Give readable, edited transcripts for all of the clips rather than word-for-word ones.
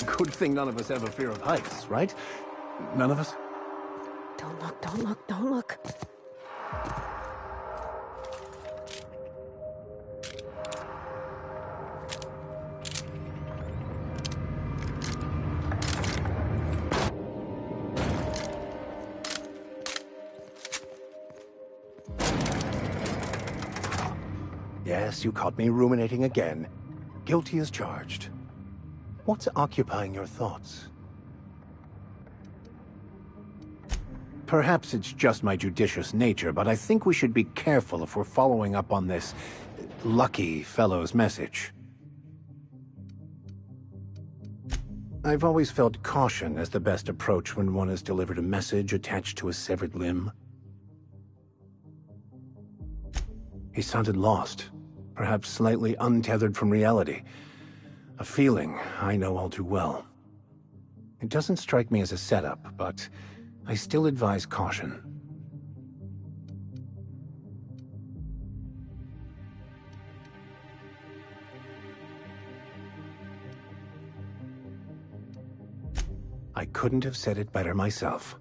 Good thing none of us have a fear of heights, right? None of us? Don't look, don't look, don't look. Yes, you caught me ruminating again. Guilty as charged. What's occupying your thoughts? Perhaps it's just my judicious nature, but I think we should be careful if we're following up on this lucky fellow's message. I've always felt caution as the best approach when one has delivered a message attached to a severed limb. He sounded lost, perhaps slightly untethered from reality. A feeling I know all too well. It doesn't strike me as a setup, but I still advise caution. I couldn't have said it better myself.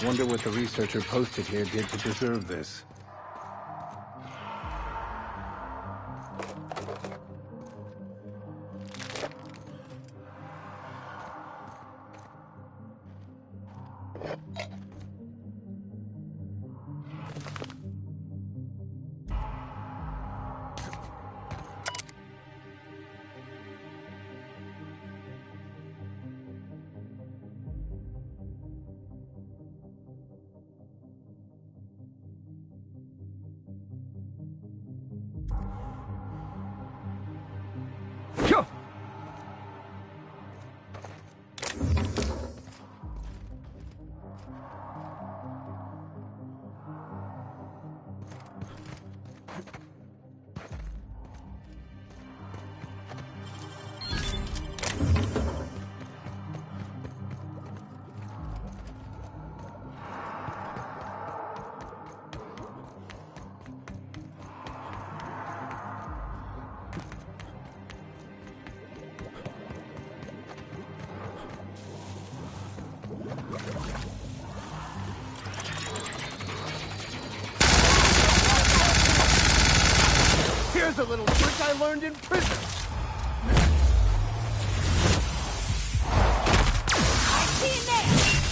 Wonder what the researcher posted here did to deserve this. a little trick I learned in prison. See you there.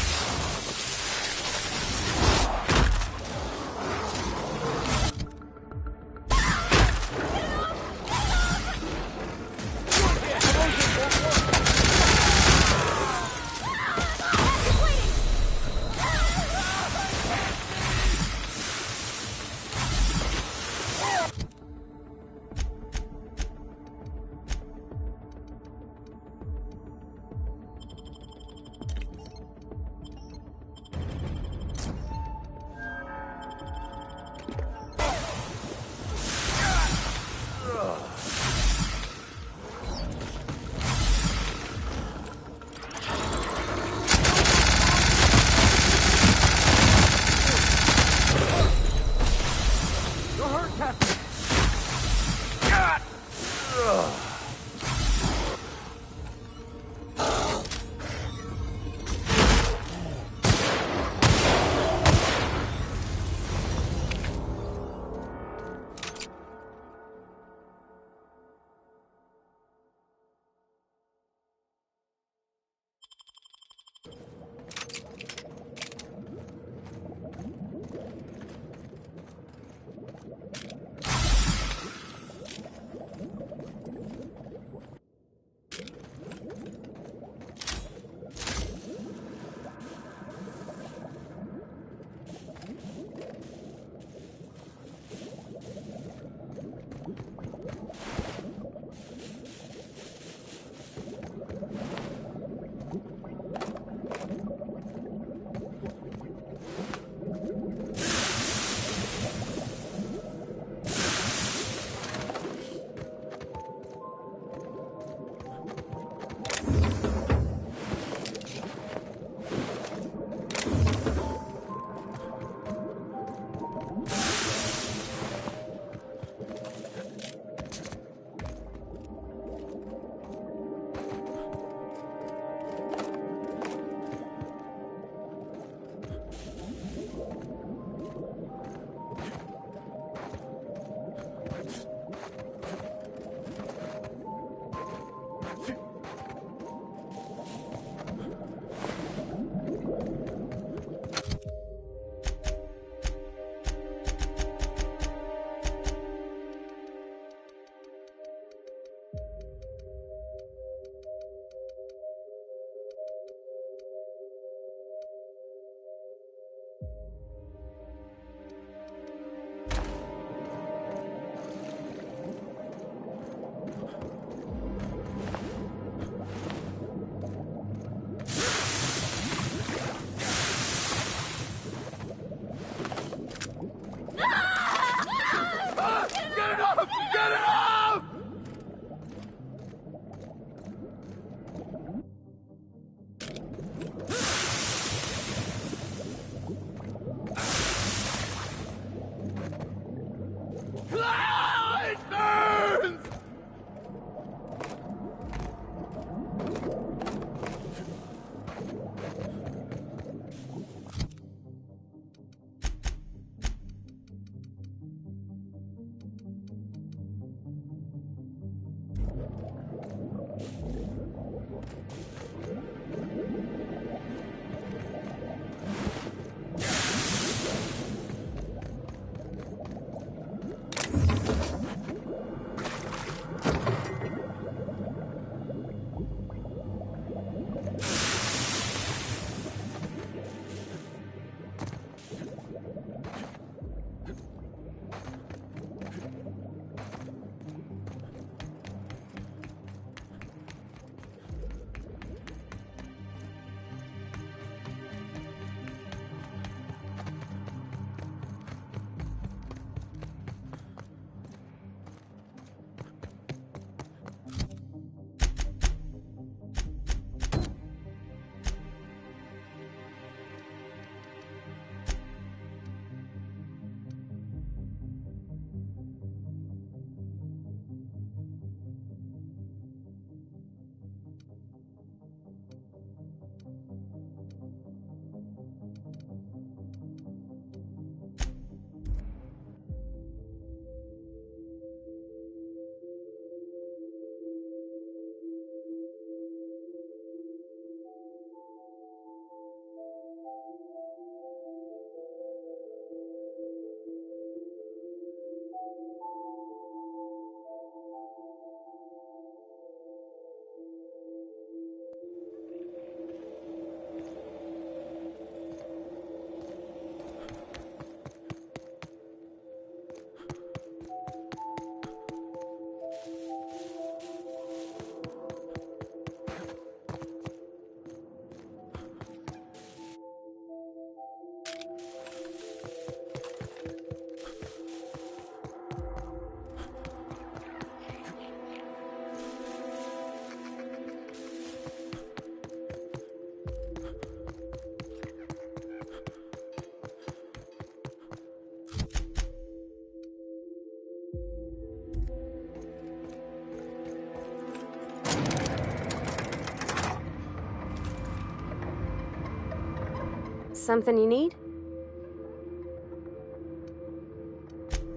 Something you need?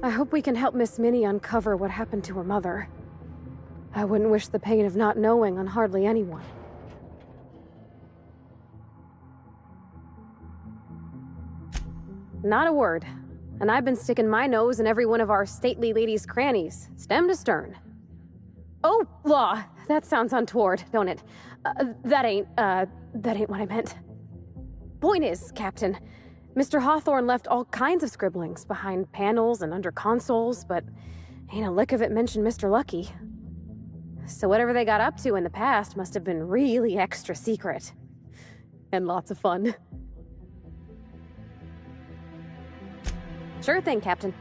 I hope we can help Miss Minnie uncover what happened to her mother. I wouldn't wish the pain of not knowing on hardly anyone. Not a word. And I've been sticking my nose in every one of our stately ladies' crannies, stem to stern. Oh, law! That sounds untoward, don't it? That ain't what I meant. Point is, Captain, Mr. Hawthorne left all kinds of scribblings behind panels and under consoles, but ain't a lick of it mentioned Mr. Lucky. So whatever they got up to in the past must have been really extra secret. And lots of fun. Sure thing, Captain.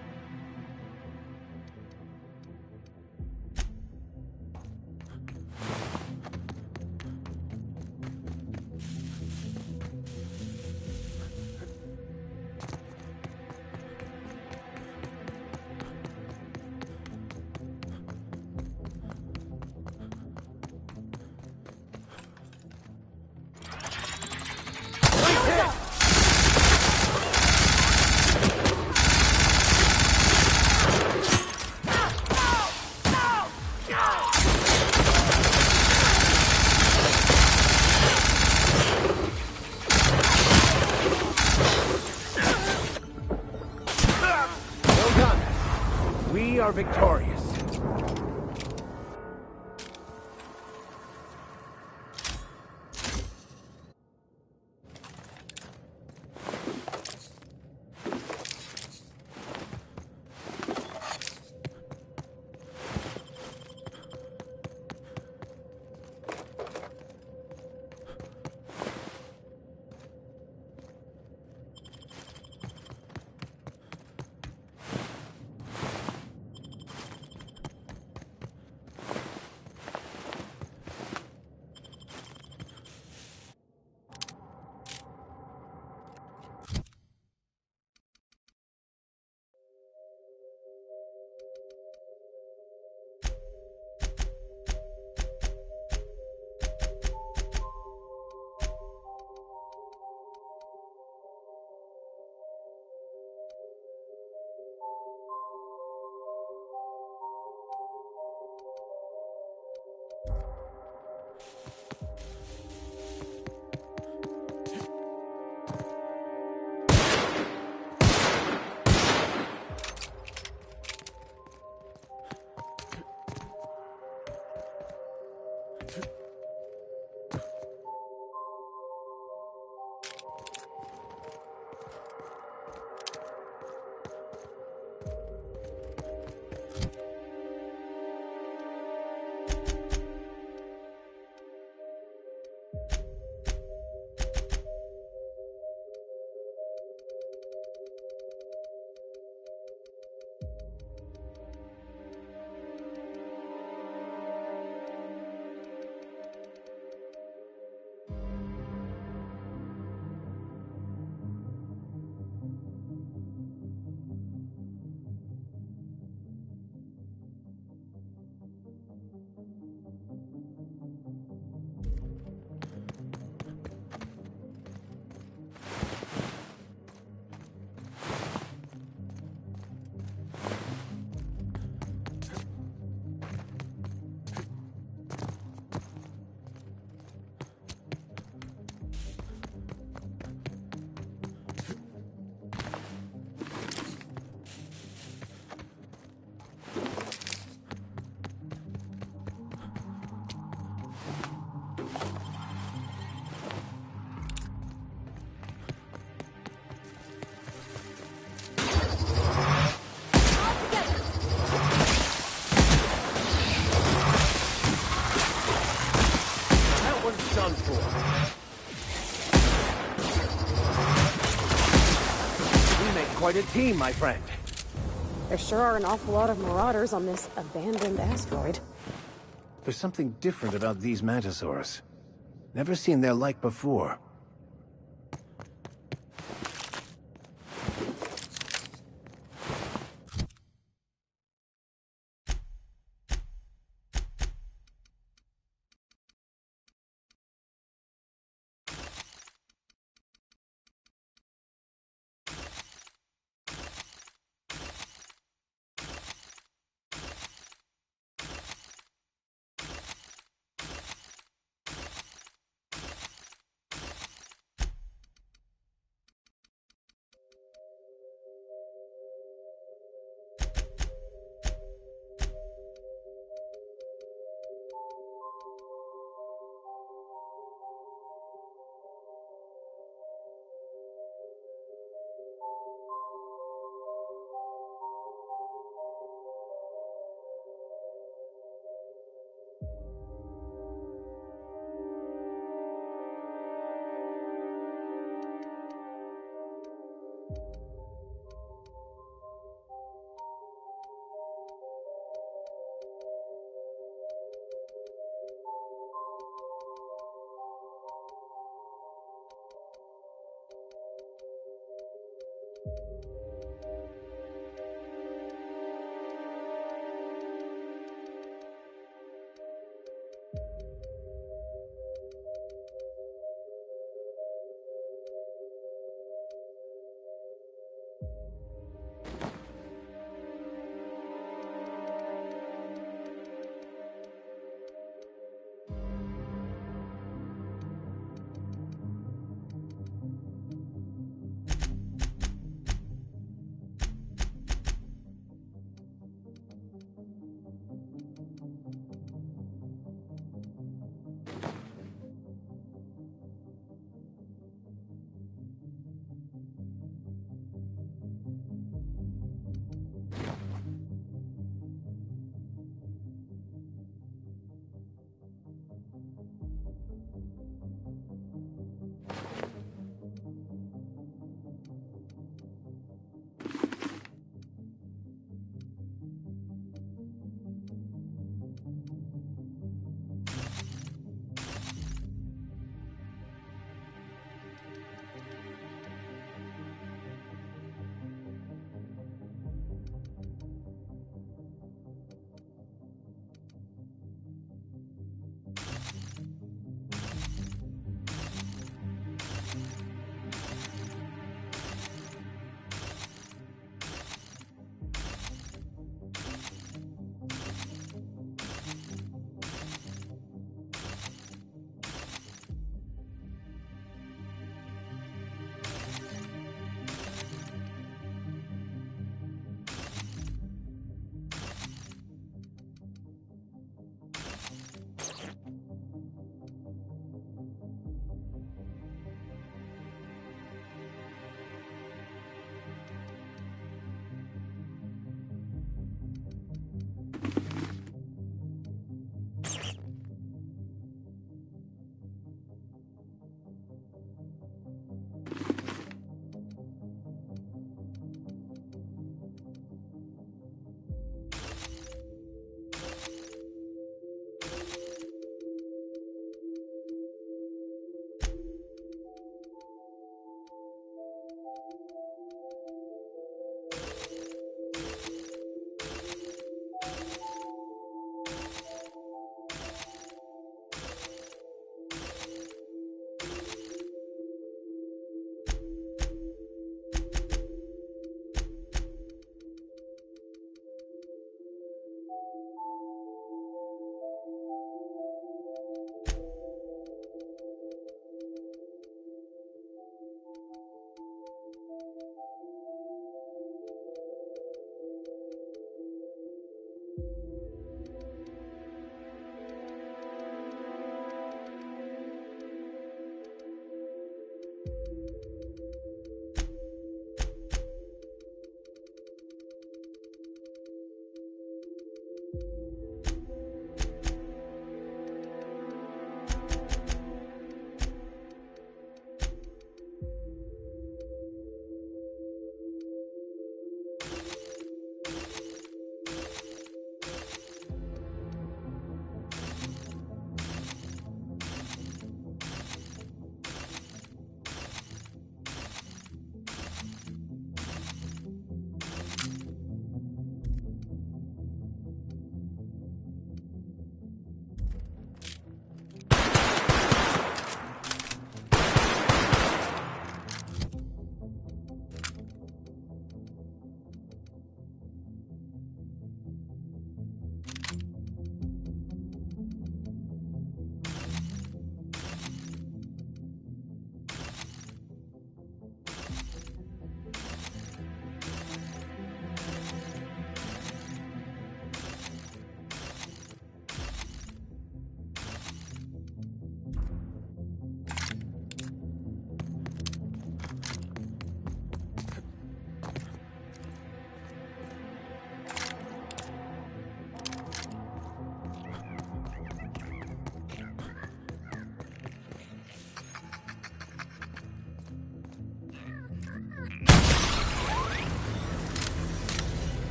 We are victorious. Done for. We make quite a team, my friend. There sure are an awful lot of marauders on this abandoned asteroid. There's something different about these mantisaurs. Never seen their like before.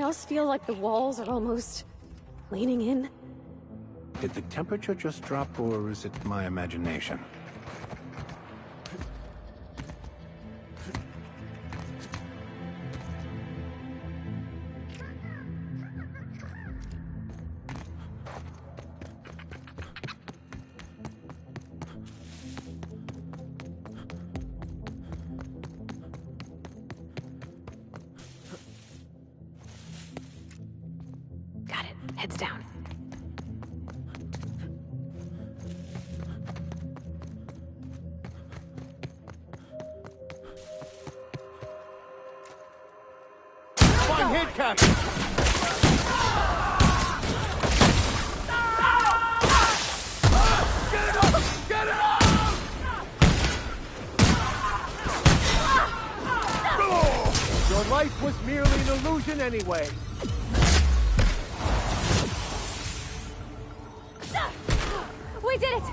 also feel like the walls are almost leaning in. Did the temperature just drop, or is it my imagination? Got it. Heads down. Fine hit, Captain! Get it up! Get it up! Your life was merely an illusion anyway. We did it!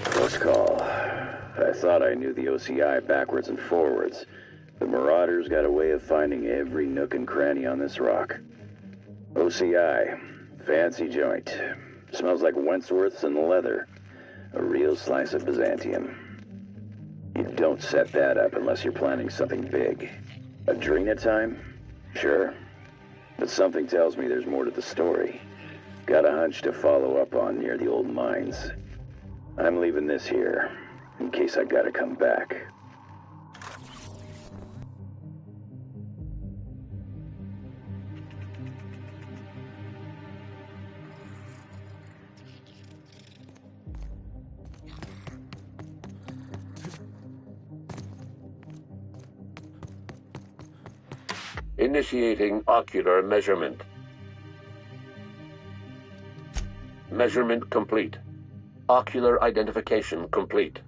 Close call. I thought I knew the OCI backwards and forwards. The Marauders got a way of finding every nook and cranny on this rock. OCI. Fancy joint. Smells like Wentworth's and leather. A real slice of Byzantium. You don't set that up unless you're planning something big. Adrena time? Sure. But something tells me there's more to the story. Got a hunch to follow up on near the old mines. I'm leaving this here, in case I gotta come back. Initiating ocular measurement. Measurement complete. Ocular identification complete.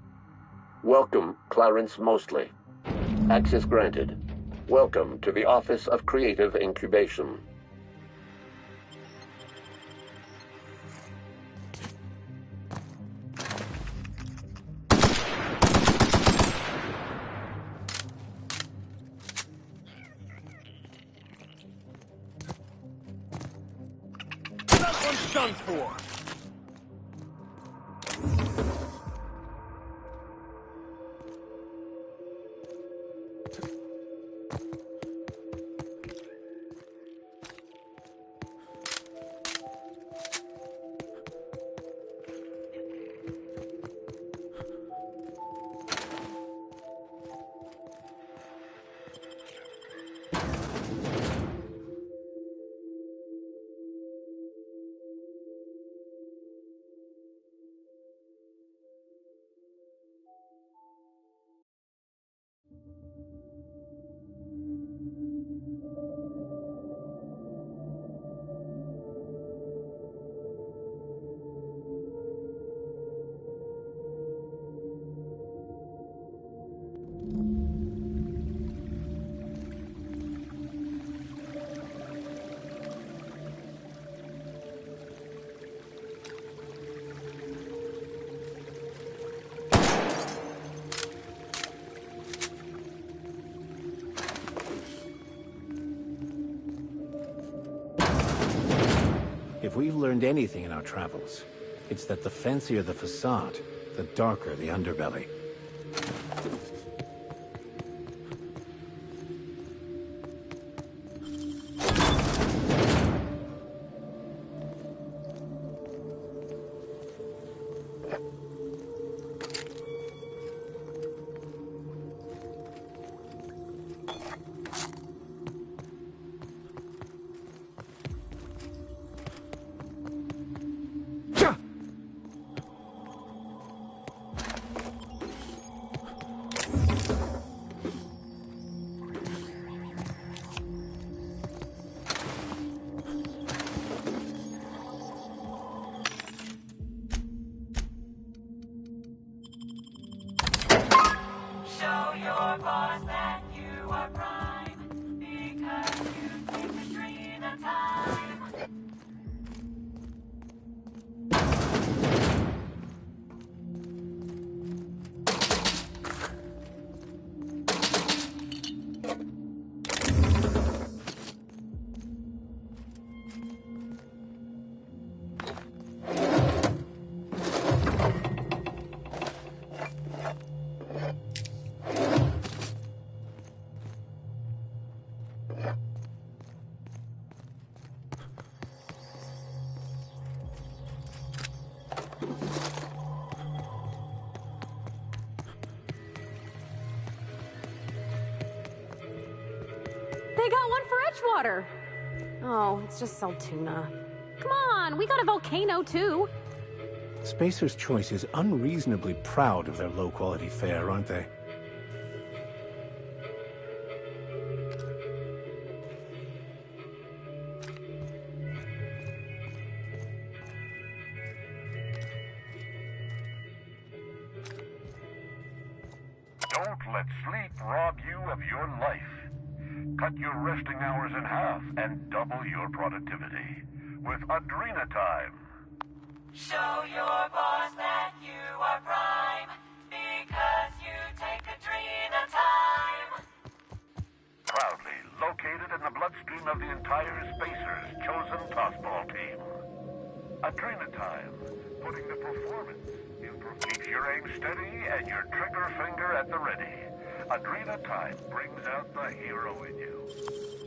Welcome, Clarence Mostly. Access granted. Welcome to the Office of Creative Incubation. That one's done for. If we've learned anything in our travels, it's that the fancier the facade, the darker the underbelly. Show your boss that you are prime, because you take Katrina time. They got one for Edgewater! Oh, it's just Saltuna. Come on, we got a volcano too! Spacer's Choice is unreasonably proud of their low-quality fare, aren't they? Don't let sleep rob you of your life. Cut your resting hours in half and double your productivity with Adrena Time. Show your boss that you are prime, because you take Katrina time. Proudly located in the bloodstream of the entire Spacer's chosen tossball team. Adrena Time, putting the performance in. Keeps your aim steady and your trigger finger at the ready. Adrena Time brings out the hero in you.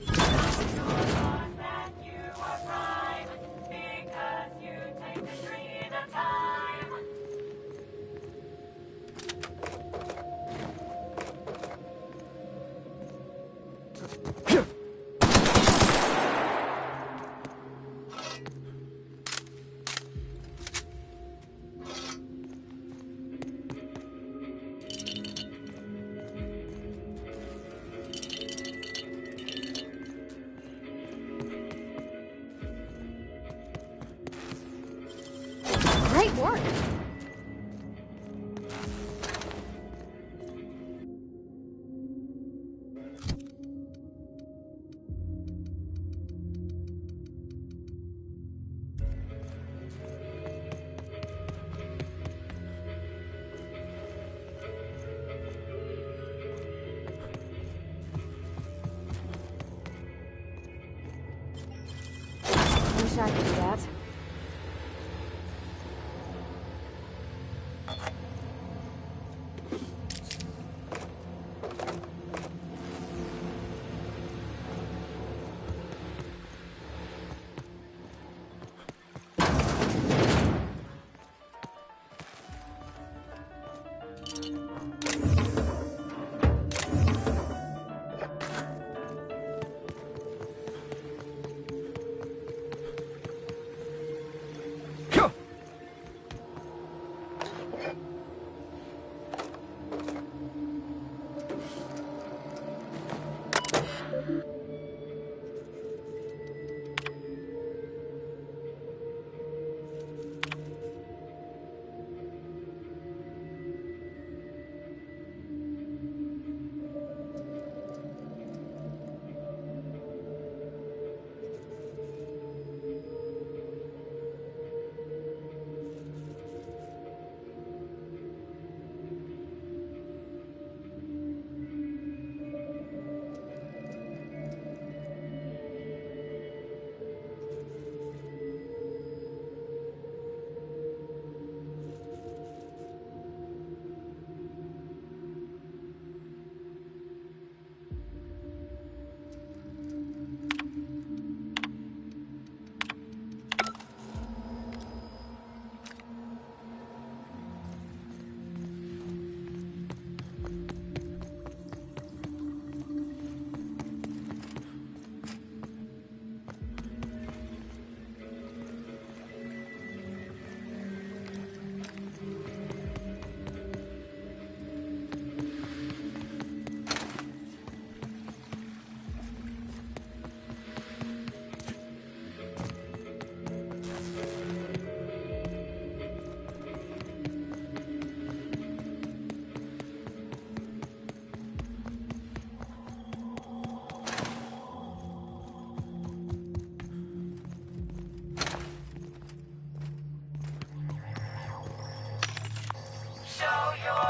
Show your boss that you are prime, because you take Katrina time. Great work! Wish I could do that.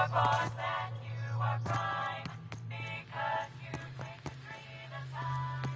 your boss that you are prime. Because you take a dream at a time.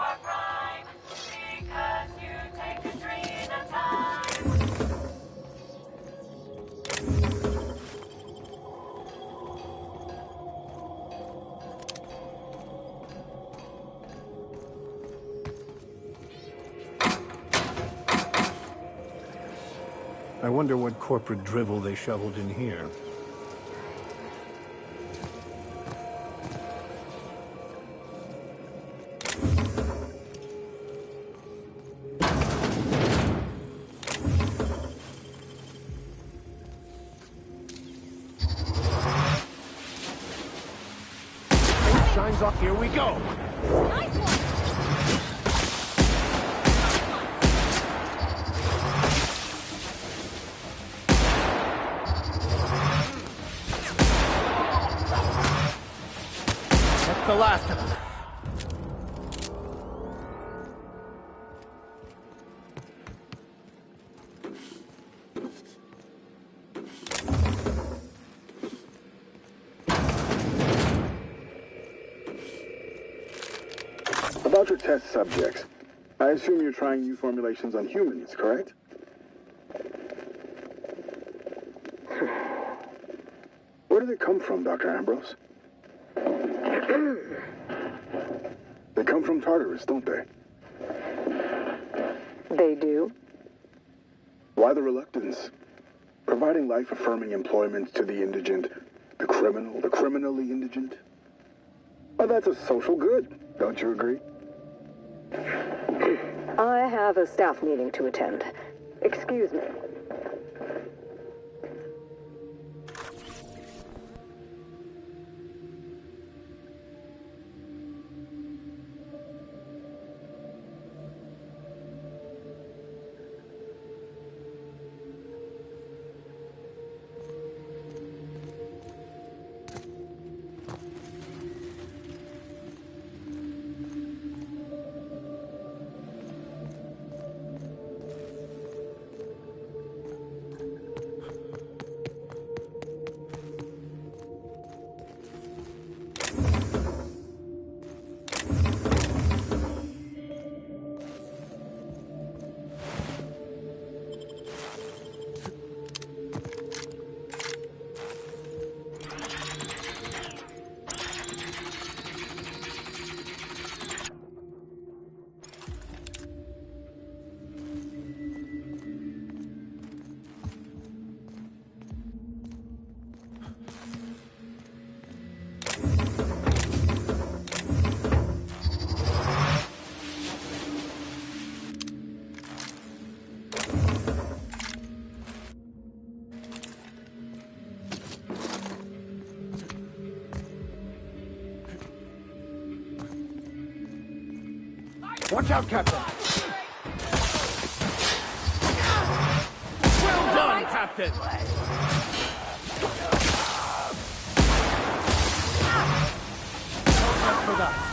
are prime. Because you take a dream at a time. I wonder what corporate drivel they shoveled in here. Shines off. Here we go. Nice one! That's the last of them. About your test subjects, I assume you're trying new formulations on humans, correct? Where do they come from, Dr. Ambrose? They come from Tartarus, don't they? They do? Why the reluctance? Providing life-affirming employment to the indigent, the criminal, the criminally indigent? Well, that's a social good, don't you agree? I have a staff meeting to attend. Excuse me. Watch out, Captain! Well done, Captain! That's for that.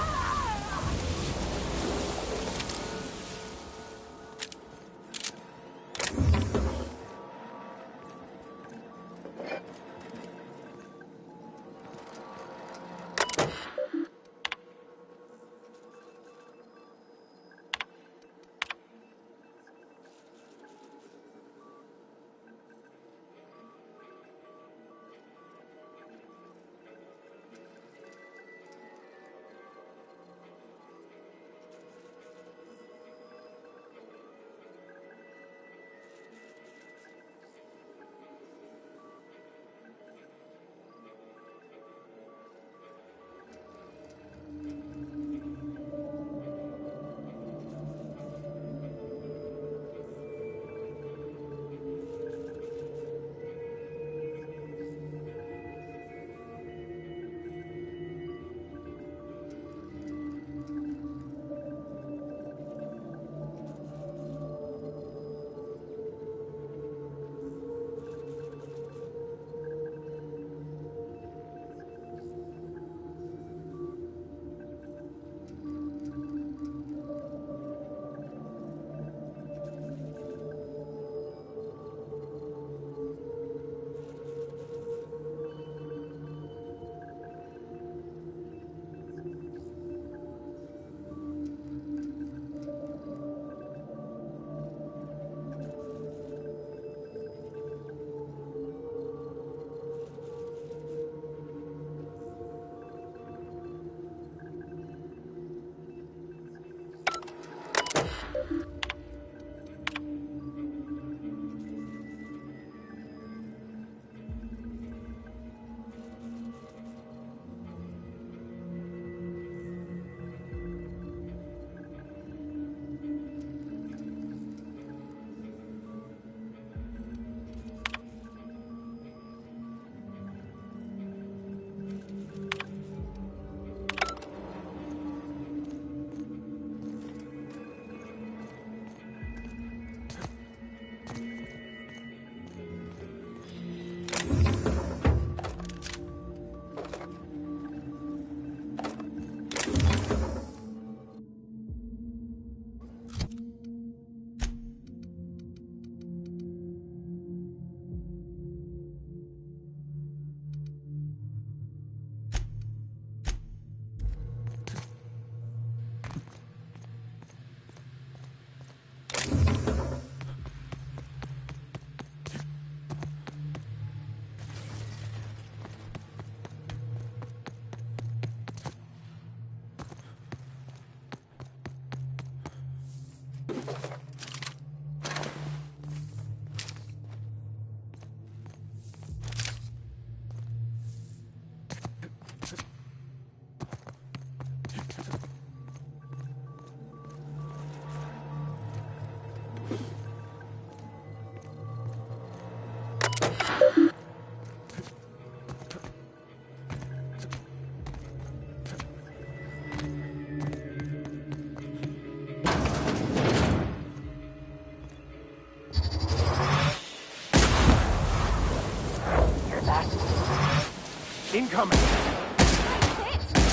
incoming!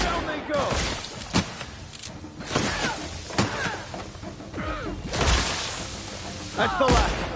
Down they go! That's the last.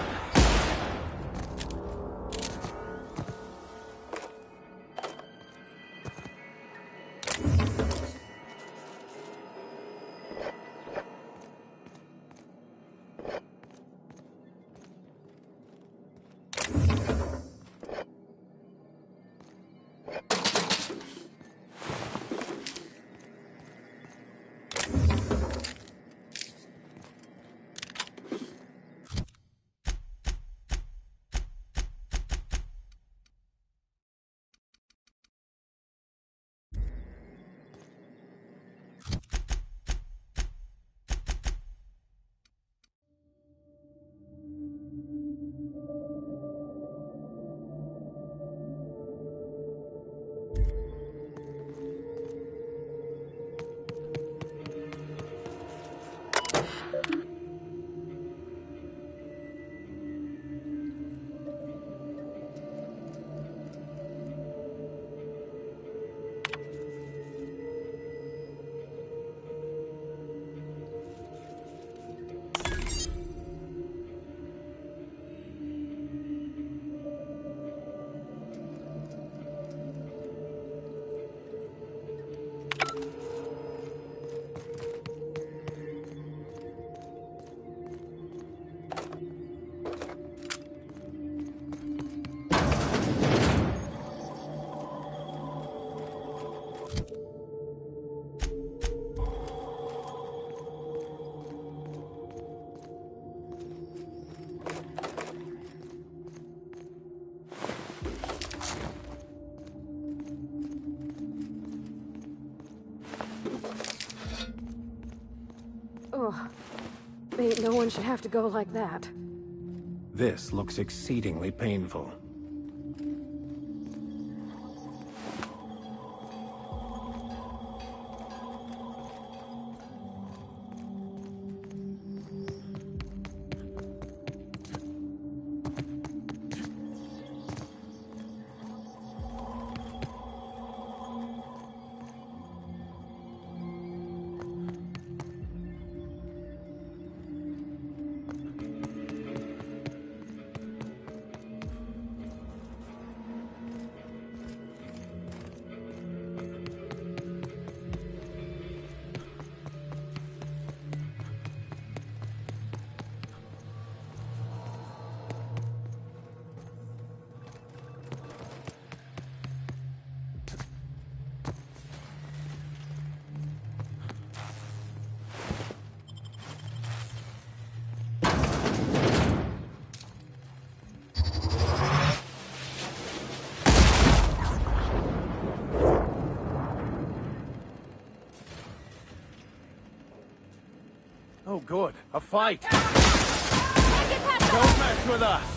Ugh. Ain't no one should have to go like that. This looks exceedingly painful. Oh, good. A fight! Don't mess with us!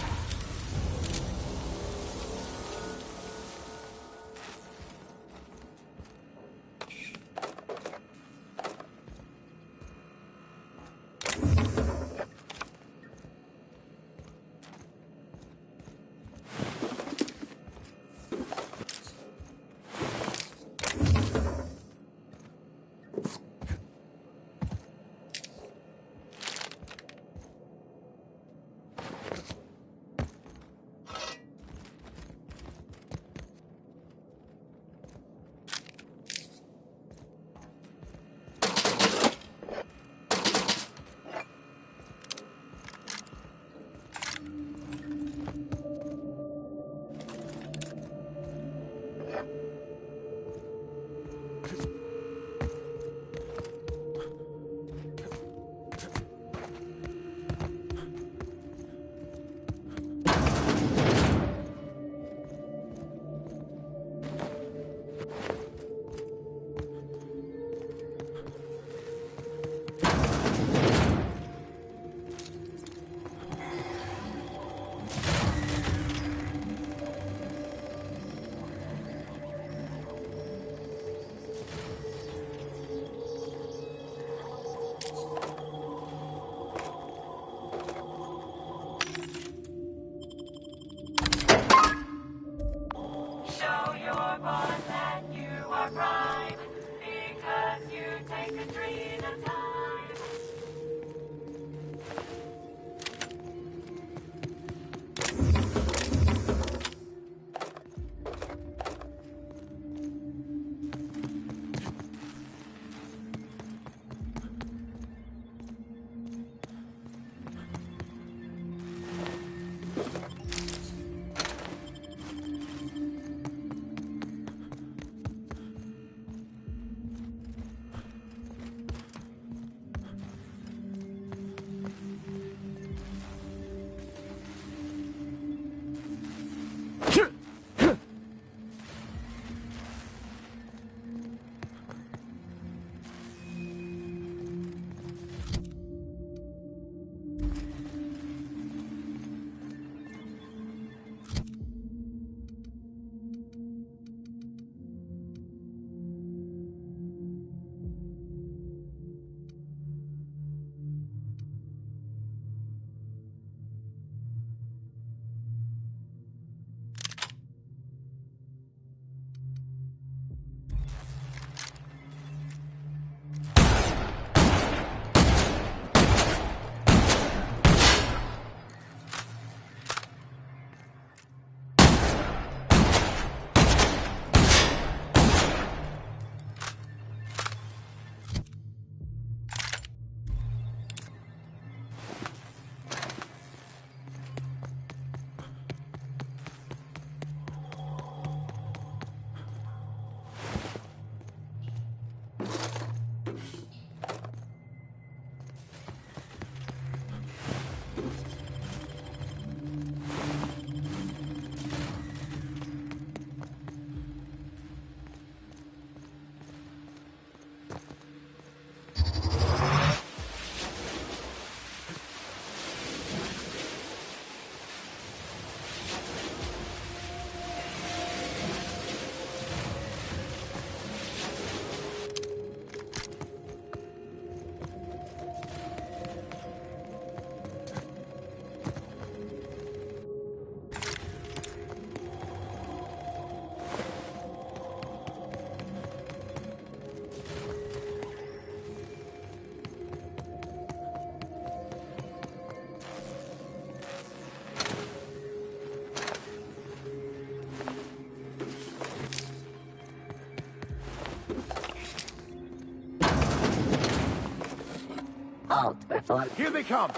Halt before... Here they come!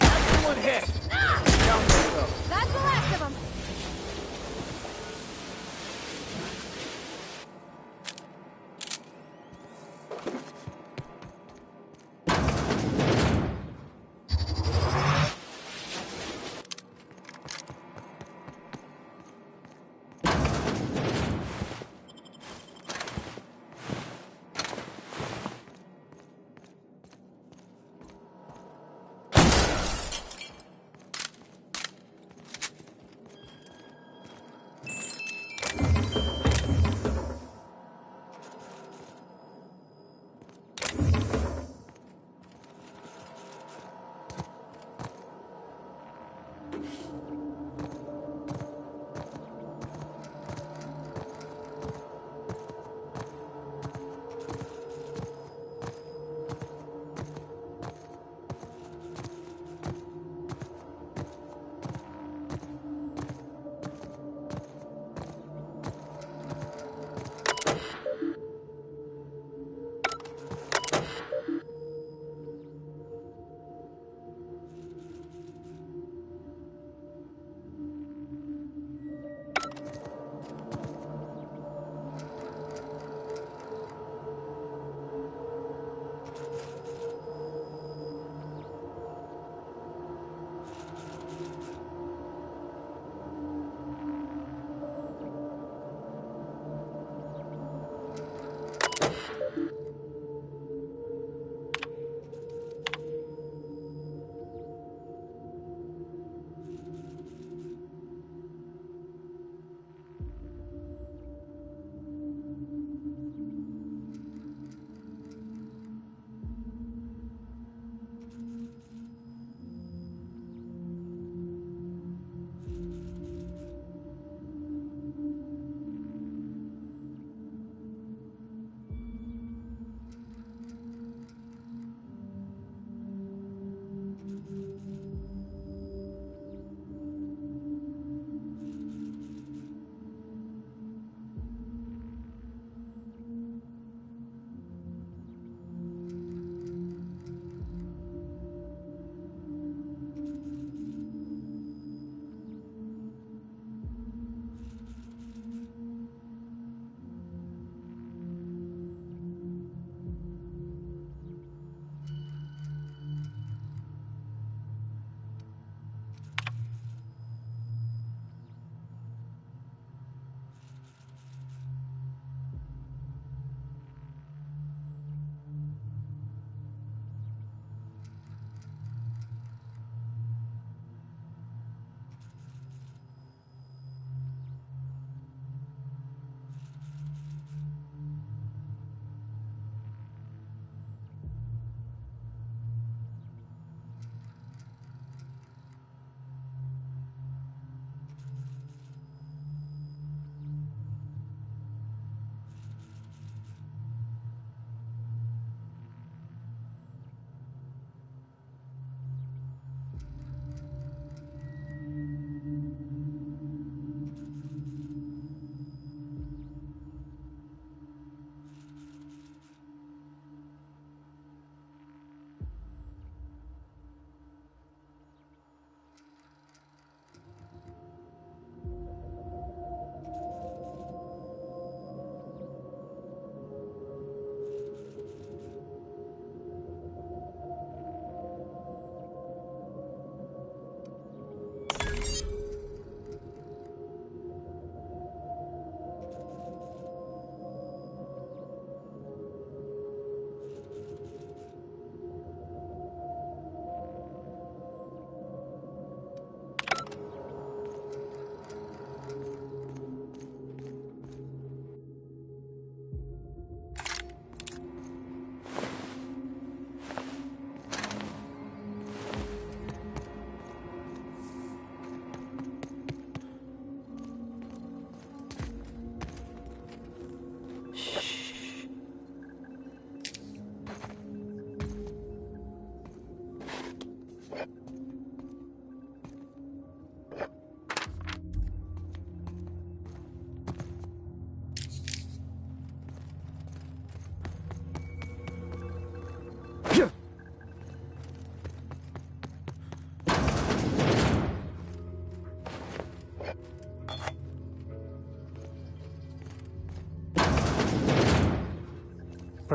Excellent hit! Down they go. That's the last of them.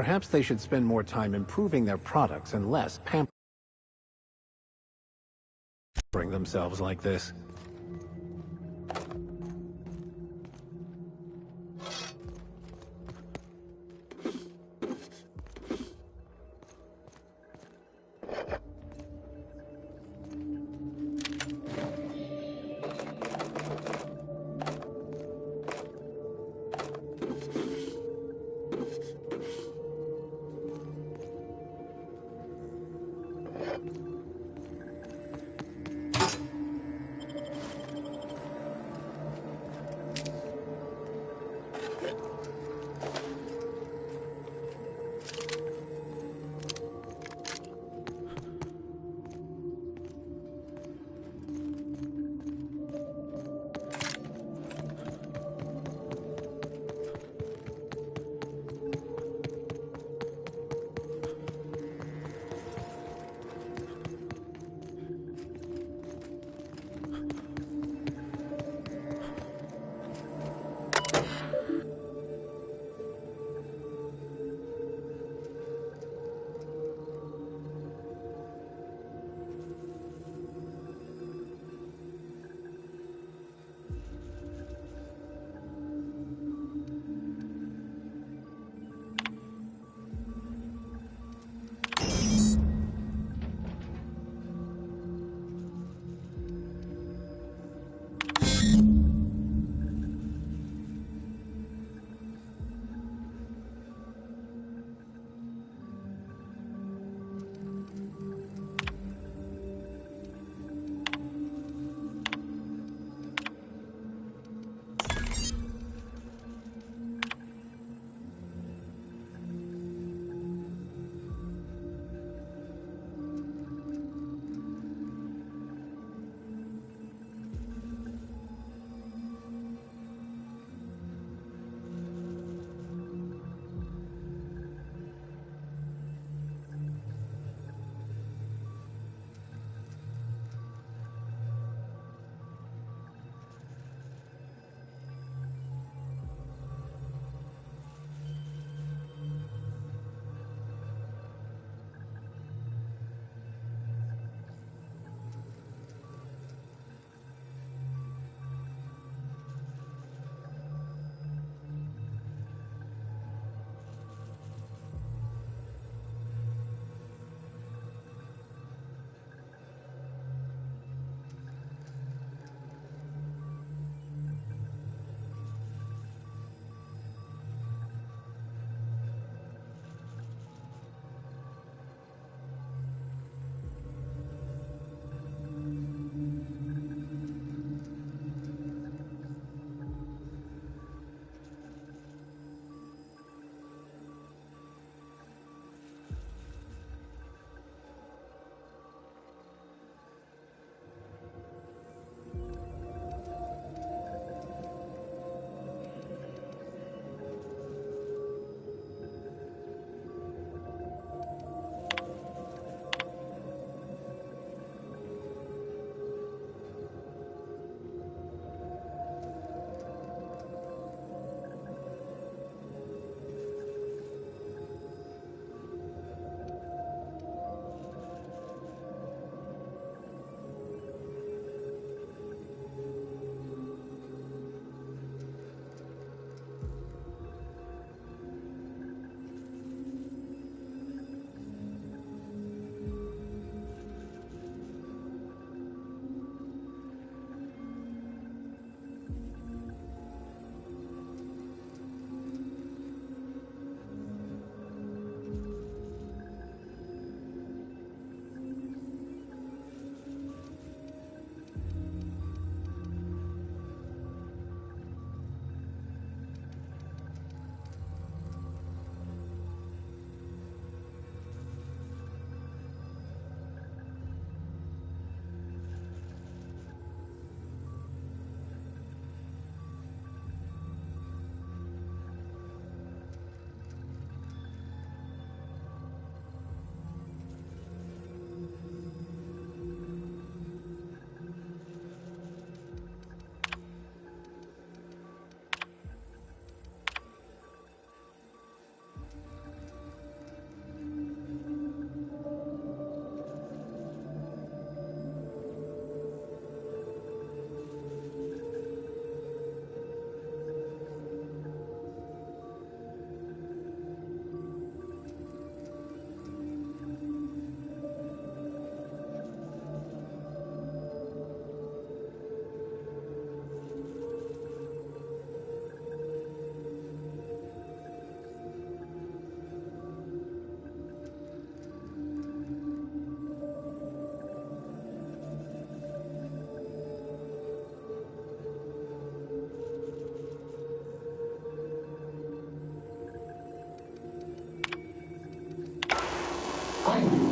Perhaps they should spend more time improving their products and less pampering themselves like this.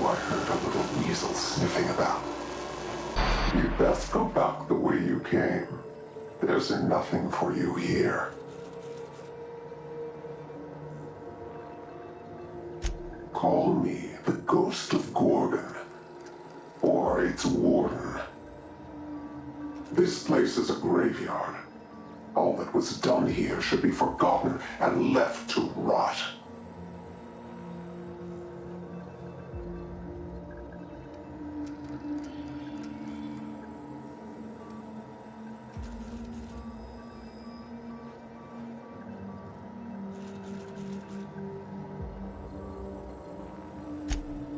I heard a little weasel sniffing about. You'd best go back the way you came. There's nothing for you here. Call me the Ghost of Gorgon, or its warden. This place is a graveyard. All that was done here should be forgotten and left to rot.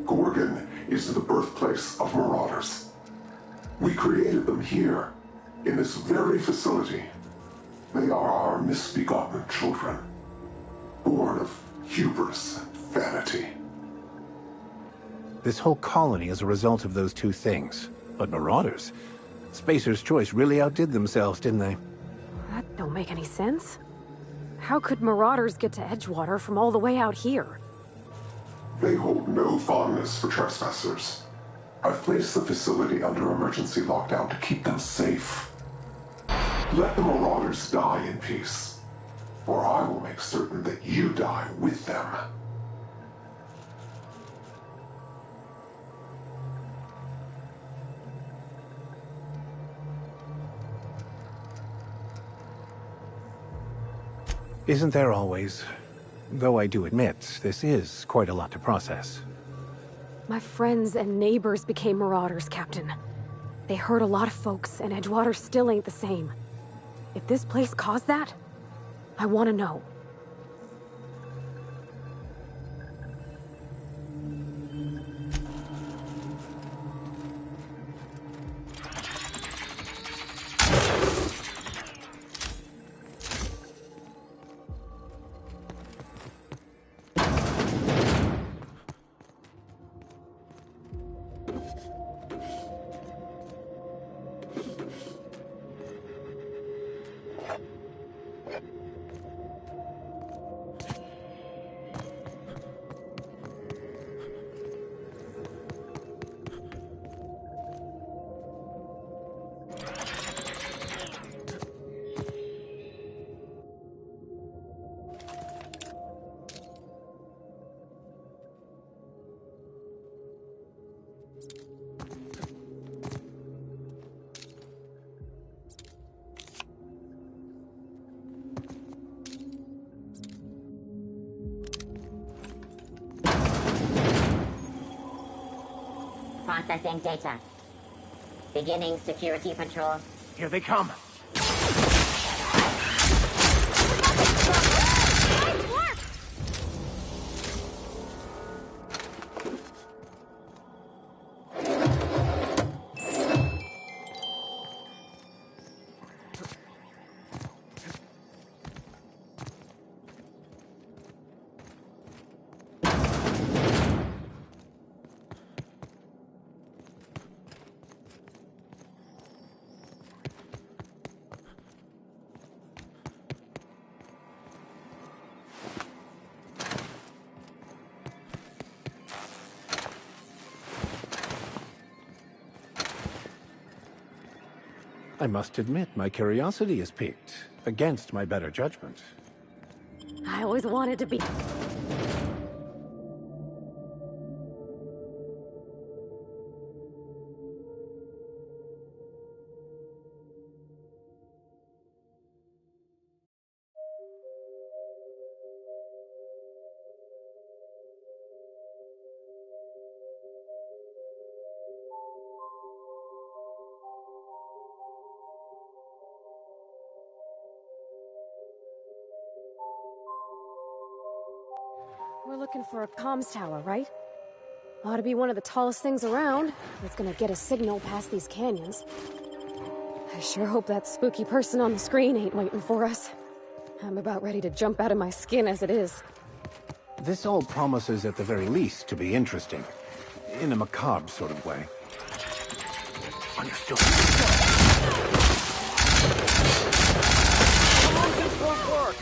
Gorgon is the birthplace of marauders. We created them here, in this very facility. They are our misbegotten children, born of hubris and vanity. This whole colony is a result of those two things. But marauders? Spacer's Choice really outdid themselves, didn't they? That don't make any sense. How could marauders get to Edgewater from all the way out here? They hold no fondness for trespassers. I've placed the facility under emergency lockdown to keep them safe. Let the marauders die in peace, or I will make certain that you die with them. Isn't there always? Though I do admit, this is quite a lot to process. My friends and neighbors became marauders, Captain. They hurt a lot of folks, and Edgewater still ain't the same. If this place caused that, I want to know. Processing data. Beginning security patrol. Here they come. I must admit, my curiosity is piqued, against my better judgment. I always wanted to be... We're looking for a comms tower, right? Ought to be one of the tallest things around. It's gonna get a signal past these canyons. I sure hope that spooky person on the screen ain't waiting for us. I'm about ready to jump out of my skin as it is. This all promises, at the very least, to be interesting. In a macabre sort of way. Understood. Come on, this won't work!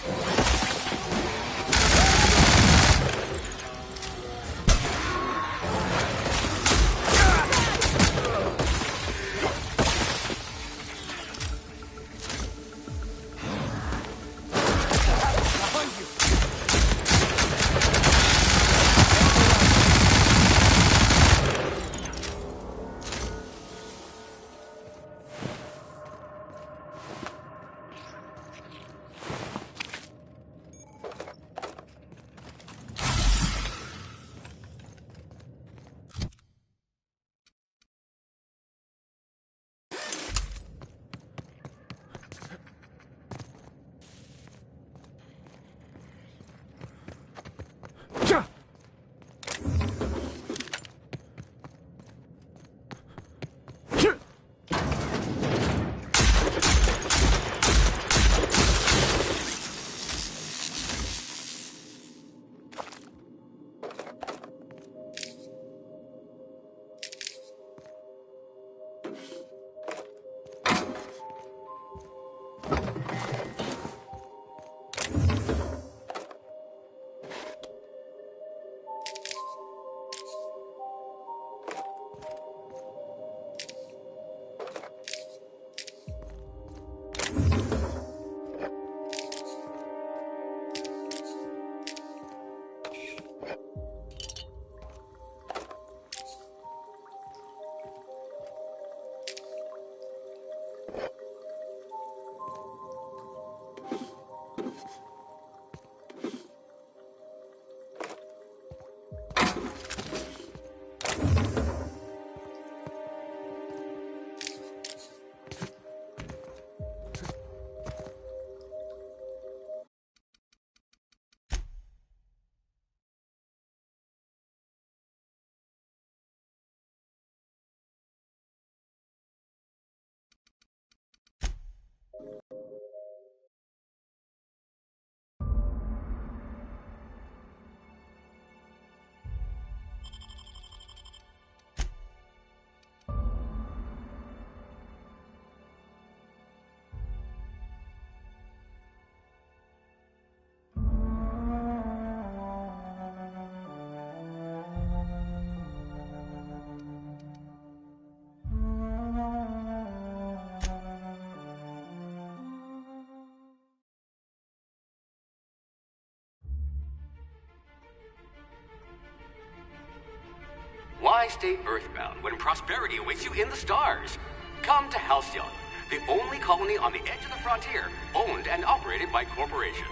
why stay earthbound when prosperity awaits you in the stars? Come to Halcyon, the only colony on the edge of the frontier, owned and operated by corporations.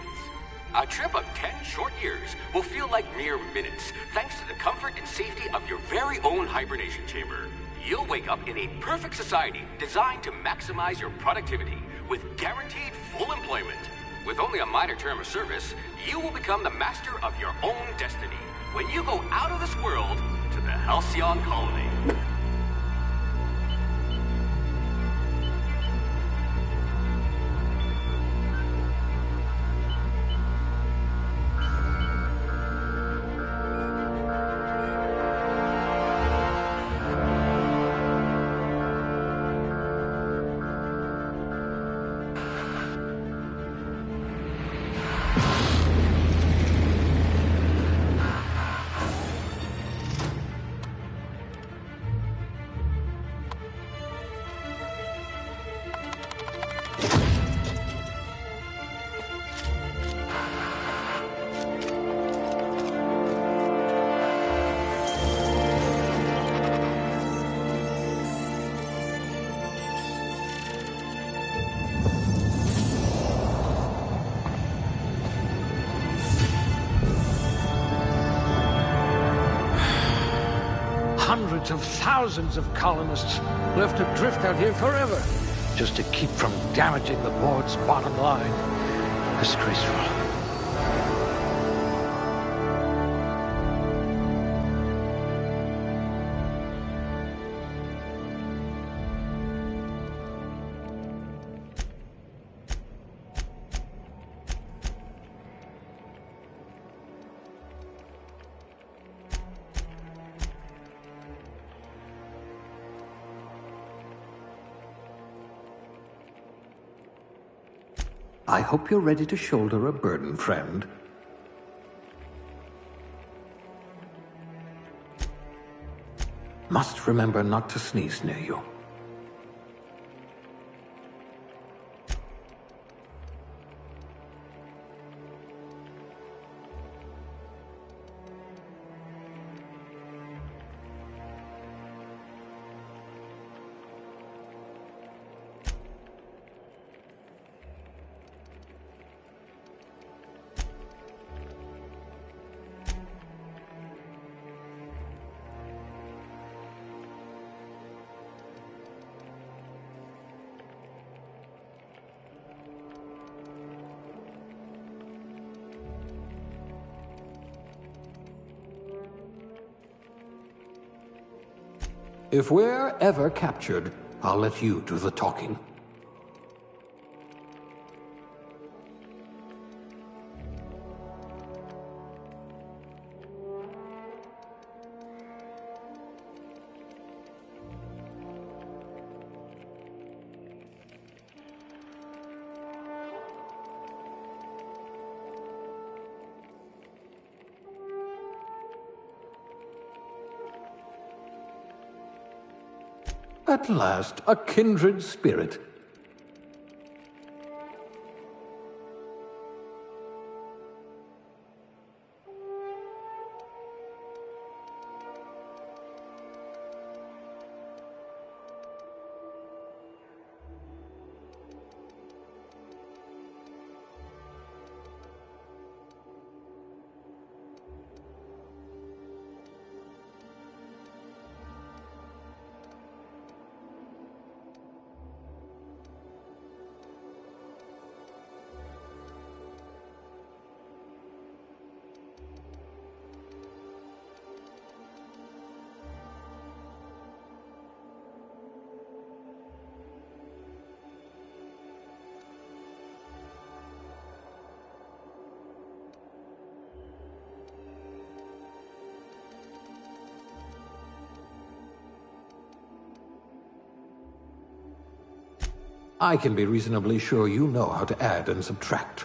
A trip of 10 short years will feel like mere minutes, thanks to the comfort and safety of your very own hibernation chamber. You'll wake up in a perfect society designed to maximize your productivity with guaranteed full employment. With only a minor term of service, you will become the master of your own destiny when you go out of this world to the Halcyon colony. Hundreds of thousands of colonists left adrift out here forever, just to keep from damaging the board's bottom line. Disgraceful. I hope you're ready to shoulder a burden, friend. Must remember not to sneeze near you. If we're ever captured, I'll let you do the talking. At last, a kindred spirit. I can be reasonably sure you know how to add and subtract.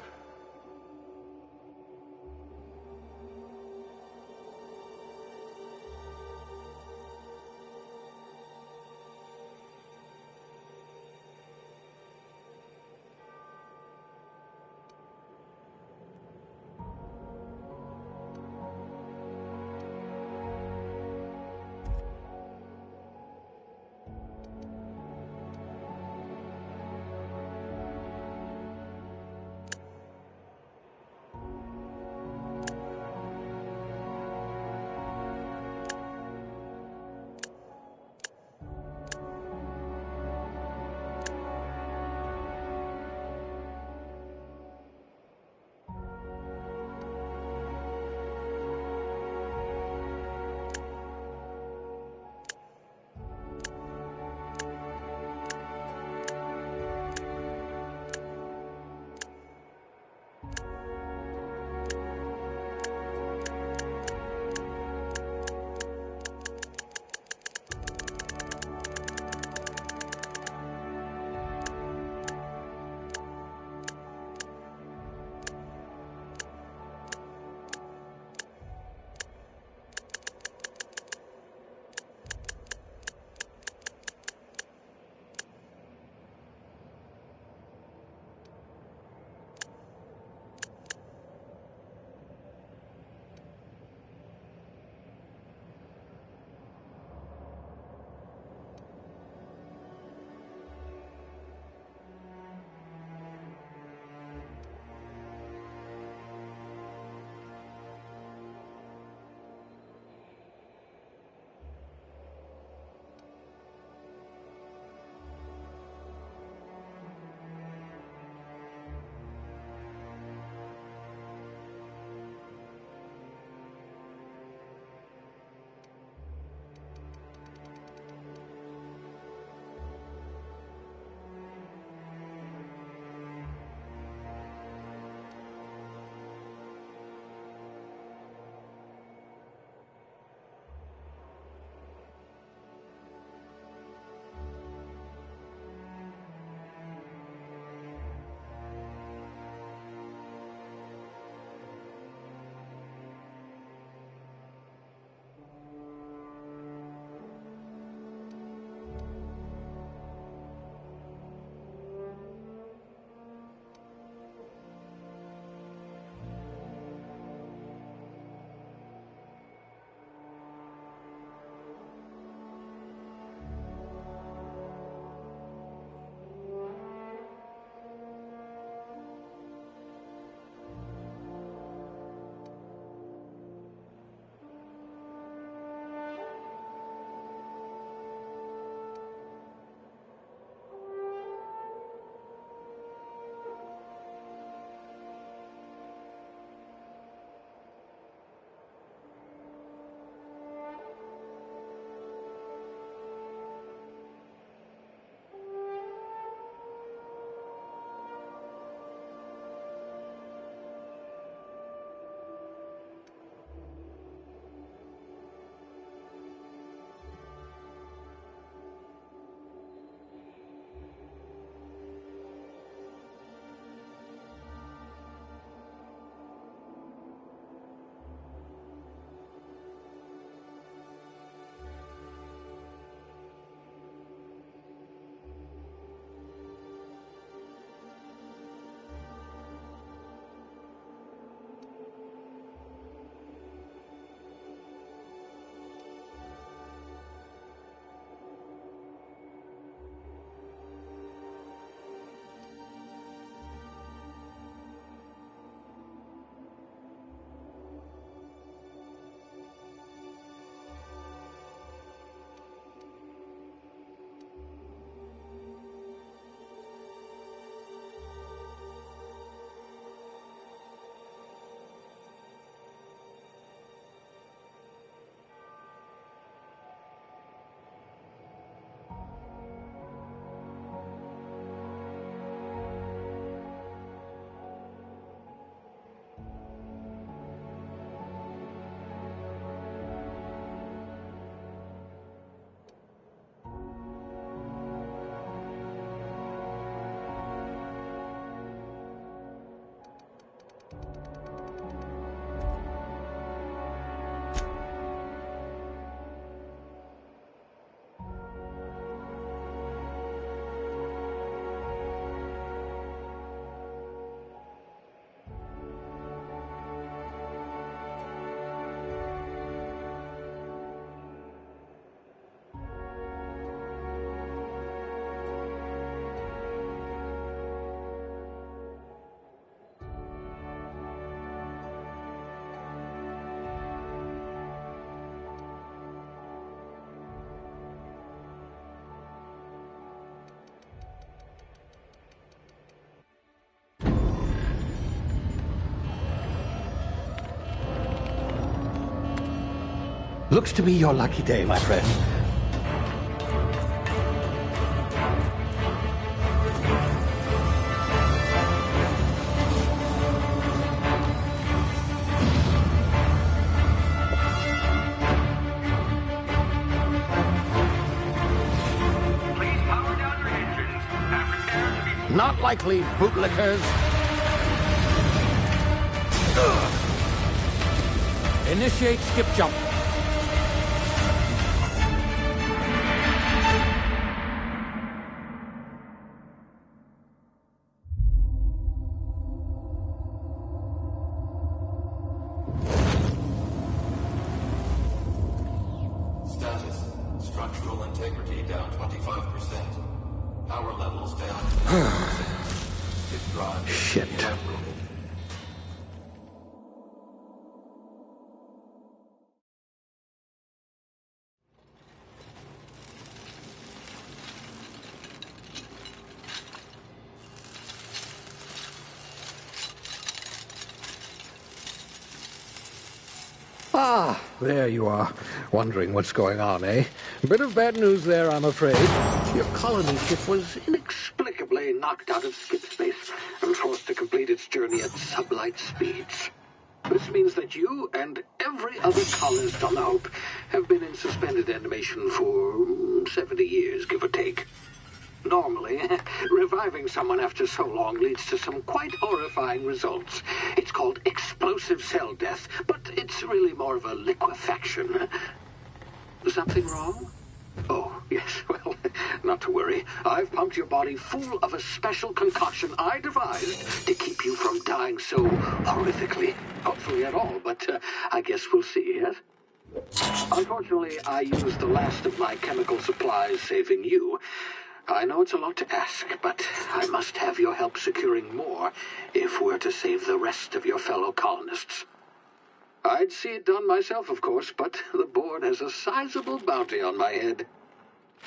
Looks to be your lucky day, my friend. Not likely, bootlickers. Initiate skip jump. Status. Structural integrity down 25%. Power levels down 50%. Hit drive. Shit. Uprooted. Ah, there you are. Wondering what's going on, eh? Bit of bad news there, I'm afraid. Your colony ship was inexplicably knocked out of skip space and forced to complete its journey at sublight speeds. This means that you and every other colonist on the Hope have been in suspended animation for 70 years, give or take. Normally, reviving someone after so long leads to some quite horrifying results. It's called explosive cell death, but it's really more of a liquefaction. Something wrong? Oh, yes, well, not to worry. I've pumped your body full of a special concoction I devised to keep you from dying so horrifically. Hopefully at all, but I guess we'll see, yes? Unfortunately, I used the last of my chemical supplies saving you. I know it's a lot to ask, but I must have your help securing more if we're to save the rest of your fellow colonists. I'd see it done myself, of course, but the board has a sizable bounty on my head.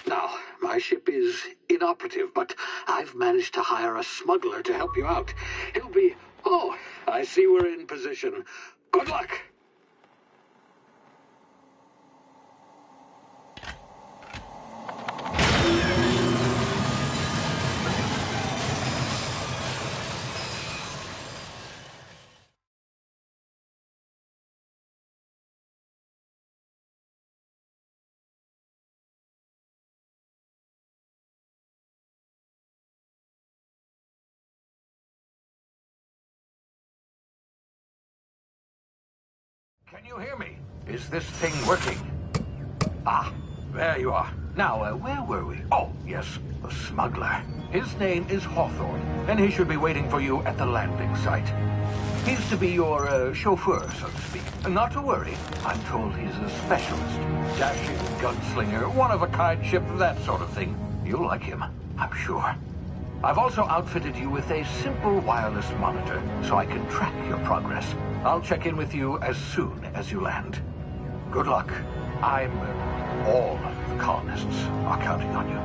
Now, my ship is inoperative, but I've managed to hire a smuggler to help you out. He'll be... Oh, I see we're in position. Good luck! Can you hear me? Is this thing working? Ah, there you are. Now, where were we? Oh, yes, the smuggler. His name is Hawthorne, and he should be waiting for you at the landing site. He's to be your chauffeur, so to speak. Not to worry. I'm told he's a specialist. Dashing gunslinger, one-of-a-kind ship, that sort of thing. You'll like him, I'm sure. I've also outfitted you with a simple wireless monitor, so I can track your progress. I'll check in with you as soon as you land. Good luck. All the colonists are counting on you.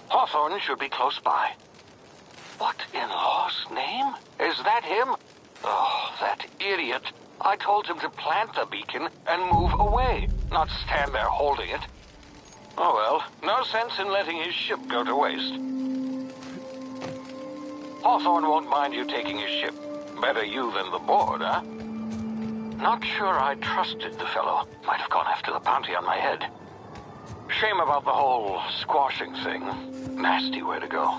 Hawthorne should be close by. What in law's name? Is that him? Oh, that idiot. I told him to plant the beacon and move away, not stand there holding it. Oh well, no sense in letting his ship go to waste. Hawthorne won't mind you taking his ship. Better you than the board, huh? Not sure I trusted the fellow. Might have gone after the bounty on my head. Shame about the whole squashing thing. Nasty way to go.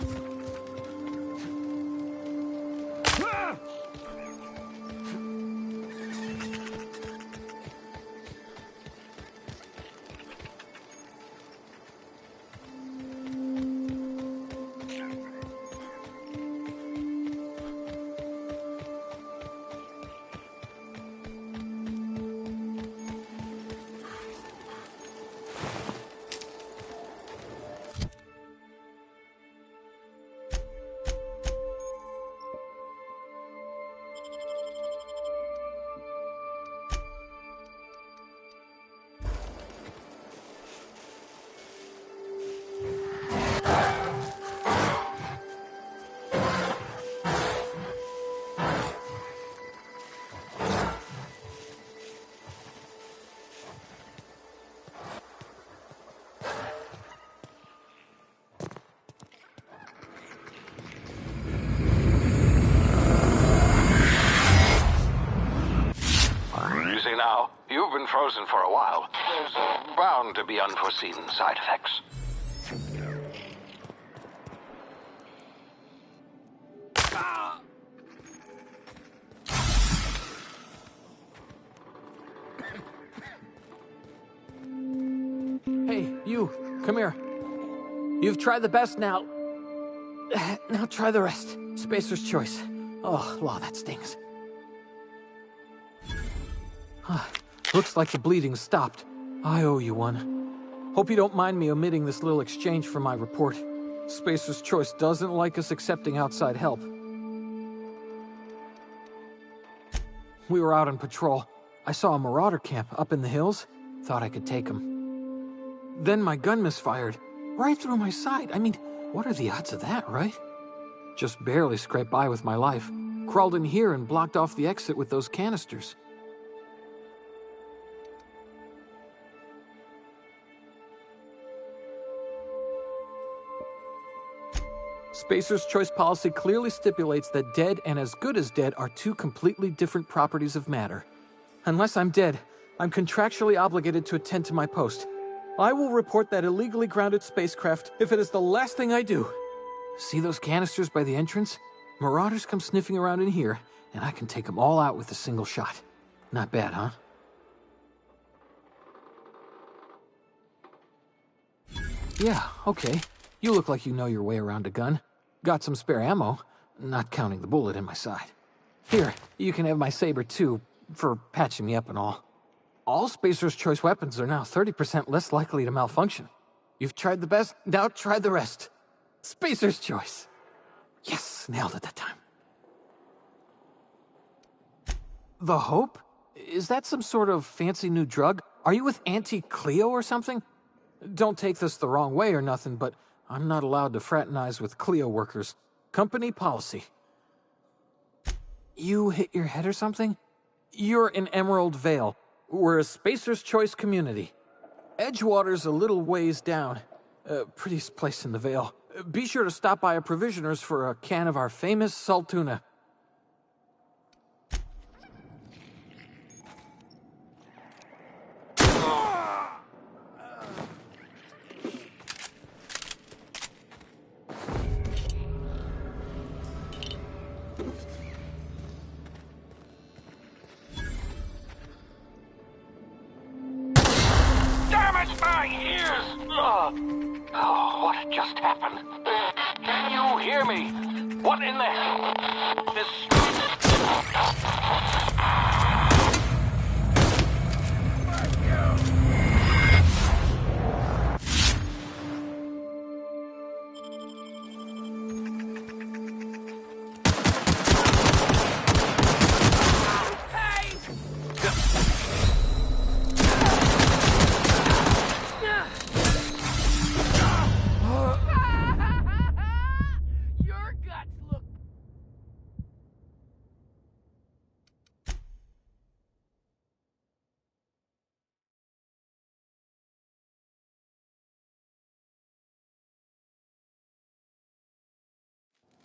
frozen for a while. There's bound to be unforeseen side effects. Hey, you, come here. You've tried the best now. Now try the rest. Spacer's choice. Oh, law, that stings. Looks like the bleeding stopped. I owe you one. Hope you don't mind me omitting this little exchange from my report. Spacer's choice doesn't like us accepting outside help. We were out on patrol. I saw a marauder camp up in the hills. Thought I could take him. Then my gun misfired. Right through my side. I mean, what are the odds of that, right? Just barely scraped by with my life. Crawled in here and blocked off the exit with those canisters. Spacer's choice policy clearly stipulates that dead and as good as dead are two completely different properties of matter. Unless I'm dead, I'm contractually obligated to attend to my post. I will report that illegally grounded spacecraft if it is the last thing I do. See those canisters by the entrance? Marauders come sniffing around in here, and I can take them all out with a single shot. Not bad, huh? Yeah, okay. You look like you know your way around a gun. Got some spare ammo, not counting the bullet in my side. Here, you can have my saber too, for patching me up and all. All Spacer's choice weapons are now 30% less likely to malfunction. You've tried the best, now try the rest. Spacer's choice. Yes, nailed it that time. The Hope? Is that some sort of fancy new drug? Are you with Auntie Cleo or something? Don't take this the wrong way or nothing, but I'm not allowed to fraternize with Cleo workers. Company policy. You hit your head or something? You're in Emerald Vale. We're a Spacer's Choice community. Edgewater's a little ways down. Prettiest place in the Vale. Be sure to stop by a provisioner's for a can of our famous salt tuna. My ears! Oh, what just happened? Can you hear me? What in the hell? This...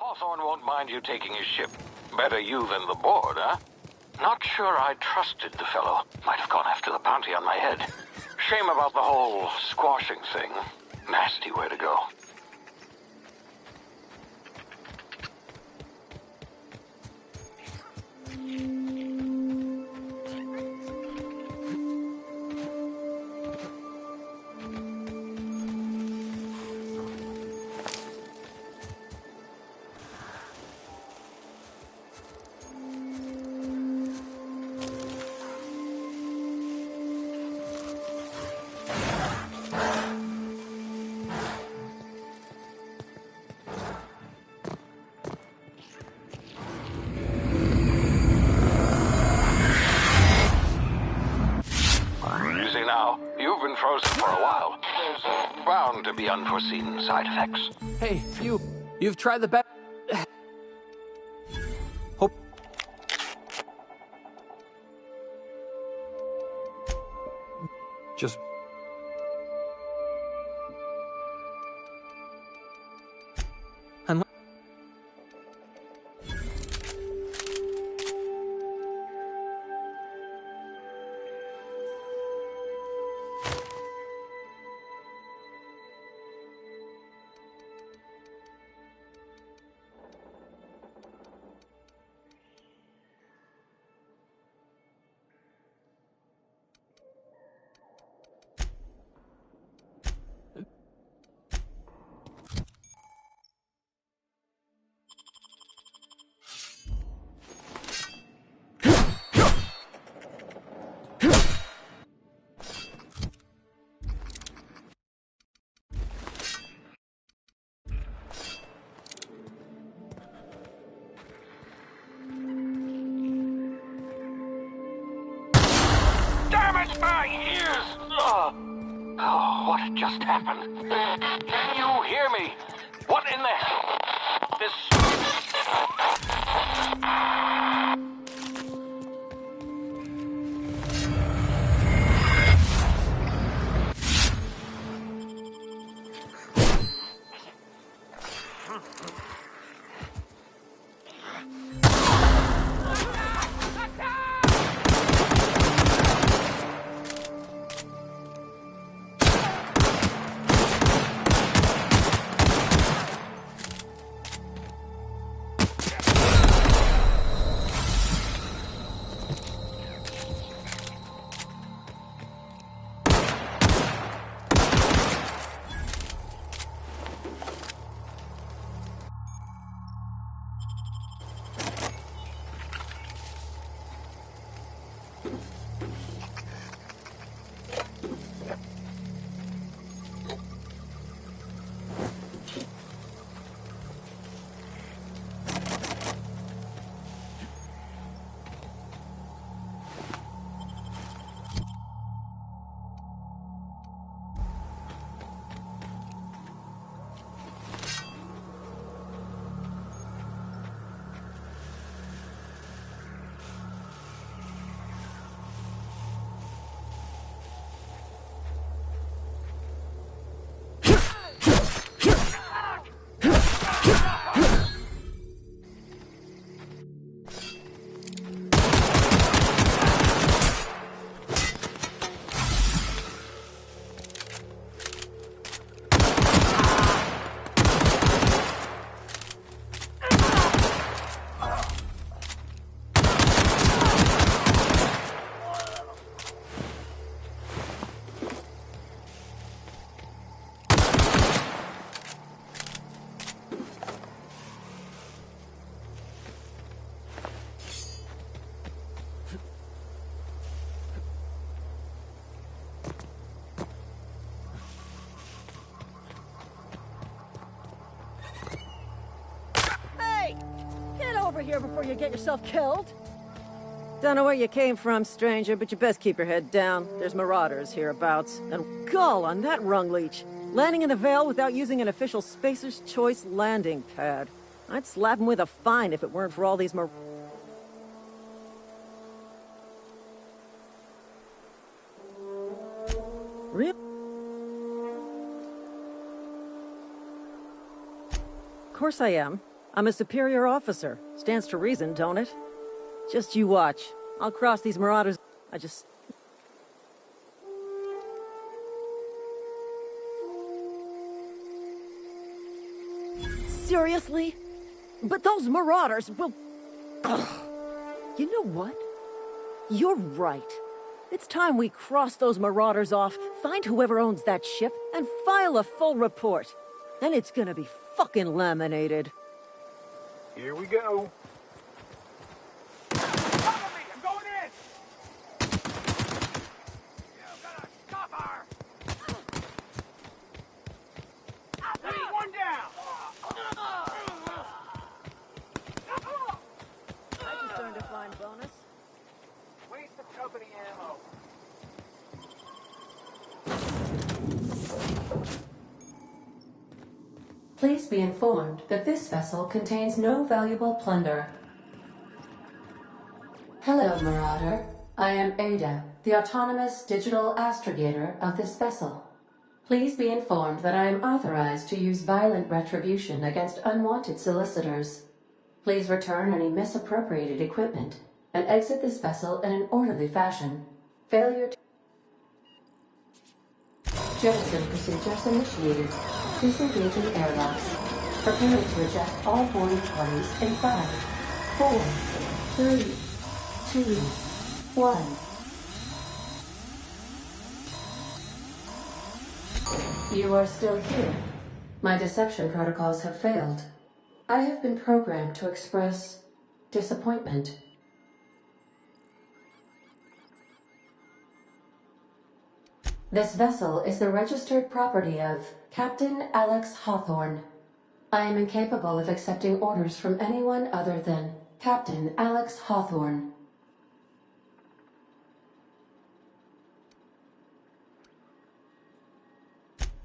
Hawthorne won't mind you taking his ship. Better you than the board, huh? Not sure I trusted the fellow. Might have gone after the bounty on my head. Shame about the whole squashing thing. Nasty way to go. Frozen for a while. There's bound to be unforeseen side effects. Hey, you've tried the best. Hope. Just. my ears! Oh, what just happened? Can you hear me? What in the hell? This... Over here before you get yourself killed. Don't know where you came from, stranger, but you best keep your head down. There's marauders hereabouts. And gall on that rung leech. Landing in the Vale without using an official Spacer's Choice landing pad. I'd slap him with a fine if it weren't for all these Really? Of course I am. I'm a superior officer. Stands to reason, don't it? Just you watch. I'll cross these marauders. I just... Seriously? But those marauders will... Ugh. You know what? You're right. It's time we cross those marauders off, find whoever owns that ship, and file a full report. Then it's gonna be fucking laminated. Here we go. Follow me! I'm going in! You gotta stop her! One down! I just earned a fine bonus. Waste of company ammo. Please be informed that this vessel contains no valuable plunder. Hello, Marauder. I am Ada, the autonomous digital astrogator of this vessel. Please be informed that I am authorized to use violent retribution against unwanted solicitors. Please return any misappropriated equipment and exit this vessel in an orderly fashion. Failure to... Jettison procedures initiated. Disengage in airlocks. Preparing to eject all boarding parties in 5, 4, 3, 2, 1. You are still here. My deception protocols have failed. I have been programmed to express disappointment. This vessel is the registered property of Captain Alex Hawthorne. I am incapable of accepting orders from anyone other than Captain Alex Hawthorne.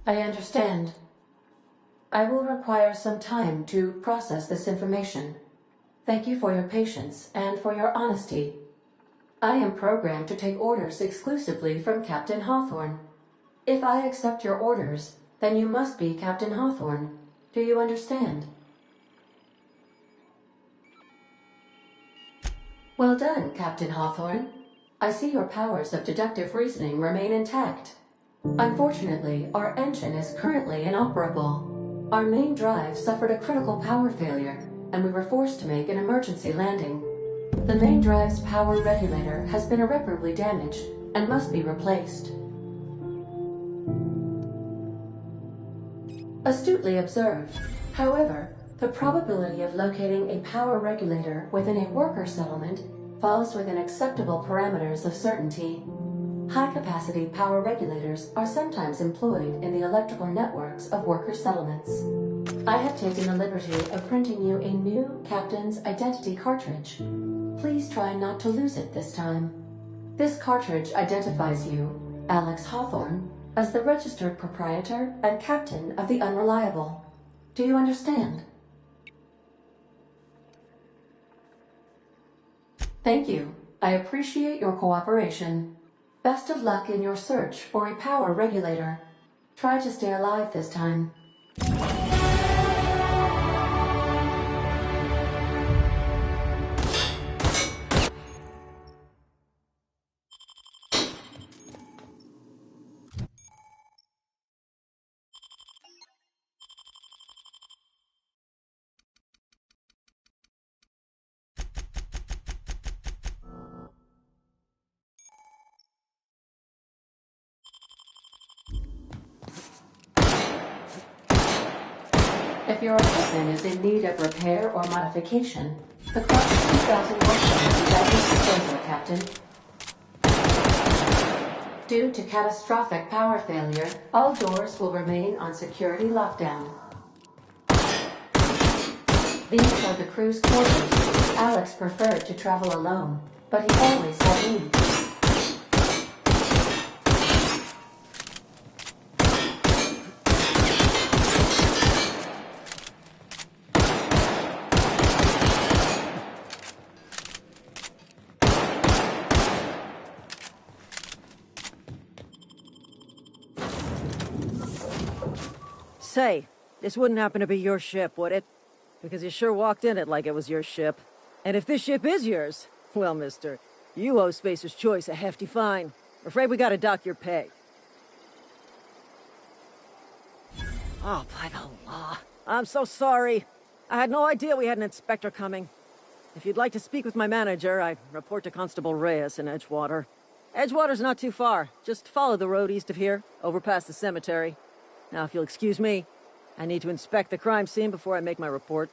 I understand. I will require some time to process this information. Thank you for your patience and for your honesty. I am programmed to take orders exclusively from Captain Hawthorne. If I accept your orders, then you must be Captain Hawthorne. Do you understand? Well done, Captain Hawthorne. I see your powers of deductive reasoning remain intact. Unfortunately, our engine is currently inoperable. Our main drive suffered a critical power failure, and we were forced to make an emergency landing. The main drive's power regulator has been irreparably damaged and must be replaced. Astutely observed. However, the probability of locating a power regulator within a worker settlement falls within acceptable parameters of certainty. High-capacity power regulators are sometimes employed in the electrical networks of worker settlements. I have taken the liberty of printing you a new Captain's Identity cartridge. Please try not to lose it this time. This cartridge identifies you, Alex Hawthorne, as the registered proprietor and captain of the Unreliable. Do you understand? Thank you. I appreciate your cooperation. Best of luck in your search for a power regulator. Try to stay alive this time. If your equipment is in need of repair or modification, the Class 2000 workshop is at your disposal, Captain. Due to catastrophic power failure, all doors will remain on security lockdown. These are the crew's quarters. Alex preferred to travel alone, but he always had me. Say, this wouldn't happen to be your ship, would it? Because you sure walked in it like it was your ship. And if this ship is yours, well, mister, you owe Spacer's Choice a hefty fine. I'm afraid we gotta dock your pay. Oh, by the law. I'm so sorry. I had no idea we had an inspector coming. If you'd like to speak with my manager, I'd report to Constable Reyes in Edgewater. Edgewater's not too far. Just follow the road east of here, over past the cemetery. Now, if you'll excuse me, I need to inspect the crime scene before I make my report.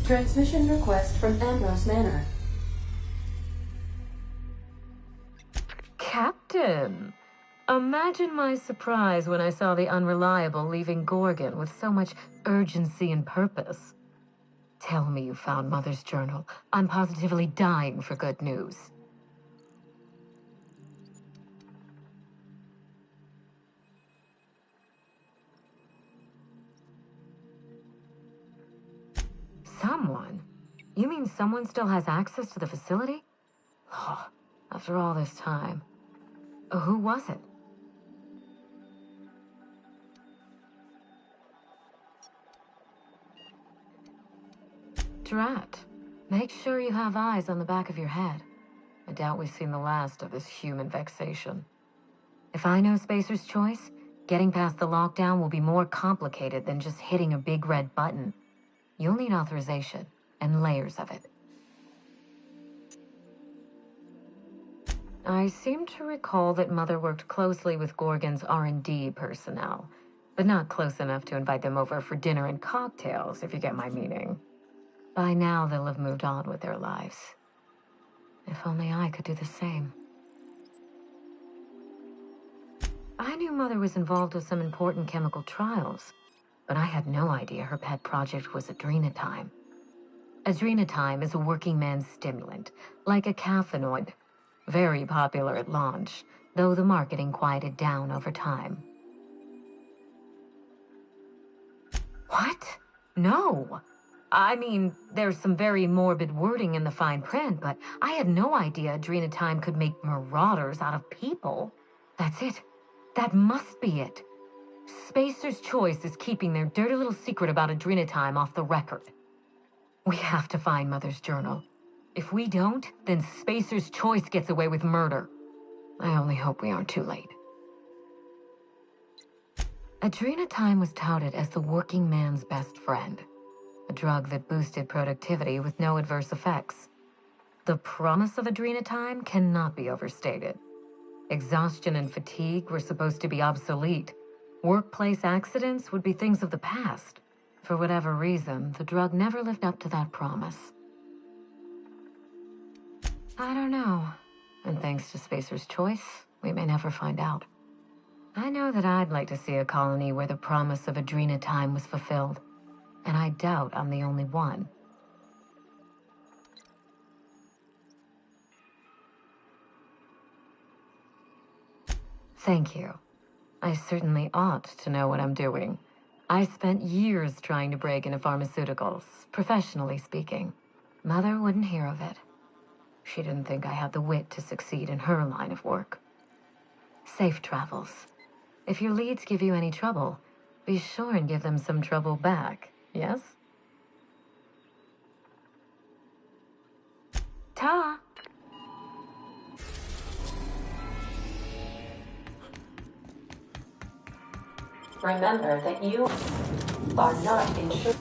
Transmission request from Ambrose Manor. Captain! Imagine my surprise when I saw the Unreliable leaving Gorgon with so much urgency and purpose. Tell me you found Mother's journal. I'm positively dying for good news. Someone? You mean someone still has access to the facility? Oh, after all this time. Who was it? Drat. Make sure you have eyes on the back of your head. I doubt we've seen the last of this human vexation. If I know Spacer's Choice, getting past the lockdown will be more complicated than just hitting a big red button. You'll need authorization, and layers of it. I seem to recall that Mother worked closely with Gorgon's R&D personnel, but not close enough to invite them over for dinner and cocktails, if you get my meaning. By now, they'll have moved on with their lives. If only I could do the same. I knew Mother was involved with some important chemical trials, but I had no idea her pet project was adrenatime. Adrenatime is a working man's stimulant, like a caffeinoid. Very popular at launch, though the marketing quieted down over time. What? No! I mean, there's some very morbid wording in the fine print, but I had no idea adrenatime could make marauders out of people. That's it. That must be it. Spacer's Choice is keeping their dirty little secret about adrenatime off the record. We have to find Mother's journal. If we don't, then Spacer's Choice gets away with murder. I only hope we aren't too late. Adrenatime was touted as the working man's best friend. A drug that boosted productivity with no adverse effects. The promise of adrenatime cannot be overstated. Exhaustion and fatigue were supposed to be obsolete. Workplace accidents would be things of the past. For whatever reason, the drug never lived up to that promise. I don't know. And thanks to Spacer's Choice, we may never find out. I know that I'd like to see a colony where the promise of adrenatime was fulfilled. And I doubt I'm the only one. Thank you. I certainly ought to know what I'm doing. I spent years trying to break into pharmaceuticals, professionally speaking. Mother wouldn't hear of it. She didn't think I had the wit to succeed in her line of work. Safe travels. If your leads give you any trouble, be sure and give them some trouble back, yes? Ta! Remember that you are not insured.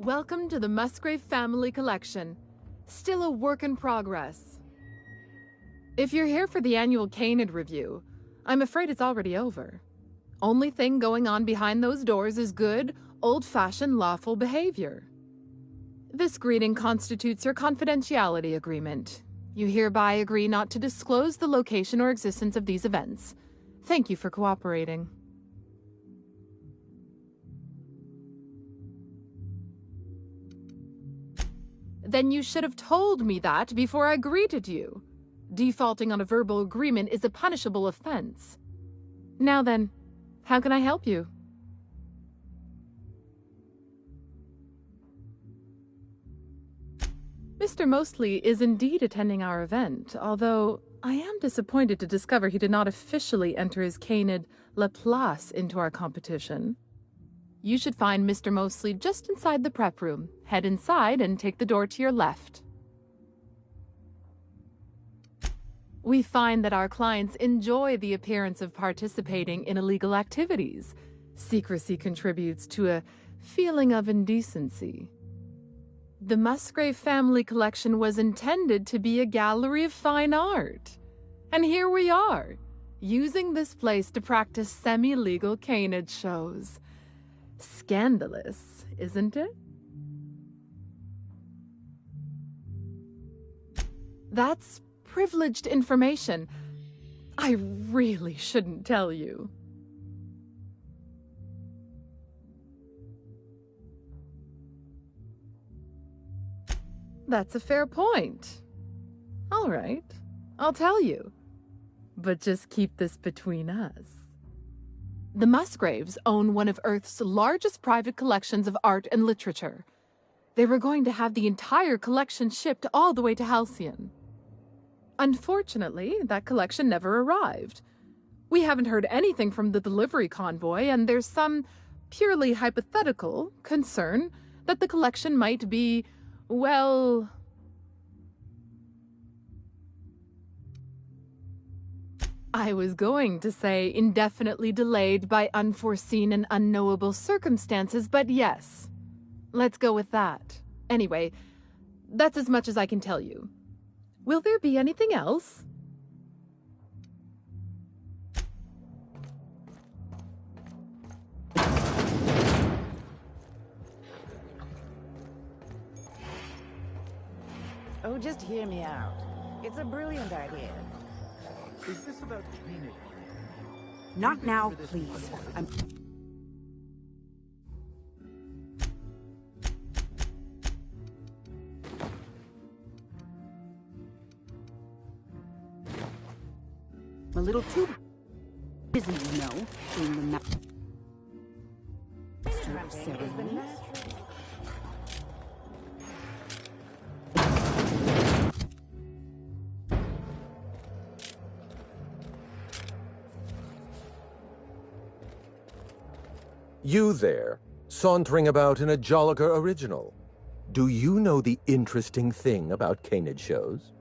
Welcome to the Musgrave Family Collection. Still a work in progress. If you're here for the annual Canid review, I'm afraid it's already over. Only thing going on behind those doors is good, old-fashioned lawful behavior. This greeting constitutes your confidentiality agreement. You hereby agree not to disclose the location or existence of these events. Thank you for cooperating. Then you should have told me that before I greeted you. Defaulting on a verbal agreement is a punishable offense. Now then, how can I help you? Mr. Mostly is indeed attending our event, although I am disappointed to discover he did not officially enter his Canid Laplace into our competition. You should find Mr. Mostly just inside the prep room. Head inside and take the door to your left. We find that our clients enjoy the appearance of participating in illegal activities. Secrecy contributes to a feeling of indecency. The Musgrave Family Collection was intended to be a gallery of fine art. And here we are, using this place to practice semi-legal Canid shows. Scandalous, isn't it? That's privileged information. I really shouldn't tell you. That's a fair point. All right, I'll tell you. But just keep this between us. The Musgraves own one of Earth's largest private collections of art and literature. They were going to have the entire collection shipped all the way to Halcyon. Unfortunately, that collection never arrived. We haven't heard anything from the delivery convoy, and there's some purely hypothetical concern that the collection might be, well... I was going to say indefinitely delayed by unforeseen and unknowable circumstances, but yes, let's go with that. Anyway, that's as much as I can tell you. Will there be anything else? Oh, just hear me out. It's a brilliant idea. Is this about Canid? Not now, please. I'm... a little too busy, you know, being the master of ceremonies. You there, sauntering about in a Jolliker original. Do you know the interesting thing about Canid shows?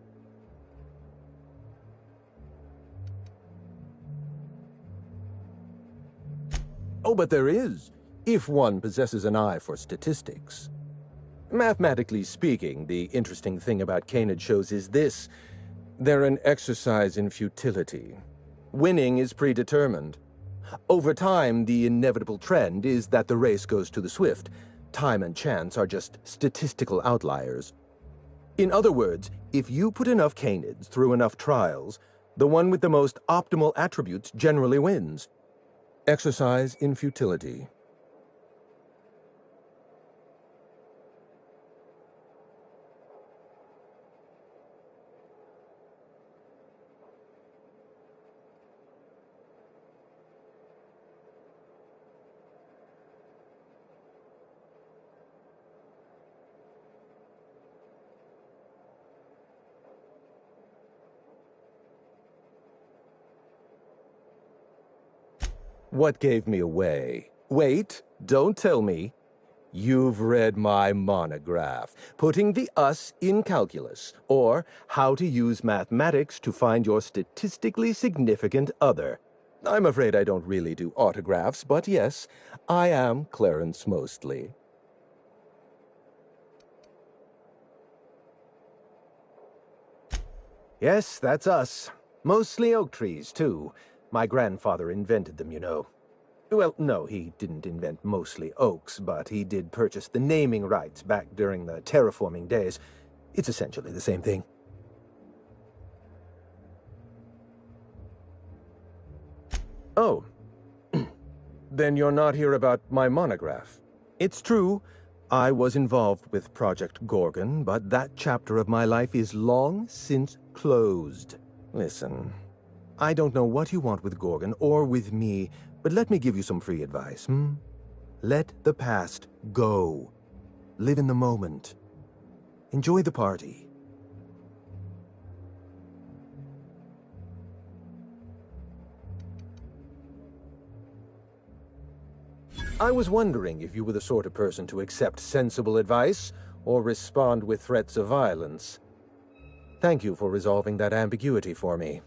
Oh, but there is, if one possesses an eye for statistics. Mathematically speaking, the interesting thing about Canid shows is this. They're an exercise in futility. Winning is predetermined. Over time, the inevitable trend is that the race goes to the swift. Time and chance are just statistical outliers. In other words, if you put enough Canids through enough trials, the one with the most optimal attributes generally wins. Exercise in futility. What gave me away? Wait, don't tell me. You've read my monograph, Putting the Us in Calculus, or How to Use Mathematics to Find Your Statistically Significant Other. I'm afraid I don't really do autographs, but yes, I am Clarence Mostly. Yes, that's us. Mostly oak trees, too. My grandfather invented them, you know. Well, no, he didn't invent mostly oaks, but he did purchase the naming rights back during the terraforming days. It's essentially the same thing. Oh. Then you're not here about my monograph. It's true, I was involved with Project Gorgon, but that chapter of my life is long since closed. Listen, I don't know what you want with Gorgon or with me, but let me give you some free advice, Let the past go. Live in the moment. Enjoy the party. I was wondering if you were the sort of person to accept sensible advice or respond with threats of violence. Thank you for resolving that ambiguity for me.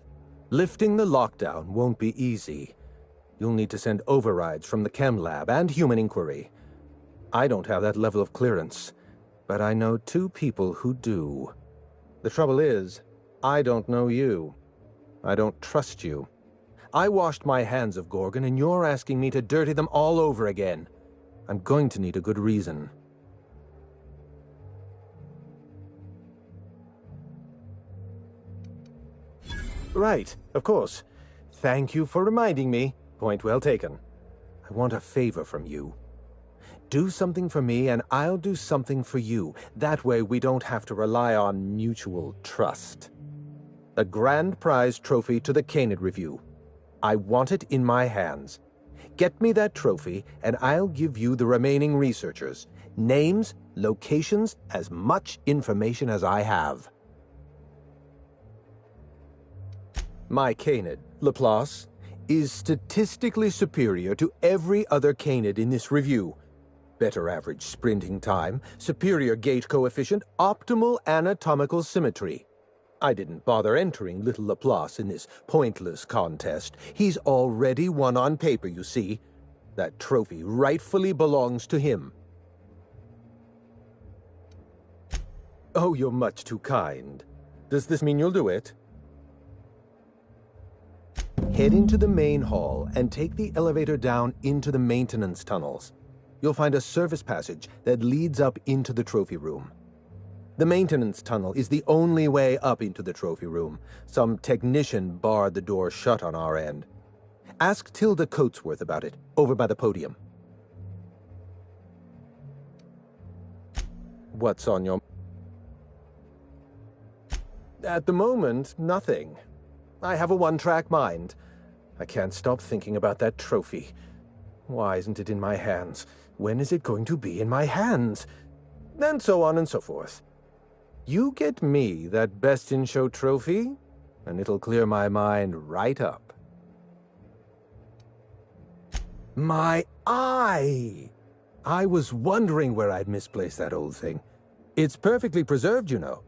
Lifting the lockdown won't be easy. You'll need to send overrides from the chem lab and human inquiry. I don't have that level of clearance, but I know 2 people who do. The trouble is, I don't know you. I don't trust you. I washed my hands of Gorgon, and you're asking me to dirty them all over again. I'm going to need a good reason. Right, of course. Thank you for reminding me. Point well taken. I want a favor from you. Do something for me, and I'll do something for you. That way we don't have to rely on mutual trust. A grand prize trophy to the Canid Review. I want it in my hands. Get me that trophy, and I'll give you the remaining researchers. Names, locations, as much information as I have. My Canid, Laplace, is statistically superior to every other Canid in this review. Better average sprinting time, superior gait coefficient, optimal anatomical symmetry. I didn't bother entering little Laplace in this pointless contest. He's already won on paper, you see. That trophy rightfully belongs to him. Oh, you're much too kind. Does this mean you'll do it? Head into the main hall and take the elevator down into the maintenance tunnels. You'll find a service passage that leads up into the trophy room. The maintenance tunnel is the only way up into the trophy room. Some technician barred the door shut on our end. Ask Tilda Coatsworth about it, over by the podium. What's on your... At the moment, nothing. I have a one-track mind. I can't stop thinking about that trophy. Why isn't it in my hands? When is it going to be in my hands? And so on and so forth. You get me that Best in Show trophy, and it'll clear my mind right up. My eye! I was wondering where I'd misplaced that old thing. It's perfectly preserved, you know.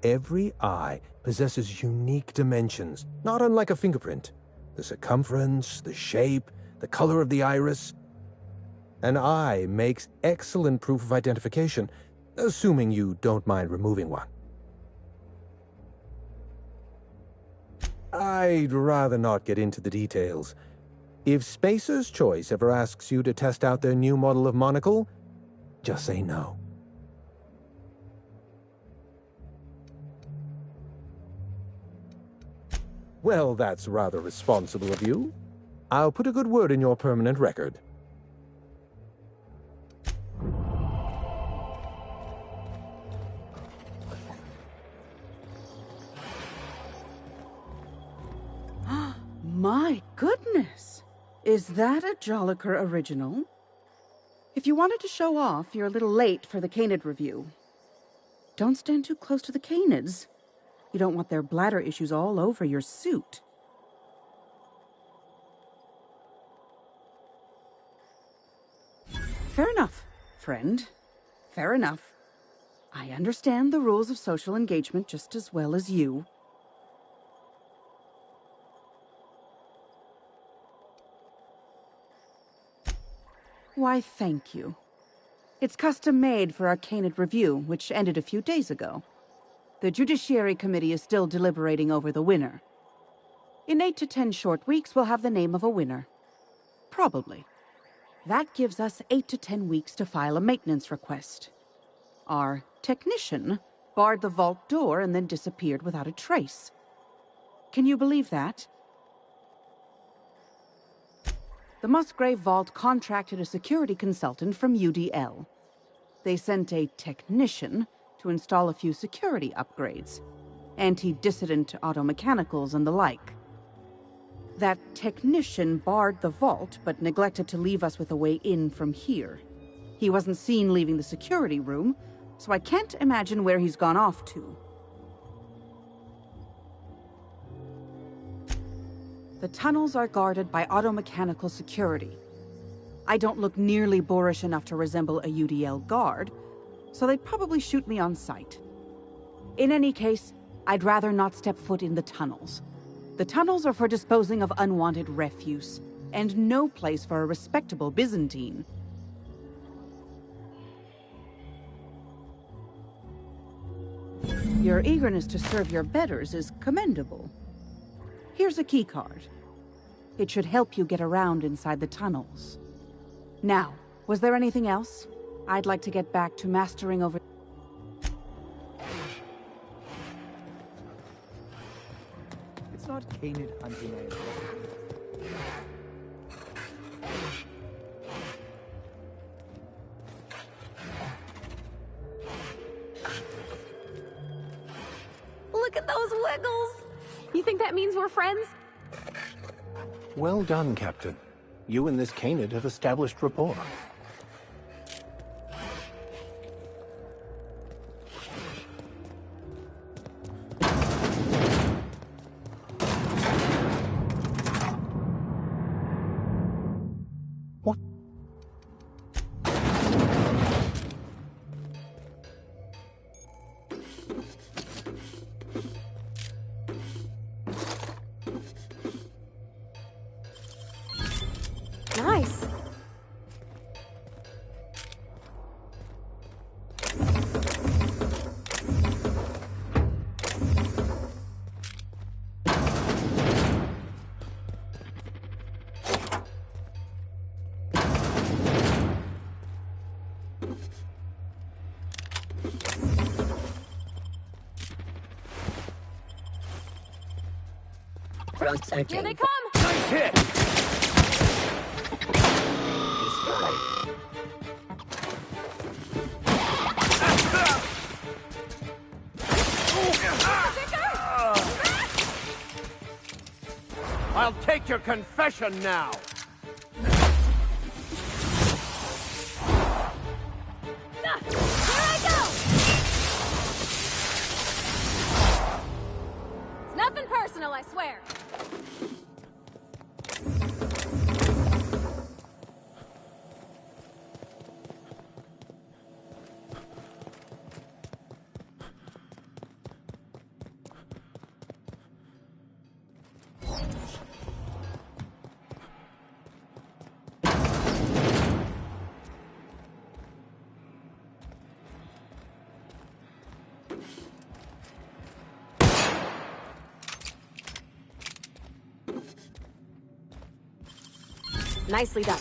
Every eye possesses unique dimensions, not unlike a fingerprint. The circumference, the shape, the color of the iris. An eye makes excellent proof of identification, assuming you don't mind removing one. I'd rather not get into the details. If Spacer's Choice ever asks you to test out their new model of monocle, just say no. Well, that's rather responsible of you. I'll put a good word in your permanent record. My goodness! Is that a Jolliker original? If you wanted to show off, you're a little late for the Canid review. Don't stand too close to the Canids. You don't want their bladder issues all over your suit. Fair enough, friend. Fair enough. I understand the rules of social engagement just as well as you. Why, thank you. It's custom-made for our Canid review, which ended a few days ago. The Judiciary Committee is still deliberating over the winner. In 8 to 10 short weeks, we'll have the name of a winner. Probably. That gives us 8 to 10 weeks to file a maintenance request. Our technician barred the vault door and then disappeared without a trace. Can you believe that? The Musgrave Vault contracted a security consultant from UDL. They sent a technician to install a few security upgrades, anti-dissident automechanicals and the like. That technician barred the vault, but neglected to leave us with a way in from here. He wasn't seen leaving the security room, so I can't imagine where he's gone off to. The tunnels are guarded by automechanical security. I don't look nearly boorish enough to resemble a UDL guard, so they'd probably shoot me on sight. In any case, I'd rather not step foot in the tunnels. The tunnels are for disposing of unwanted refuse, and no place for a respectable Byzantine. Your eagerness to serve your betters is commendable. Here's a keycard. It should help you get around inside the tunnels. Now, was there anything else? I'd like to get back to mastering over... It's not canid hunting anymore. Look at those wiggles! You think that means we're friends? Well done, Captain. You and this canid have established rapport. What? Nice. Here they come! Nice hit! I'll take your confession now! Here I go! It's nothing personal, I swear. Nicely done.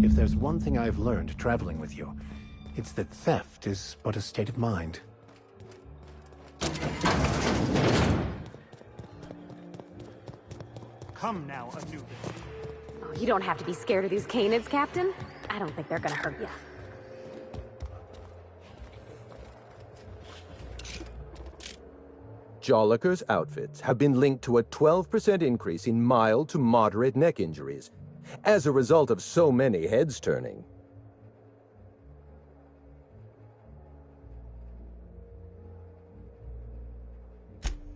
If there's one thing I've learned traveling with you, it's that theft is but a state of mind. Come now, Anubis. Oh, you don't have to be scared of these canids, Captain. I don't think they're gonna hurt you. Jolliker's outfits have been linked to a 12% increase in mild to moderate neck injuries as a result of so many heads turning.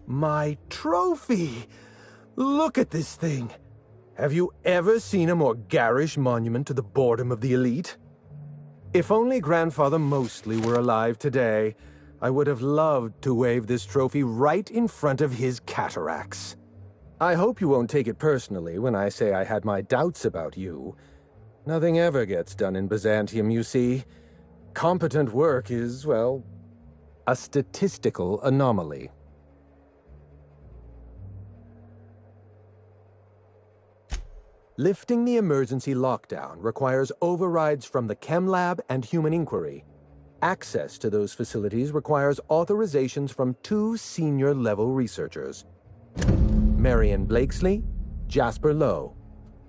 My trophy! Look at this thing! Have you ever seen a more garish monument to the boredom of the elite? If only Grandfather Mostly were alive today, I would have loved to wave this trophy right in front of his cataracts. I hope you won't take it personally when I say I had my doubts about you. Nothing ever gets done in Byzantium, you see. Competent work is, well, a statistical anomaly. Lifting the emergency lockdown requires overrides from the Chem Lab and Human Inquiry. Access to those facilities requires authorizations from 2 senior-level researchers. Marion Blakesley, Jasper Lowe.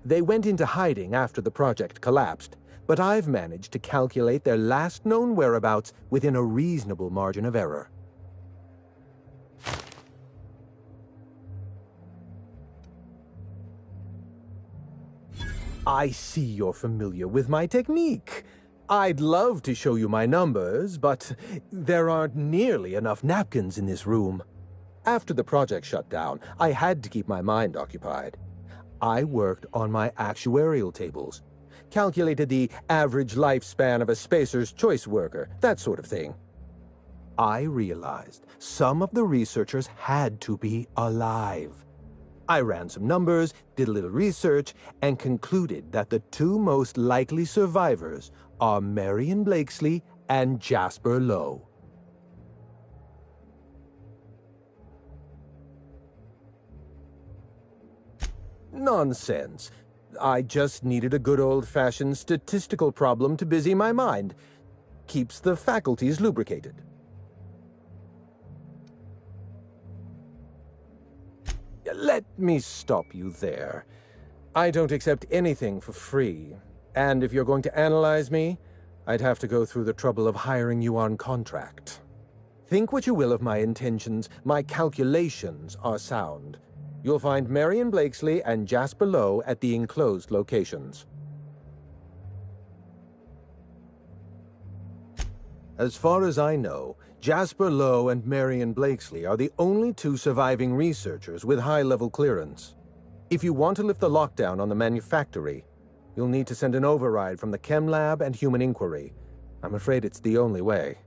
They went into hiding after the project collapsed, but I've managed to calculate their last known whereabouts within a reasonable margin of error. I see you're familiar with my technique. I'd love to show you my numbers, but there aren't nearly enough napkins in this room. After the project shut down, I had to keep my mind occupied. I worked on my actuarial tables, calculated the average lifespan of a Spacer's Choice worker, that sort of thing. I realized some of the researchers had to be alive. I ran some numbers, did a little research, and concluded that the 2 most likely survivors are Marion Blakesley and Jasper Lowe. Nonsense. I just needed a good old-fashioned statistical problem to busy my mind. Keeps the faculties lubricated. Let me stop you there. I don't accept anything for free, and if you're going to analyze me, I'd have to go through the trouble of hiring you on contract. Think what you will of my intentions, my calculations are sound. You'll find Marion Blakesley and Jasper Lowe at the enclosed locations. As far as I know, Jasper Lowe and Marion Blakesley are the only 2 surviving researchers with high-level clearance. If you want to lift the lockdown on the manufactory, you'll need to send an override from the Chem Lab and Human Inquiry. I'm afraid it's the only way.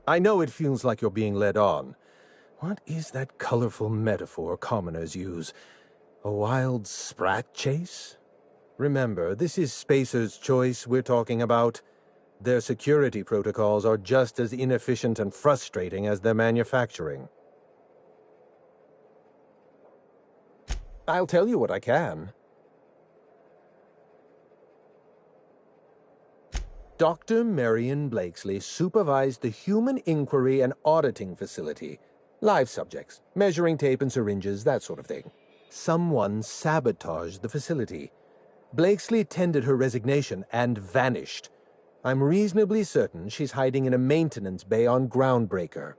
I know it feels like you're being led on. What is that colorful metaphor commoners use? A wild sprat chase? Remember, this is Spacer's Choice we're talking about. Their security protocols are just as inefficient and frustrating as their manufacturing. I'll tell you what I can. Dr. Marion Blakesley supervised the Human Inquiry and Auditing Facility. Live subjects, measuring tape and syringes, that sort of thing. Someone sabotaged the facility. Blakesley tendered her resignation and vanished. I'm reasonably certain she's hiding in a maintenance bay on Groundbreaker.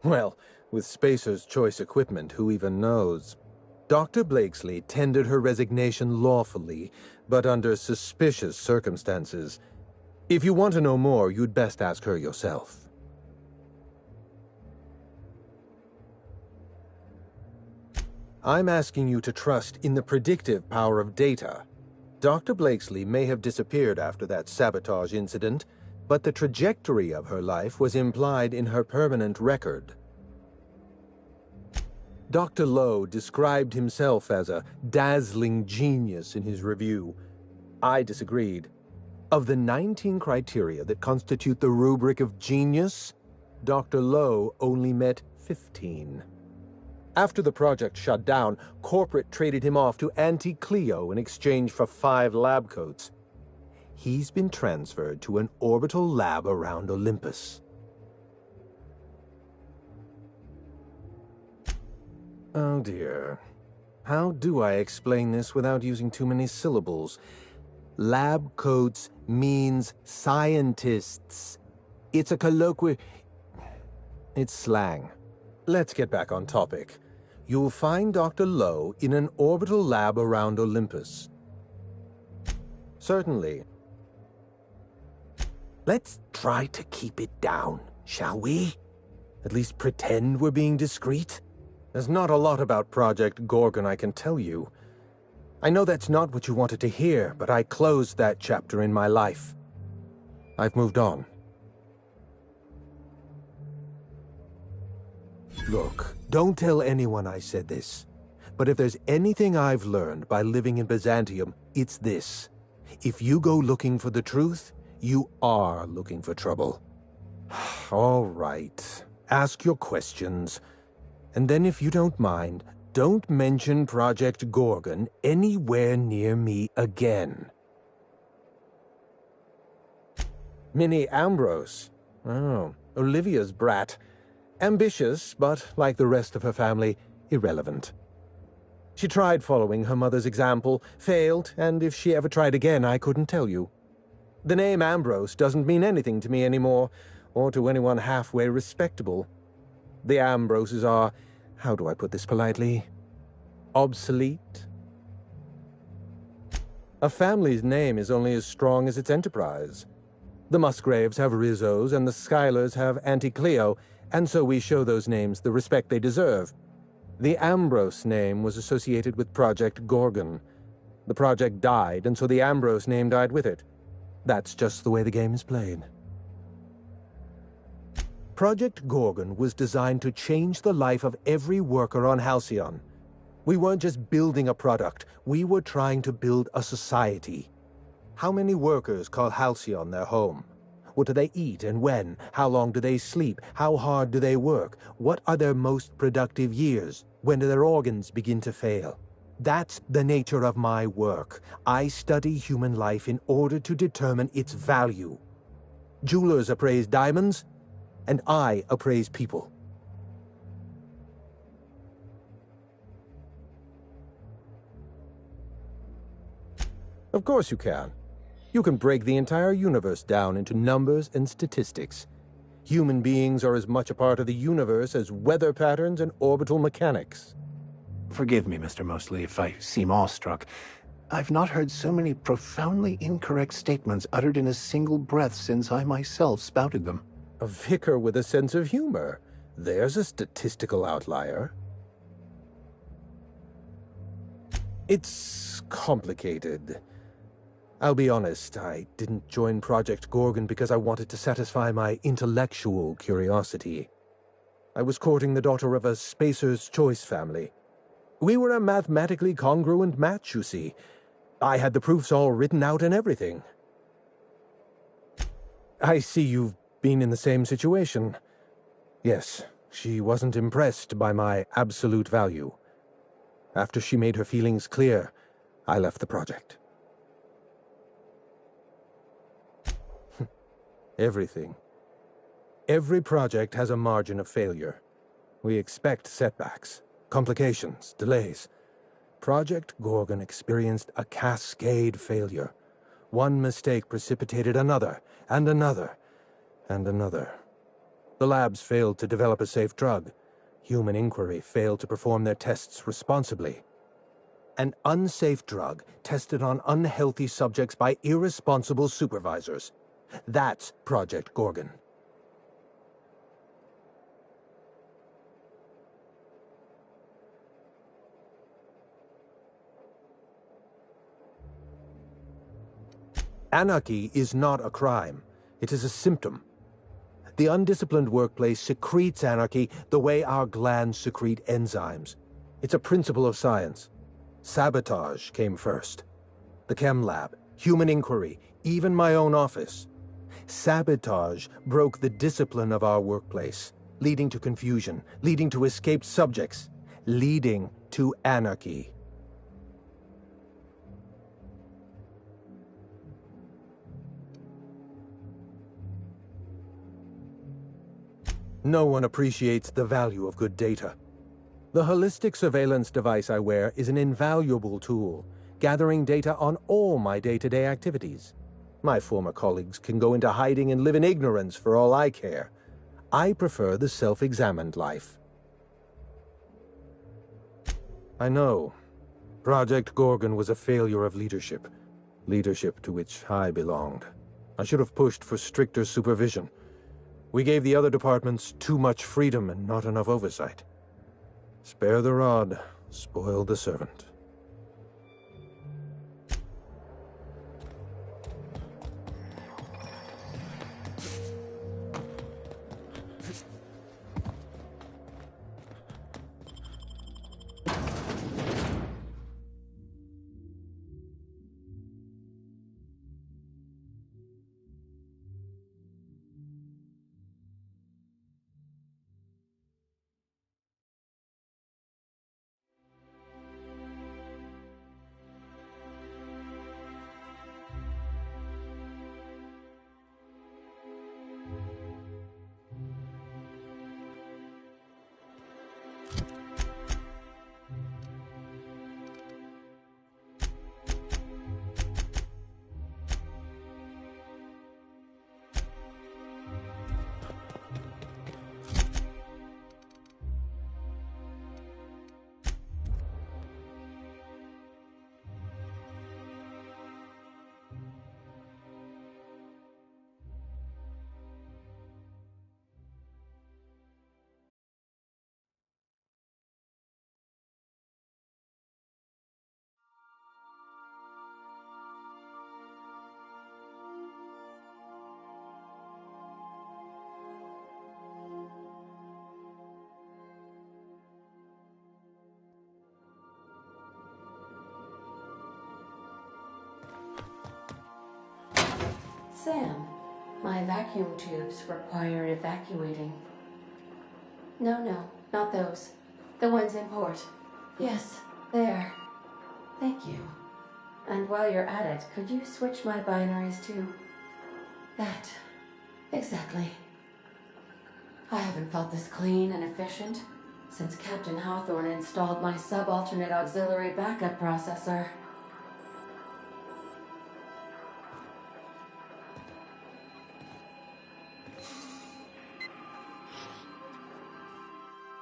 Well, with Spacer's Choice equipment, who even knows? Dr. Blakesley tendered her resignation lawfully, but under suspicious circumstances. If you want to know more, you'd best ask her yourself. I'm asking you to trust in the predictive power of data. Dr. Blakesley may have disappeared after that sabotage incident, but the trajectory of her life was implied in her permanent record. Dr. Lowe described himself as a dazzling genius in his review. I disagreed. Of the 19 criteria that constitute the rubric of genius, Dr. Lowe only met 15. After the project shut down, corporate traded him off to Auntie Cleo in exchange for 5 lab coats. He's been transferred to an orbital lab around Olympus. Oh dear. How do I explain this without using too many syllables? Lab coats means scientists. It's a colloquial... It's slang. Let's get back on topic. You'll find Dr. Lowe in an orbital lab around Olympus. Certainly. Let's try to keep it down, shall we? At least pretend we're being discreet. There's not a lot about Project Gorgon I can tell you. I know that's not what you wanted to hear, but I closed that chapter in my life. I've moved on. Look, don't tell anyone I said this. But if there's anything I've learned by living in Byzantium, it's this. If you go looking for the truth, you are looking for trouble. All right. Ask your questions. And then if you don't mind, don't mention Project Gorgon anywhere near me again. Minnie Ambrose. Oh, Olivia's brat. Ambitious, but like the rest of her family, irrelevant. She tried following her mother's example, failed, and if she ever tried again, I couldn't tell you. The name Ambrose doesn't mean anything to me anymore, or to anyone halfway respectable. The Ambroses are, how do I put this politely, obsolete? A family's name is only as strong as its enterprise. The Musgraves have Rizzos, and the Schuyler's have Auntie Cleo, and so we show those names the respect they deserve. The Ambrose name was associated with Project Gorgon. The project died, and so the Ambrose name died with it. That's just the way the game is played. Project Gorgon was designed to change the life of every worker on Halcyon. We weren't just building a product, we were trying to build a society. How many workers call Halcyon their home? What do they eat and when? How long do they sleep? How hard do they work? What are their most productive years? When do their organs begin to fail? That's the nature of my work. I study human life in order to determine its value. Jewelers appraise diamonds, and I appraise people. Of course you can. You can break the entire universe down into numbers and statistics. Human beings are as much a part of the universe as weather patterns and orbital mechanics. Forgive me, Mr. Mosley, if I seem awestruck. I've not heard so many profoundly incorrect statements uttered in a single breath since I myself spouted them. A vicar with a sense of humor. There's a statistical outlier. It's complicated. I'll be honest, I didn't join Project Gorgon because I wanted to satisfy my intellectual curiosity. I was courting the daughter of a Spacer's Choice family. We were a mathematically congruent match, you see. I had the proofs all written out and everything. I see you've been in the same situation. Yes, she wasn't impressed by my absolute value. After she made her feelings clear, I left the project. Everything. Every project has a margin of failure. We expect setbacks, complications, delays. Project Gorgon experienced a cascade failure. One mistake precipitated another, and another, and another. The labs failed to develop a safe drug. Human Inquiry failed to perform their tests responsibly. An unsafe drug tested on unhealthy subjects by irresponsible supervisors. That's Project Gorgon. Anarchy is not a crime. It is a symptom. The undisciplined workplace secretes anarchy the way our glands secrete enzymes. It's a principle of science. Sabotage came first. The chem lab, Human Inquiry, even my own office. Sabotage broke the discipline of our workplace, leading to confusion, leading to escaped subjects, leading to anarchy. No one appreciates the value of good data. The holistic surveillance device I wear is an invaluable tool, gathering data on all my day-to-day activities. My former colleagues can go into hiding and live in ignorance for all I care. I prefer the self-examined life. I know. Project Gorgon was a failure of leadership. Leadership to which I belonged. I should have pushed for stricter supervision. We gave the other departments too much freedom and not enough oversight. Spare the rod, spoil the servant. Sam, my vacuum tubes require evacuating. No, not those. The ones in port. Yes, there. Thank you. And while you're at it, could you switch my binaries to that? Exactly. I haven't felt this clean and efficient since Captain Hawthorne installed my subalternate auxiliary backup processor.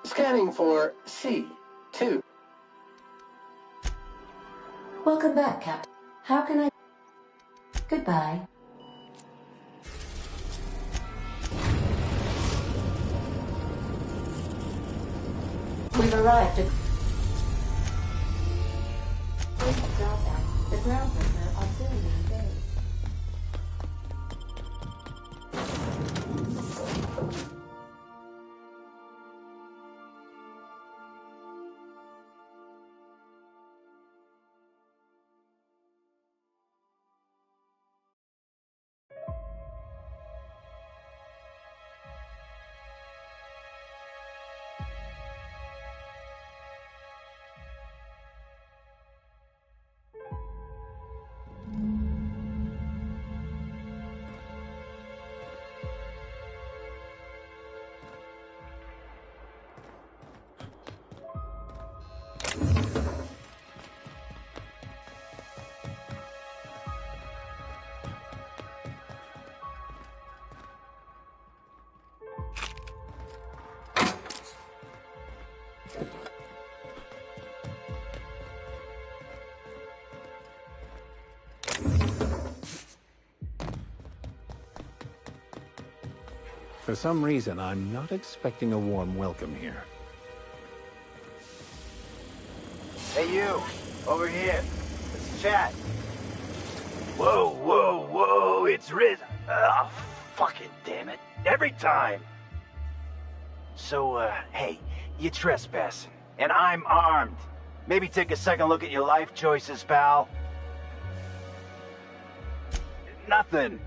Scanning for C2. Welcome back, Captain. How can I... Goodbye. We've arrived at... The ground worker auxiliary bay. For some reason, I'm not expecting a warm welcome here. Hey you, over here. Let's chat. Whoa, whoa, whoa, it's Riz. Oh, fucking damn it. Every time. So, hey, you trespassing, and I'm armed. Maybe take a second look at your life choices, pal. Nothing.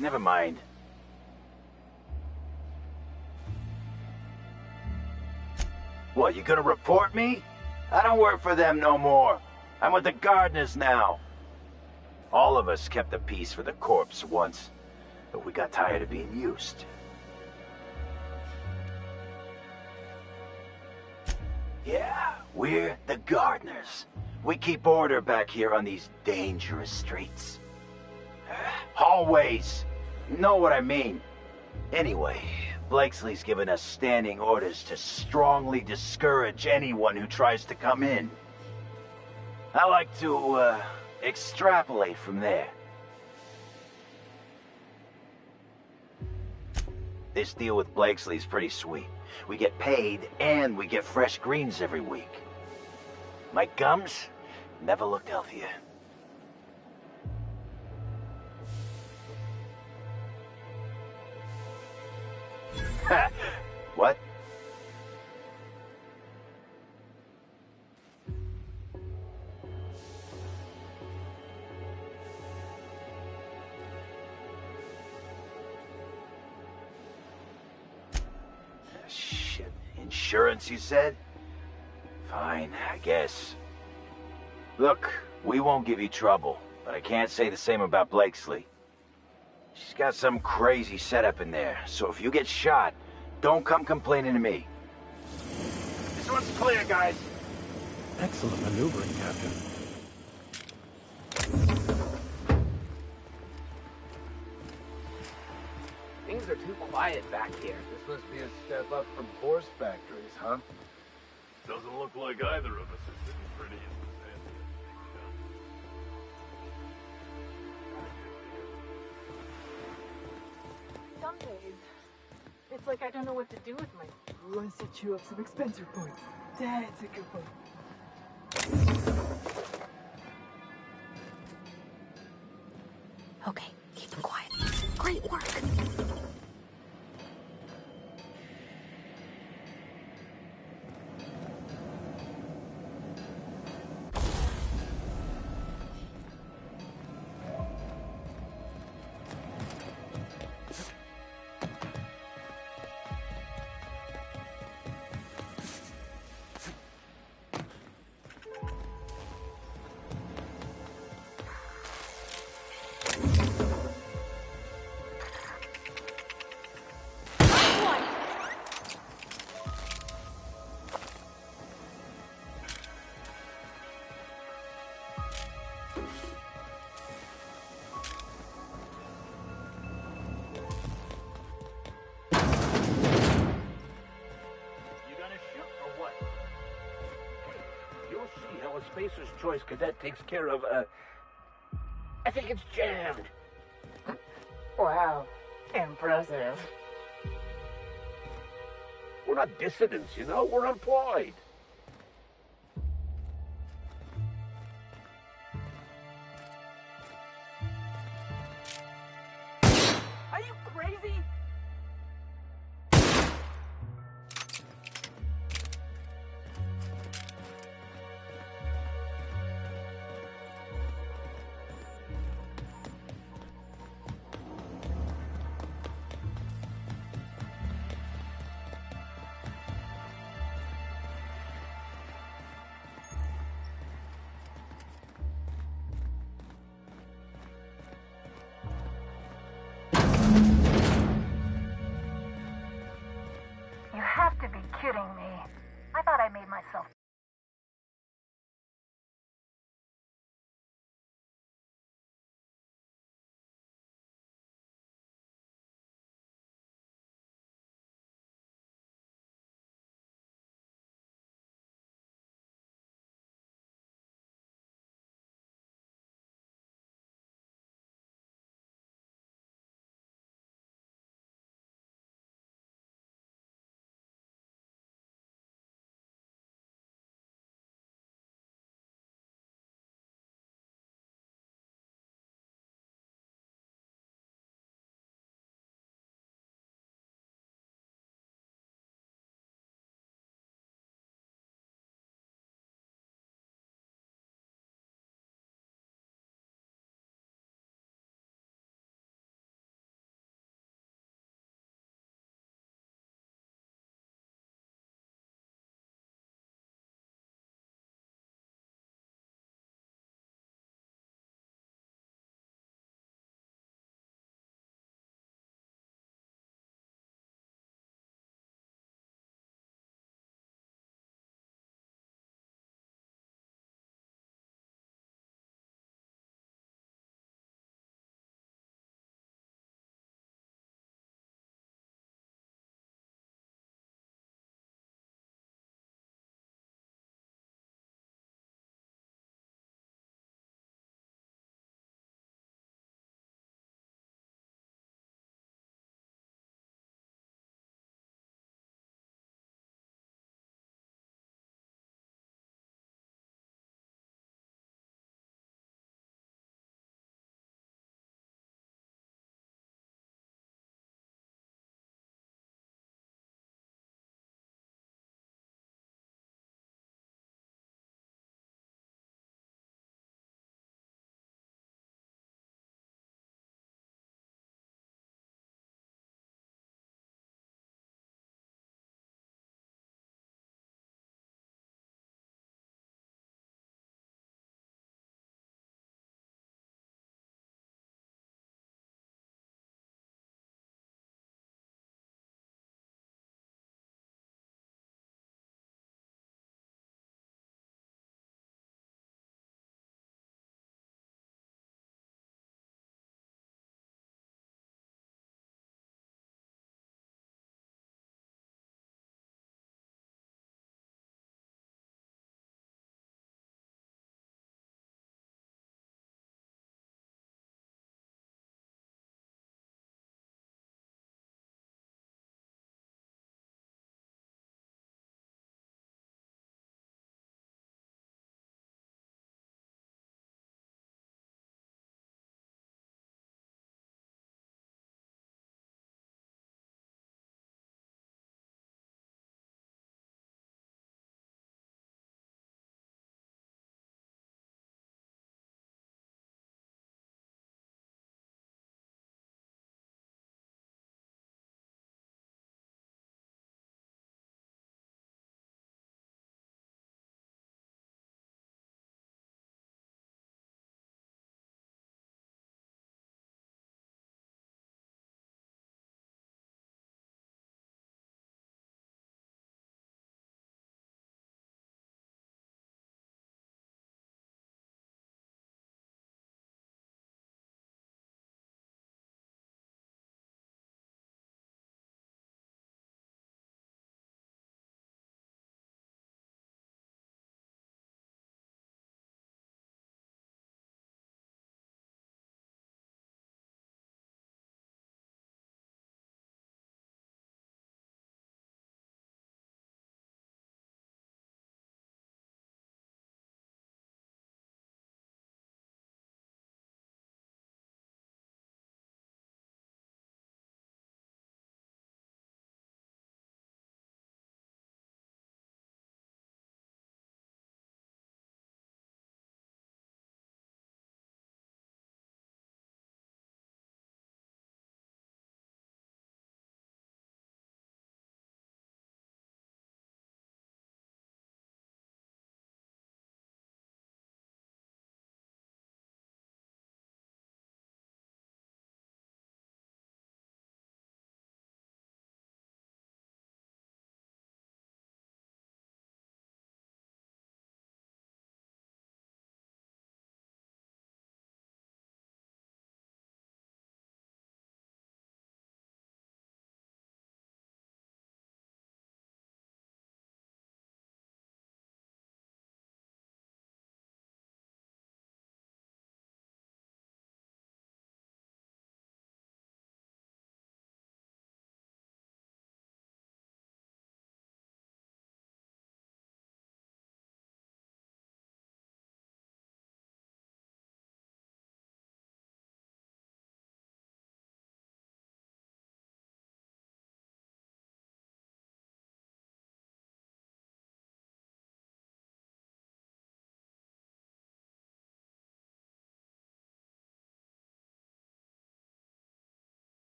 Never mind. What, you gonna report me? I don't work for them no more. I'm with the gardeners now. All of us kept the peace for the corpse once, but we got tired of being used. Yeah, we're the gardeners. We keep order back here on these dangerous streets. Hallways. You know what I mean. Anyway, Blakesley's given us standing orders to strongly discourage anyone who tries to come in. I like to, extrapolate from there. This deal with Blakesley's pretty sweet. We get paid, and we get fresh greens every week. My gums never looked healthier. What? Shit. Insurance, you said? Fine, I guess. Look, we won't give you trouble, but I can't say the same about Blakesley. She's got some crazy setup in there, so if you get shot, don't come complaining to me. This one's clear, guys. Excellent maneuvering, Captain. Things are too quiet back here. This must be a step up from horse factories, huh? Doesn't look like either of us is sitting pretty in the Some days, it's like I don't know what to do with my... Ooh, I set you up some expensive points. That's a good one. Okay, keep them quiet. Great work. Spacer's Choice Cadet takes care of, I think it's jammed. Wow, impressive. We're not dissidents, you know? We're employed. Are you crazy?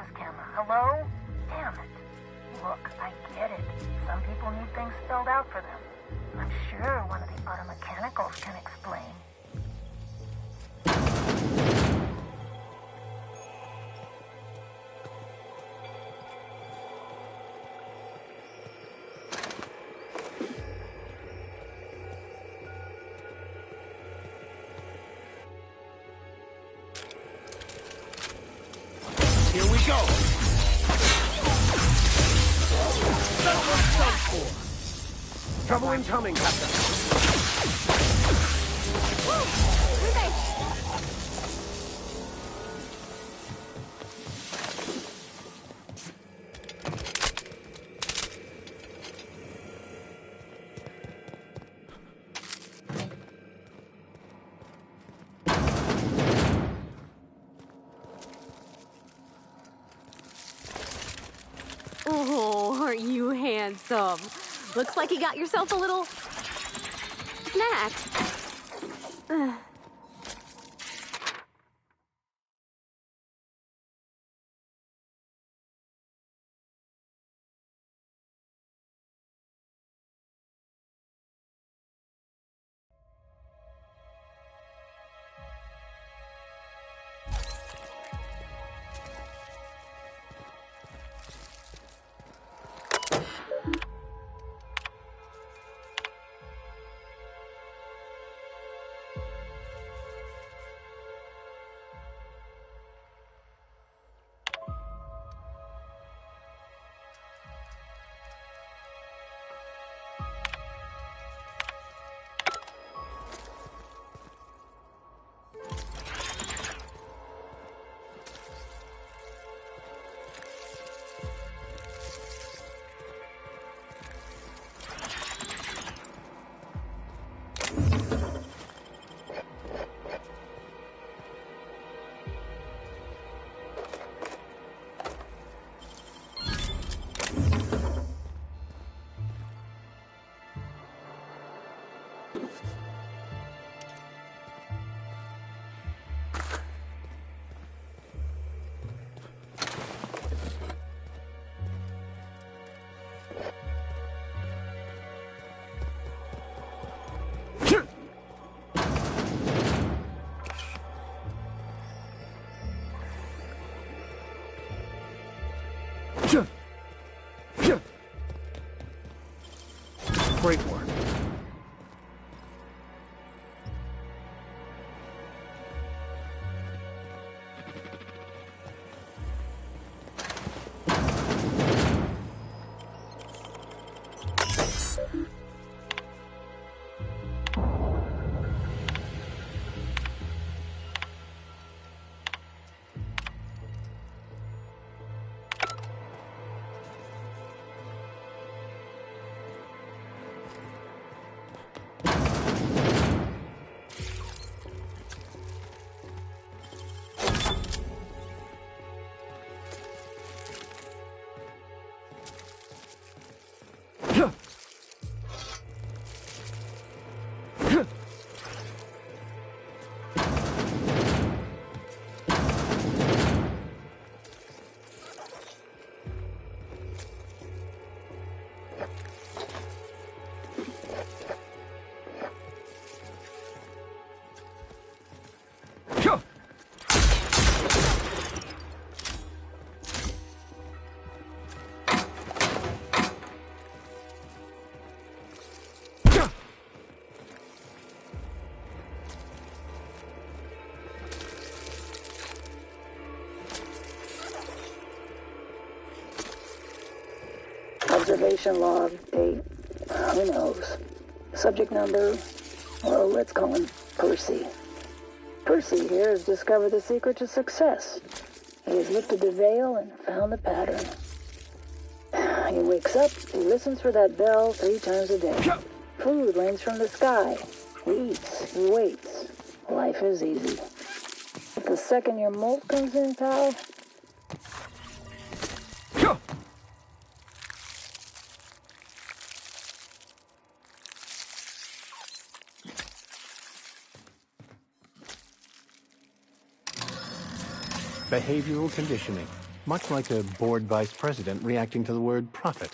this camera. Hello? Damn it. Look, I get it. Some people need things spelled out for them. I'm sure one of the automechanicals can explain. Here we go. That's what it's done for. Trouble incoming, Captain. Oh, aren't you handsome? Looks like you got yourself a little snack. Great work. Observation log, date, who knows. Subject number, well, let's call him Percy. Percy here has discovered the secret to success. He has lifted the veil and found the pattern. He wakes up, he listens for that bell 3 times a day. Food rains from the sky. He eats, he waits. Life is easy. But the second your molt comes in, pal, Behavioral conditioning. Much like a bored vice president reacting to the word profit.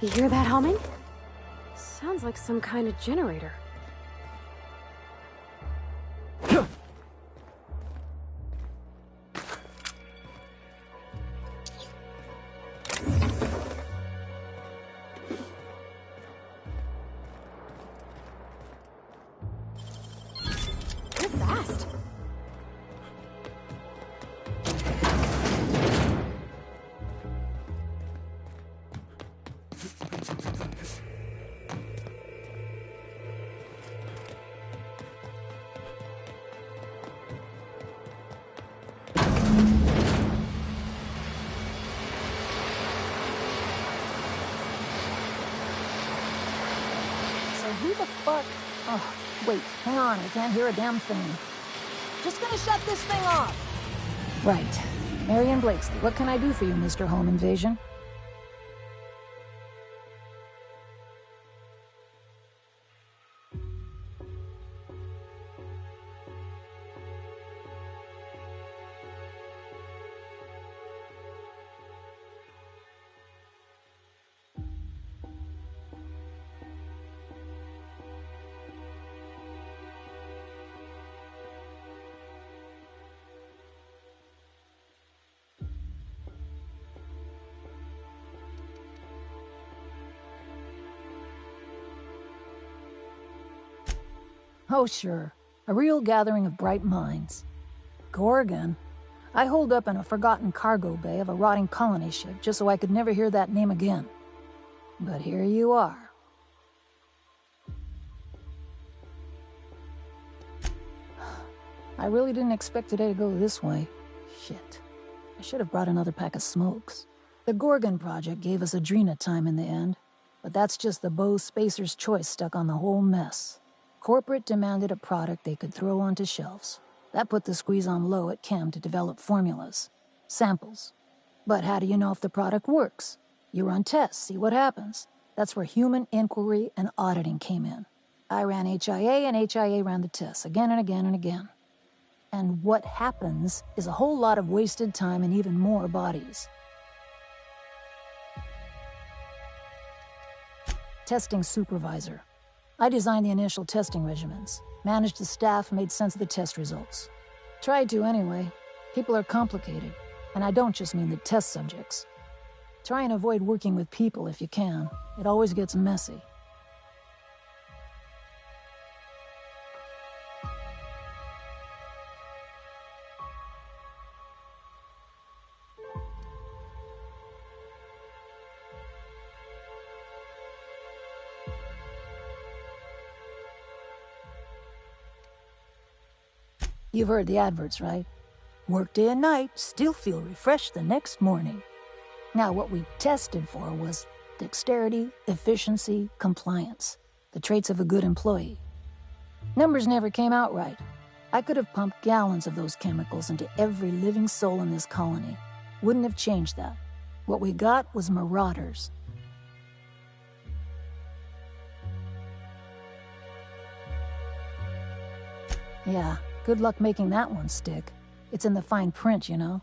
You hear that humming? Sounds like some kind of generator. You're fast. Who the fuck? Oh, wait, hang on, I can't hear a damn thing. Just gonna shut this thing off. Right. Marion Blakesley, what can I do for you, Mr. Home Invasion? Oh, sure. A real gathering of bright minds. Gorgon? I holed up in a forgotten cargo bay of a rotting colony ship just so I could never hear that name again. But here you are. I really didn't expect today to go this way. Shit. I should have brought another pack of smokes. The Gorgon project gave us Adrena time in the end, but that's just the Bo Spacer's choice stuck on the whole mess. Corporate demanded a product they could throw onto shelves. That put the squeeze on low at Chem to develop formulas. Samples. But how do you know if the product works? You run tests, see what happens. That's where human inquiry and auditing came in. I ran HIA and HIA ran the tests again and again and again. And what happens is a whole lot of wasted time and even more bodies. Testing supervisor. I designed the initial testing regimens, managed the staff, made sense of the test results. Tried to anyway. People are complicated, and I don't just mean the test subjects. Try and avoid working with people if you can. It always gets messy. You've heard the adverts, right? Work day and night, still feel refreshed the next morning. Now, what we tested for was dexterity, efficiency, compliance. The traits of a good employee. Numbers never came out right. I could have pumped gallons of those chemicals into every living soul in this colony. Wouldn't have changed that. What we got was marauders. Yeah, good luck making that one stick. It's in the fine print, you know.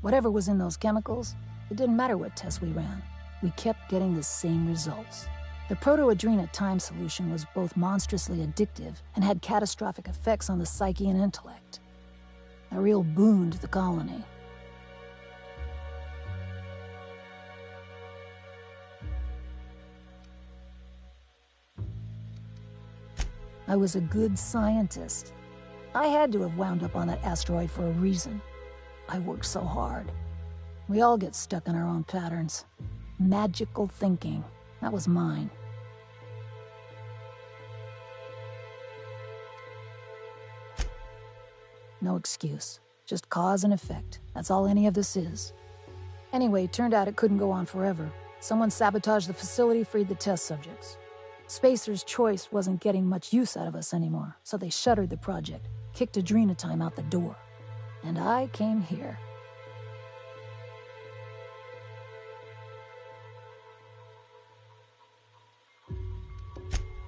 Whatever was in those chemicals, it didn't matter what tests we ran. We kept getting the same results. The proto-adrena time solution was both monstrously addictive and had catastrophic effects on the psyche and intellect. A real boon to the colony. I was a good scientist. I had to have wound up on that asteroid for a reason. I worked so hard. We all get stuck in our own patterns. Magical thinking. That was mine. No excuse. Just cause and effect. That's all any of this is. Anyway, it turned out it couldn't go on forever. Someone sabotaged the facility, freed the test subjects. Spacer's Choice wasn't getting much use out of us anymore, so they shuttered the project, kicked Adrena Time out the door. And I came here.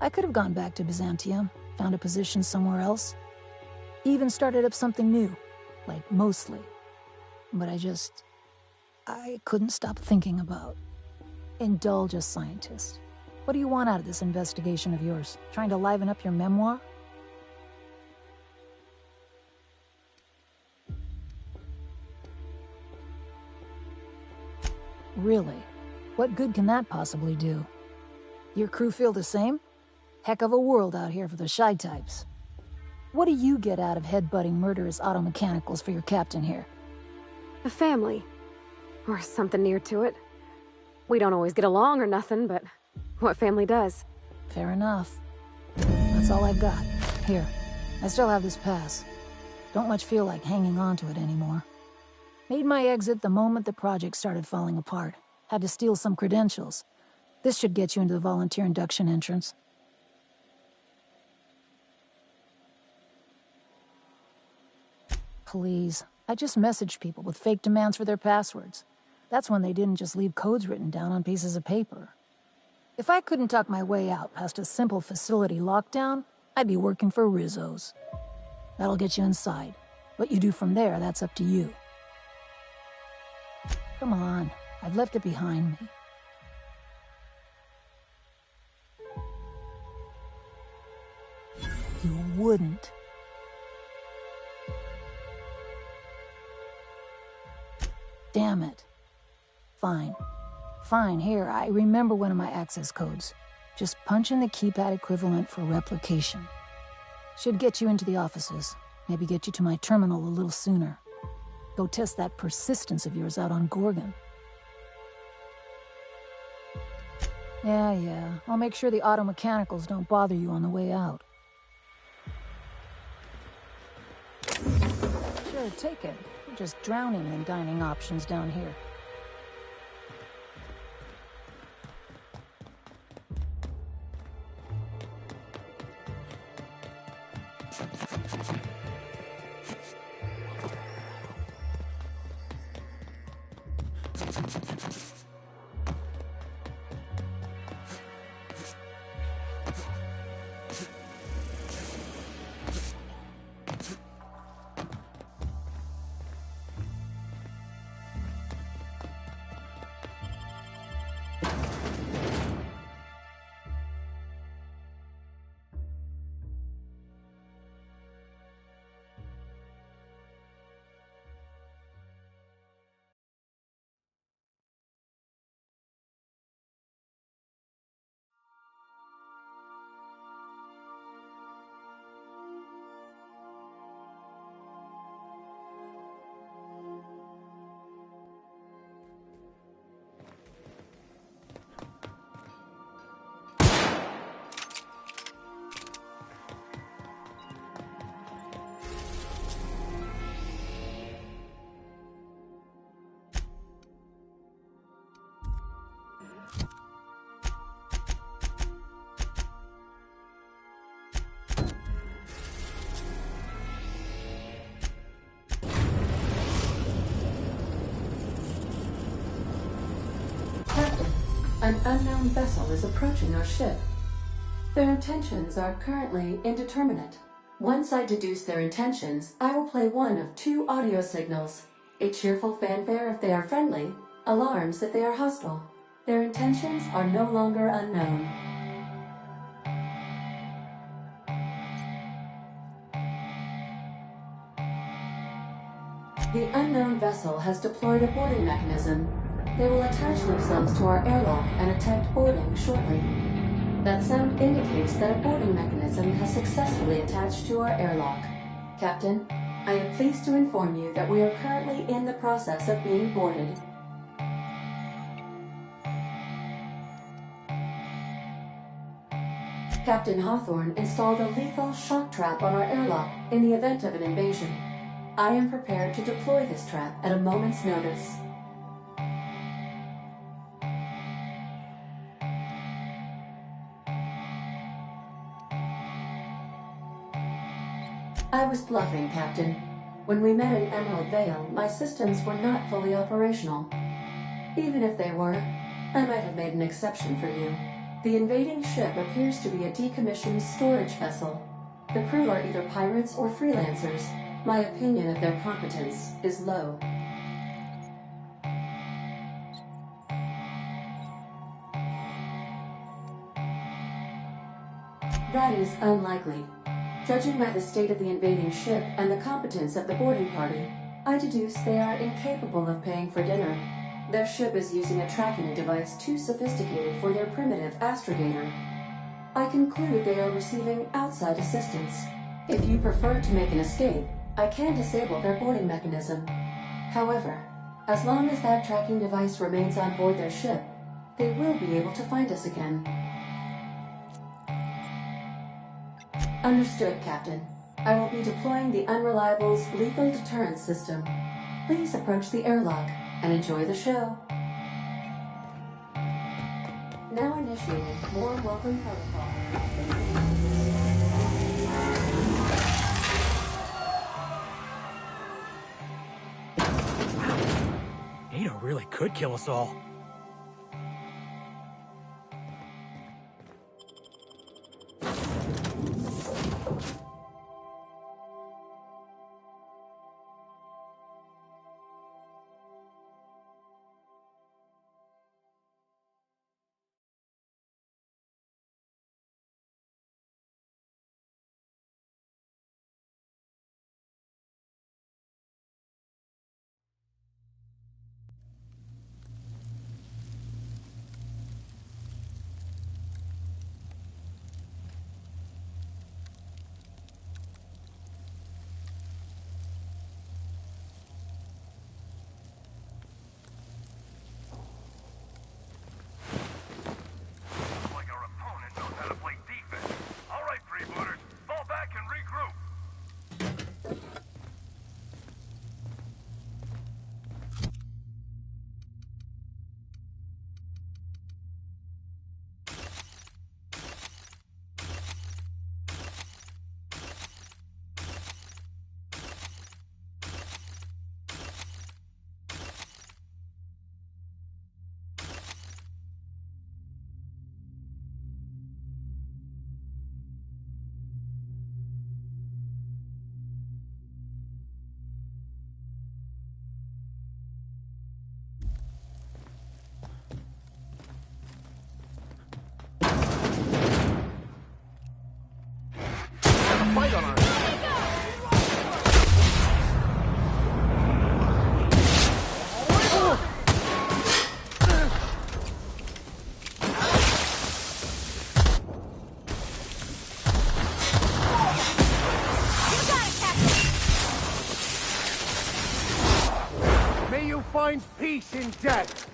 I could have gone back to Byzantium, found a position somewhere else. Even started up something new, like mostly. But I couldn't stop thinking about. Indulge a scientist. What do you want out of this investigation of yours? Trying to liven up your memoir? Really? What good can that possibly do? Your crew feel the same? Heck of a world out here for the shy types. What do you get out of headbutting murderous automechanicals for your captain here? A family. Or something near to it. We don't always get along or nothing, but what family does? Fair enough. That's all I've got. Here, I still have this pass. Don't much feel like hanging on to it anymore. Made my exit the moment the project started falling apart. Had to steal some credentials. This should get you into the volunteer induction entrance. Please, I just messaged people with fake demands for their passwords. That's when they didn't just leave codes written down on pieces of paper. If I couldn't talk my way out past a simple facility lockdown, I'd be working for Rizzo's. That'll get you inside. What you do from there, that's up to you. Come on, I've left it behind me. You wouldn't. Damn it. Fine. Fine, here, I remember one of my access codes. Just punch in the keypad equivalent for replication. Should get you into the offices. Maybe get you to my terminal a little sooner. Go test that persistence of yours out on Gorgon. Yeah. I'll make sure the automechanicals don't bother you on the way out. Sure, take it. You're just drowning in dining options down here. An unknown vessel is approaching our ship. Their intentions are currently indeterminate. Once I deduce their intentions, I will play one of two audio signals. A cheerful fanfare if they are friendly, alarms if they are hostile. Their intentions are no longer unknown. The unknown vessel has deployed a boarding mechanism. They will attach themselves to our airlock and attempt boarding shortly. That sound indicates that a boarding mechanism has successfully attached to our airlock. Captain, I am pleased to inform you that we are currently in the process of being boarded. Captain Hawthorne installed a lethal shock trap on our airlock in the event of an invasion. I am prepared to deploy this trap at a moment's notice. I was bluffing, Captain. When we met in Emerald Vale, my systems were not fully operational. Even if they were, I might have made an exception for you. The invading ship appears to be a decommissioned storage vessel. The crew are either pirates or freelancers. My opinion of their competence is low. That is unlikely. Judging by the state of the invading ship and the competence of the boarding party, I deduce they are incapable of paying for dinner. Their ship is using a tracking device too sophisticated for their primitive astrogator. I conclude they are receiving outside assistance. If you prefer to make an escape, I can disable their boarding mechanism. However, as long as that tracking device remains on board their ship, they will be able to find us again. Understood, Captain. I will be deploying the Unreliable's lethal deterrence system. Please approach the airlock and enjoy the show. Now initiating more welcome protocol. Ada really could kill us all. Fight on our May you find peace in death.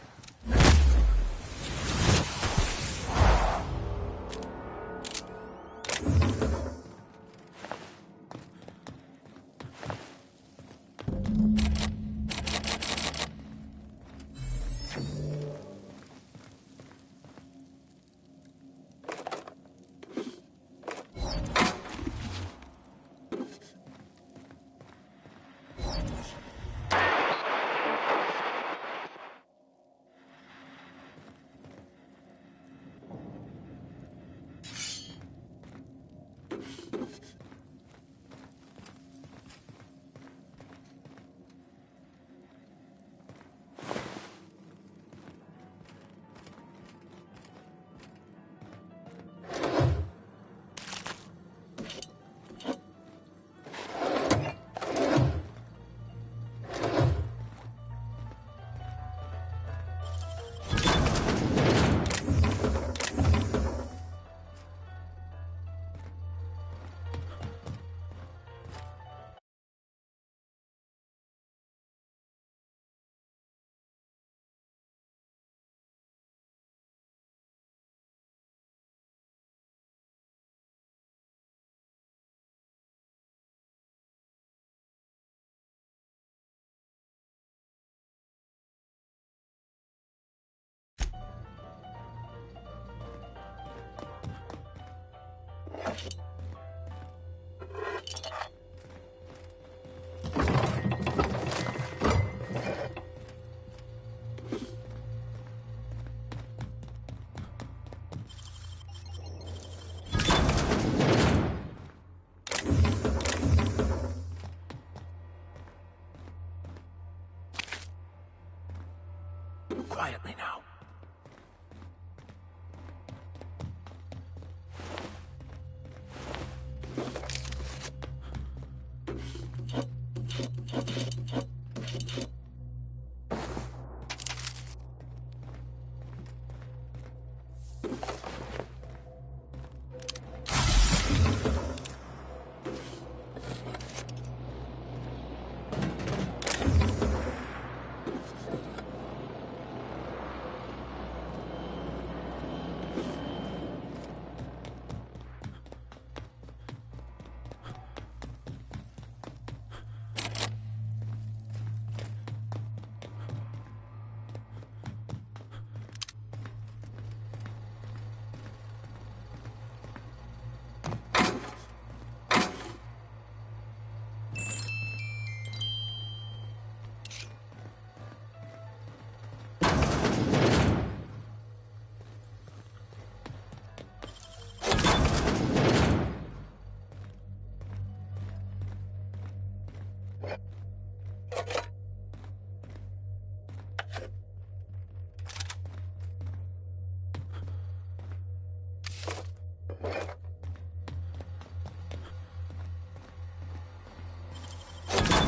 quietly now.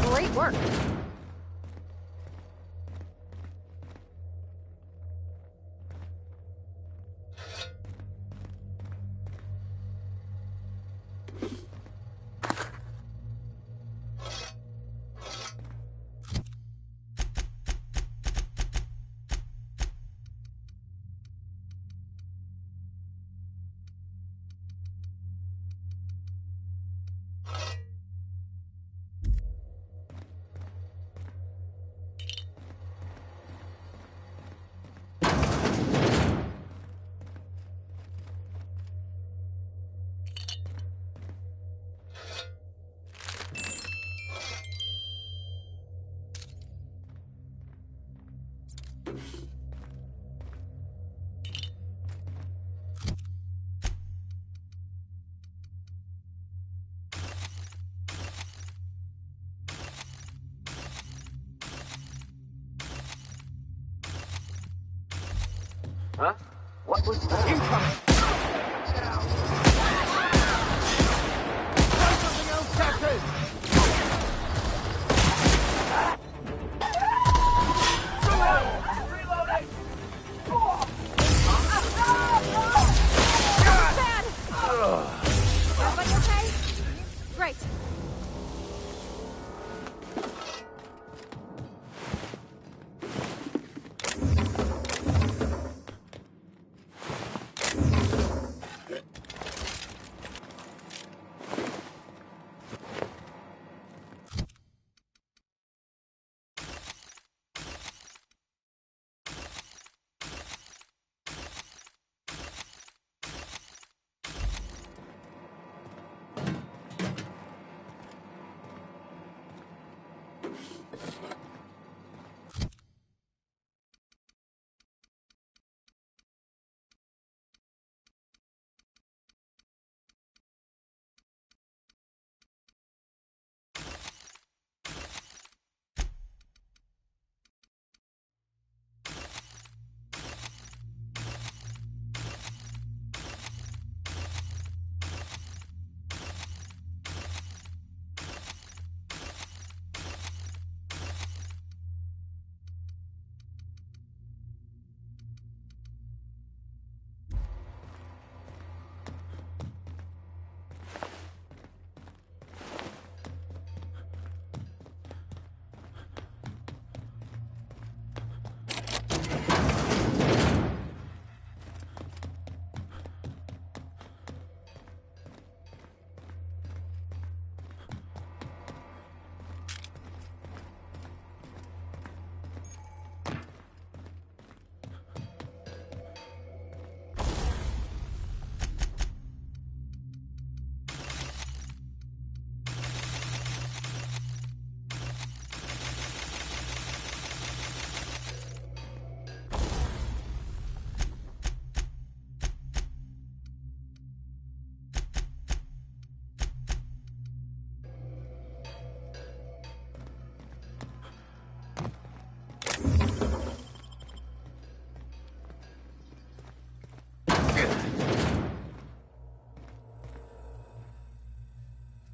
Great work. Huh? What was that? Incoming! Try something else, Captain! Reloading! Bad! Everybody okay? Great.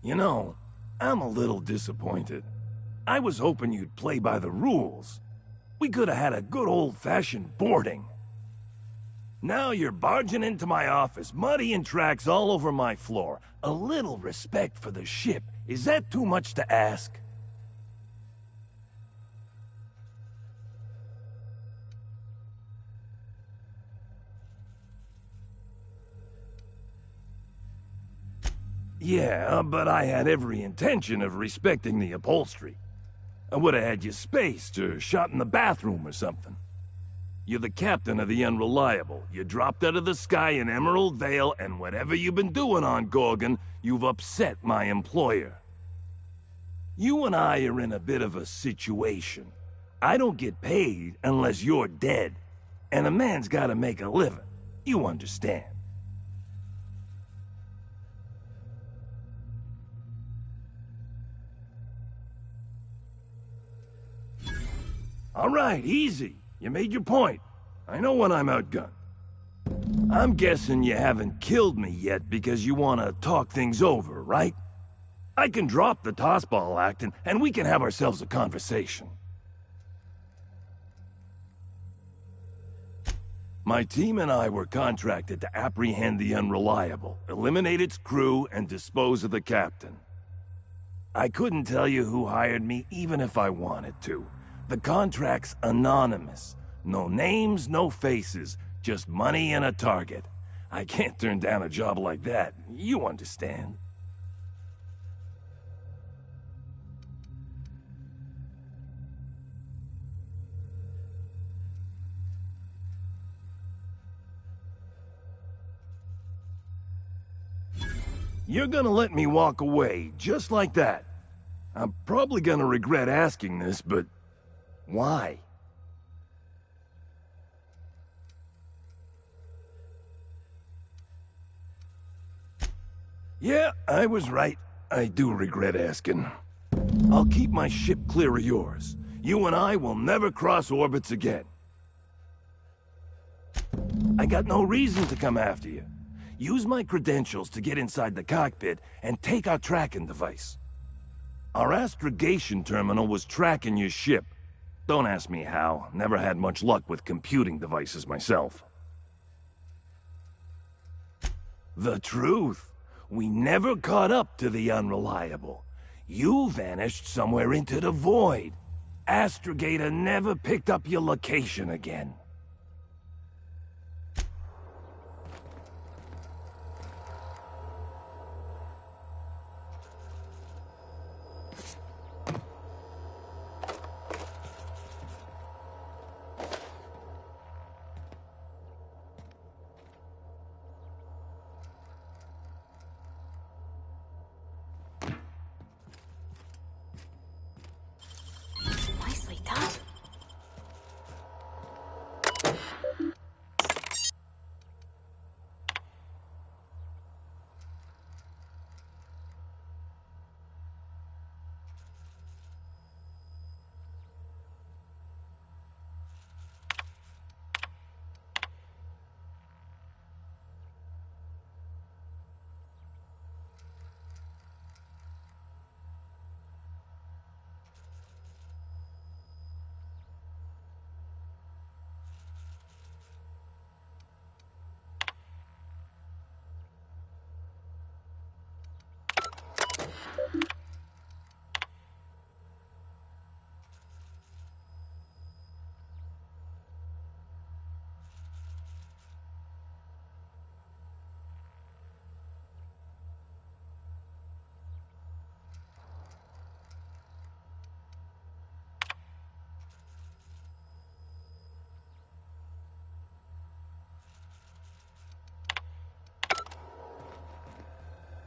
You know, I'm a little disappointed. I was hoping you'd play by the rules. We could have had a good old-fashioned boarding. Now you're barging into my office, muddying tracks all over my floor. A little respect for the ship. Is that too much to ask? Yeah, but I had every intention of respecting the upholstery. I would have had you spaced or shot in the bathroom or something. You're the captain of the Unreliable. You dropped out of the sky in Emerald Vale, and whatever you've been doing on Gorgon, you've upset my employer. You and I are in a bit of a situation. I don't get paid unless you're dead. And a man's gotta make a living. You understand. All right, easy. You made your point. I know when I'm outgunned. I'm guessing you haven't killed me yet because you want to talk things over, right? I can drop the tossball act and we can have ourselves a conversation. My team and I were contracted to apprehend the Unreliable, eliminate its crew, and dispose of the captain. I couldn't tell you who hired me even if I wanted to. The contract's anonymous. No names, no faces, just money and a target. I can't turn down a job like that. You understand. You're gonna let me walk away, just like that. I'm probably gonna regret asking this, but why? Yeah, I was right. I do regret asking. I'll keep my ship clear of yours. You and I will never cross orbits again. I got no reason to come after you. Use my credentials to get inside the cockpit and take our tracking device. Our astrogation terminal was tracking your ship. Don't ask me how. Never had much luck with computing devices myself. The truth. We never caught up to the Unreliable. You vanished somewhere into the void. Astrogator never picked up your location again. Nicely done.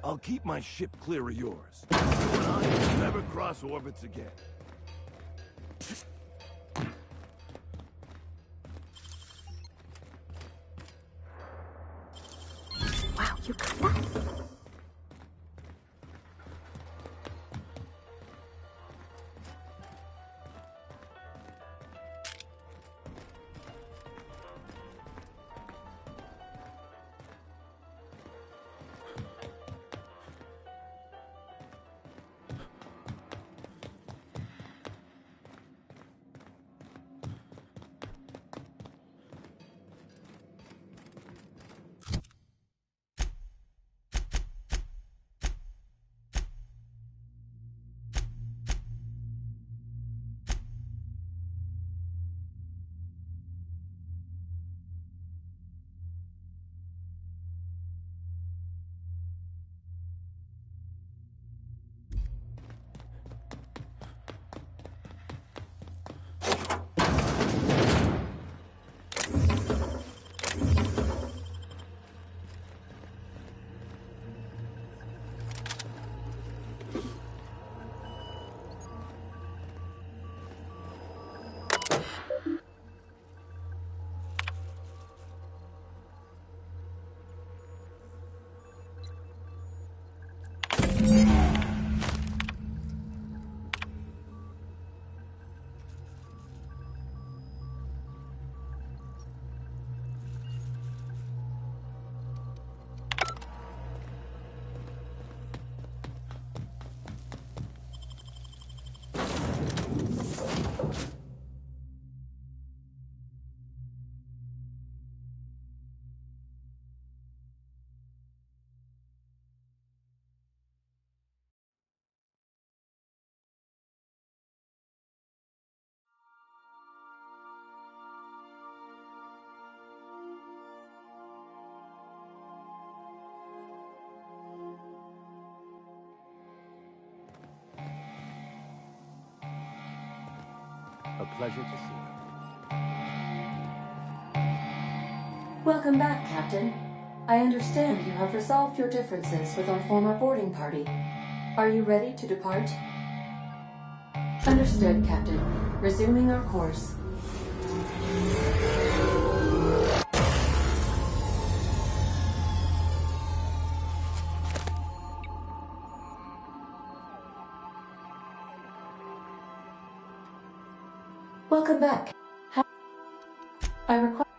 I'll keep my ship clear of yours. You and I will never cross orbits again. Wow, you got that? pleasure to see you. Welcome back, Captain. I understand you have resolved your differences with our former boarding party. Are you ready to depart? Understood, Captain. Resuming our course. Welcome back. I request...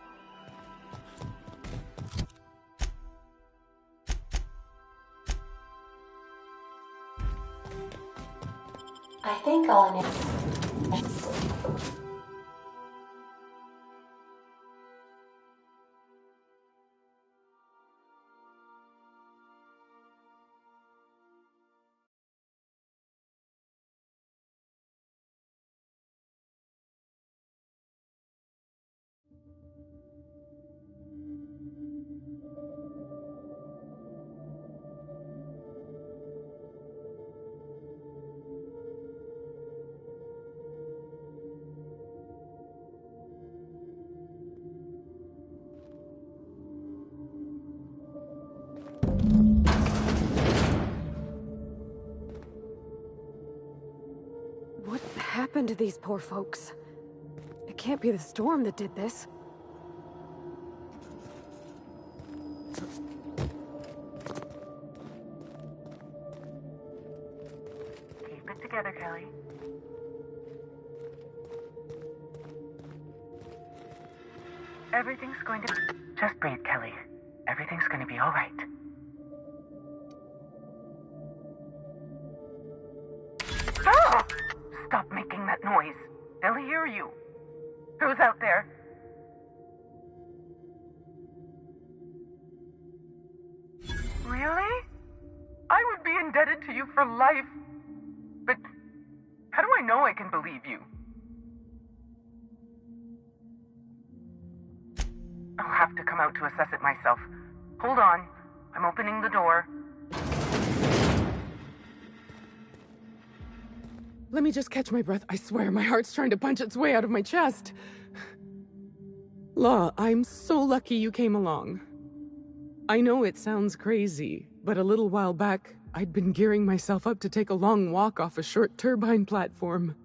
I think all I need... What happened to these poor folks? It can't be the storm that did this. Keep it together, Kelly. Everything's going to... Just breathe, Kelly. Everything's going to be all right. Ah! Stop making that noise. They'll hear you. Who's out there? Really? I would be indebted to you for life. But how do I know I can believe you? I'll have to come out to assess it myself. Hold on. I'm opening the door. Let me just catch my breath. I swear, my heart's trying to punch its way out of my chest. Law, I'm so lucky you came along. I know it sounds crazy, but a little while back, I'd been gearing myself up to take a long walk off a short turbine platform.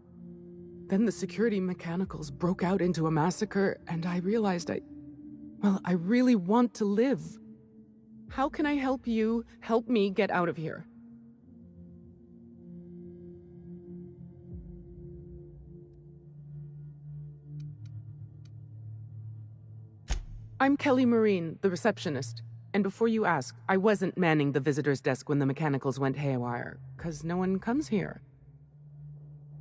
Then the security mechanicals broke out into a massacre, and I realized I really want to live. How can I help you help me get out of here? I'm Kelly Marine, the receptionist. And before you ask, I wasn't manning the visitor's desk when the mechanicals went haywire, 'cause no one comes here.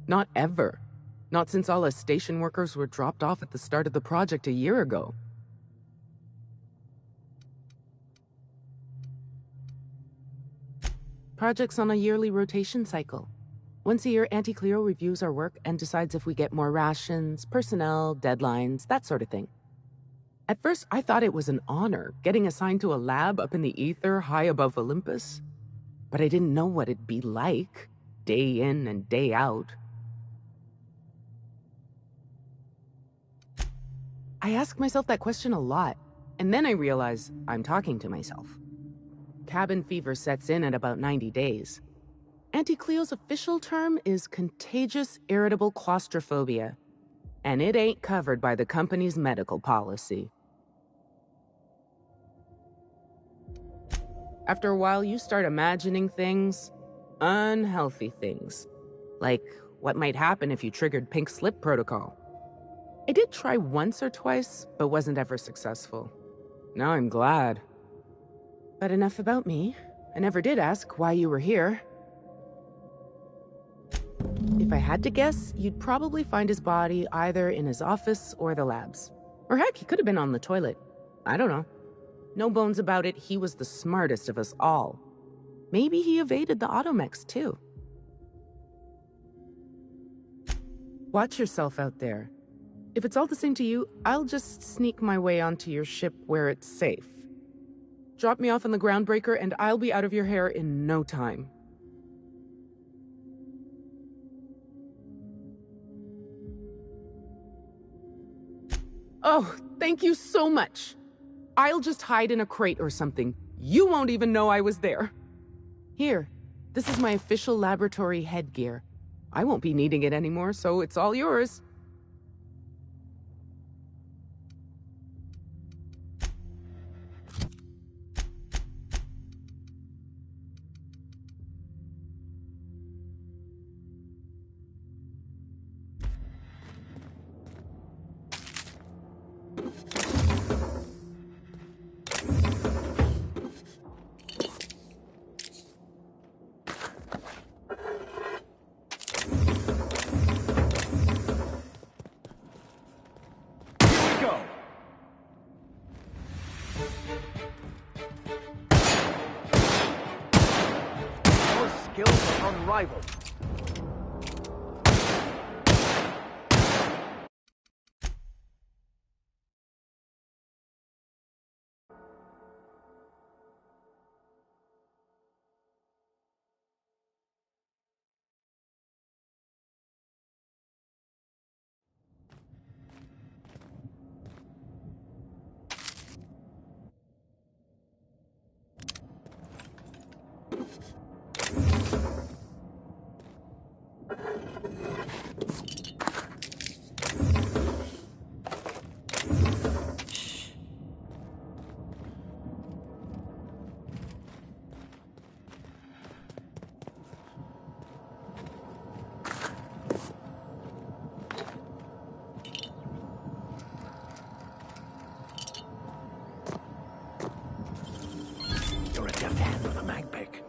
Not ever. Not since all us station workers were dropped off at the start of the project a year ago. Project's on a yearly rotation cycle. Once a year, Auntie Cleo reviews our work and decides if we get more rations, personnel, deadlines, that sort of thing. At first, I thought it was an honor, getting assigned to a lab up in the ether high above Olympus. But I didn't know what it'd be like, day in and day out. I ask myself that question a lot, and then I realize I'm talking to myself. Cabin fever sets in at about 90 days. Auntie Cleo's official term is contagious irritable claustrophobia, and it ain't covered by the company's medical policy. After a while, you start imagining things, unhealthy things, like what might happen if you triggered Pink Slip Protocol. I did try once or twice, but wasn't ever successful. Now I'm glad. But enough about me. I never did ask why you were here. If I had to guess, you'd probably find his body either in his office or the labs. Or heck, he could have been on the toilet. I don't know. No bones about it, he was the smartest of us all. Maybe he evaded the automechs, too. Watch yourself out there. If it's all the same to you, I'll just sneak my way onto your ship where it's safe. Drop me off on the groundbreaker and I'll be out of your hair in no time. Oh, thank you so much. I'll just hide in a crate or something. You won't even know I was there. Here, this is my official laboratory headgear. I won't be needing it anymore, so it's all yours. Skills are unrivaled. You're a deft hand with a mag pick.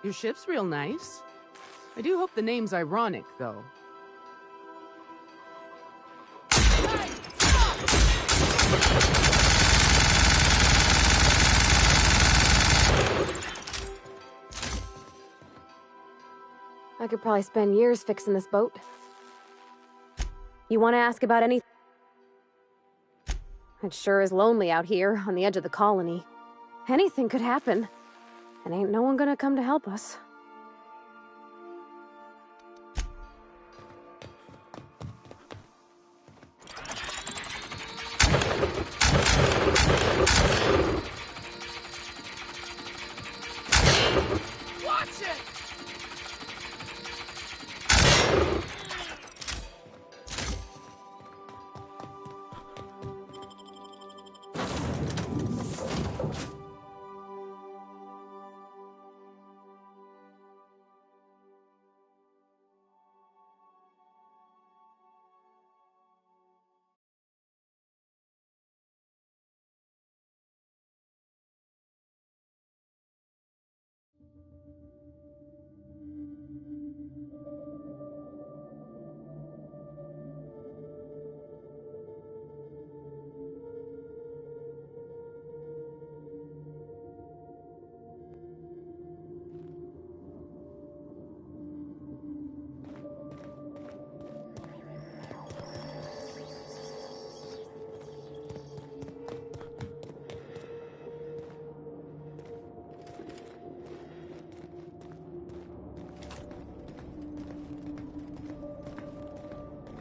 Your ship's real nice. I do hope the name's ironic, though. I could probably spend years fixing this boat. You want to ask about anything? It sure is lonely out here on the edge of the colony. Anything could happen, and ain't no one gonna come to help us. Watch it!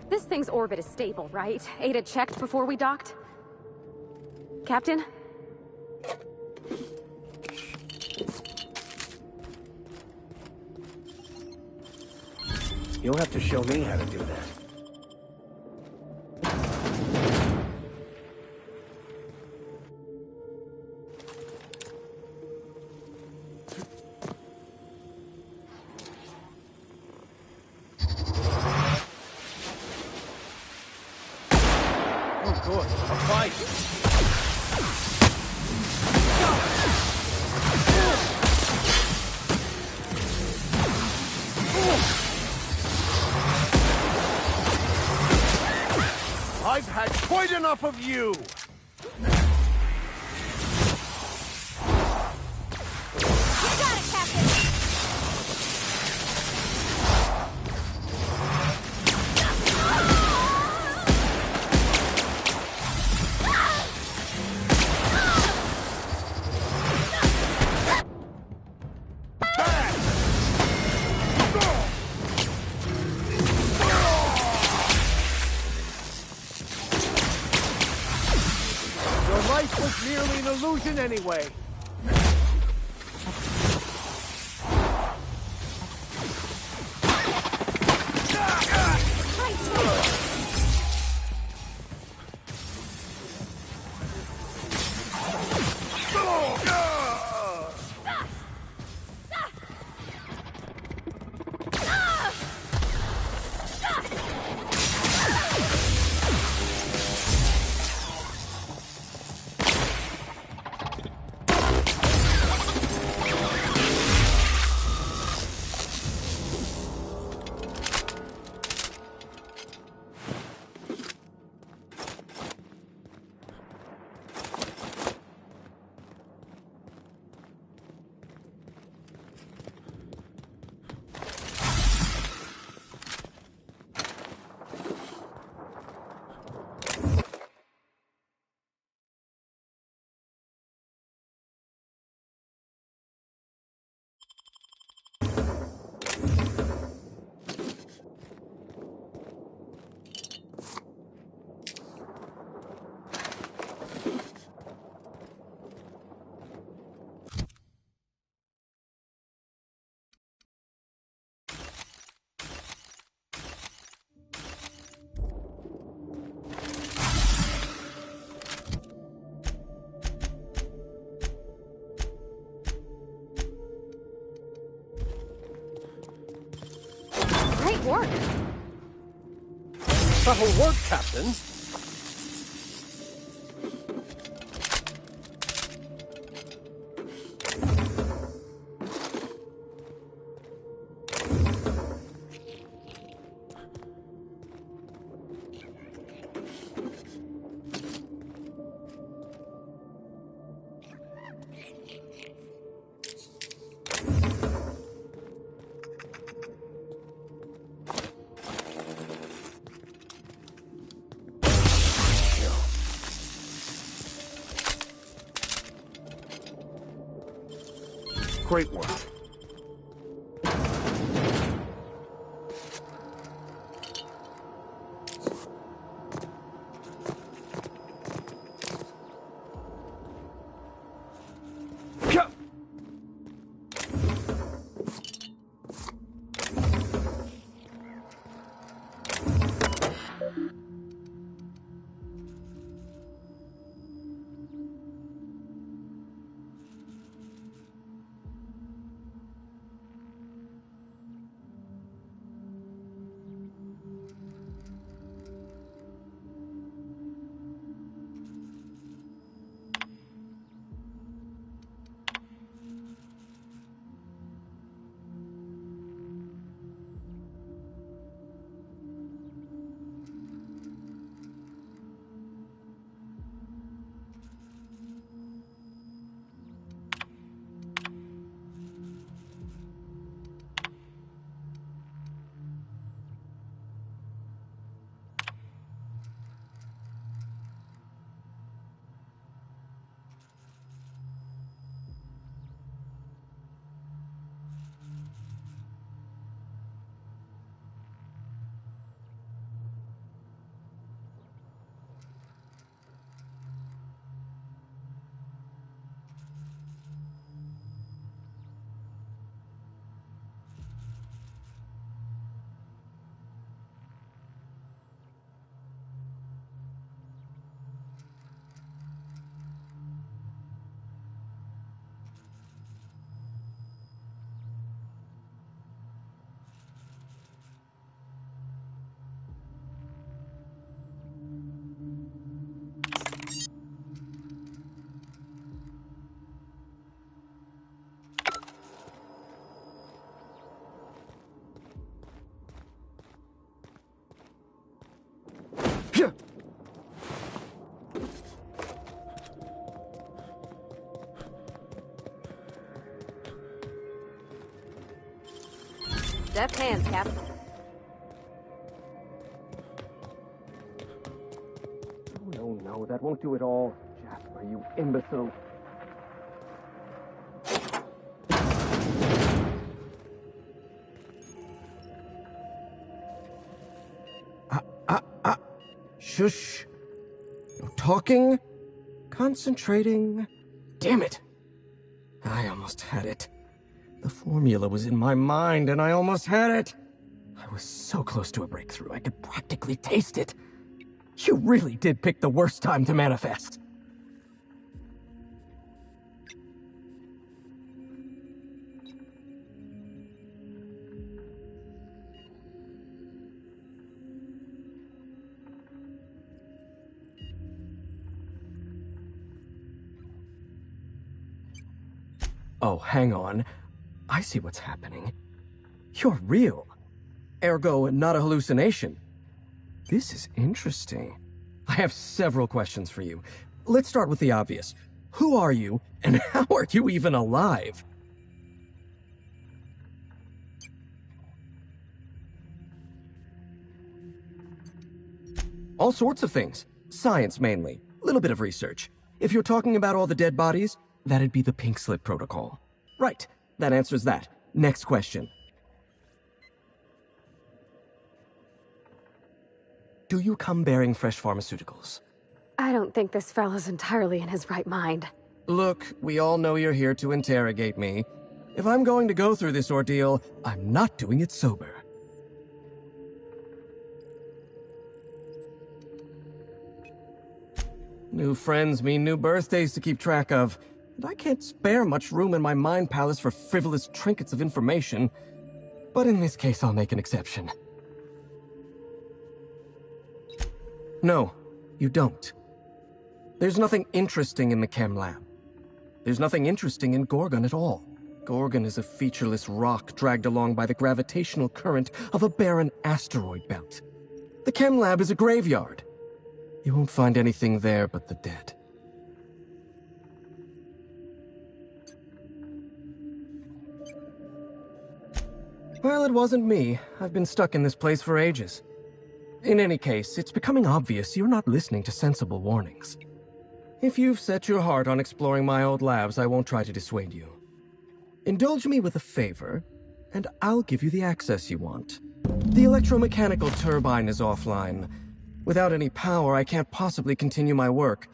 This thing's orbit is stable, right? Ada checked before we docked? Captain? You'll have to show me how to do that. Oh, good. A fight. I've had quite enough of you! Life was merely an illusion anyway. Great work. Subtle work, Captain. Great work. Deft hands, Cap. No, that won't do at all. Jasper, you imbecile. Shush. No talking. Concentrating. Damn it. I almost had it. The formula was in my mind, and I almost had it. I was so close to a breakthrough, I could practically taste it. You really did pick the worst time to manifest. Oh, hang on. I see what's happening. You're real. Ergo, not a hallucination. This is interesting. I have several questions for you. Let's start with the obvious. Who are you, and how are you even alive? All sorts of things. Science, mainly. A little bit of research. If you're talking about all the dead bodies, that'd be the Pink Slip Protocol. Right. That answers that. Next question. Do you come bearing fresh pharmaceuticals? I don't think this fellow's entirely in his right mind. Look, we all know you're here to interrogate me. If I'm going to go through this ordeal, I'm not doing it sober. New friends mean new birthdays to keep track of, and I can't spare much room in my mind palace for frivolous trinkets of information. But in this case, I'll make an exception. No, you don't. There's nothing interesting in the chem lab. There's nothing interesting in Gorgon at all. Gorgon is a featureless rock dragged along by the gravitational current of a barren asteroid belt. The chem lab is a graveyard. You won't find anything there but the dead. Well, it wasn't me. I've been stuck in this place for ages. In any case, it's becoming obvious you're not listening to sensible warnings. If you've set your heart on exploring my old labs, I won't try to dissuade you. Indulge me with a favor, and I'll give you the access you want. The electromechanical turbine is offline. Without any power, I can't possibly continue my work.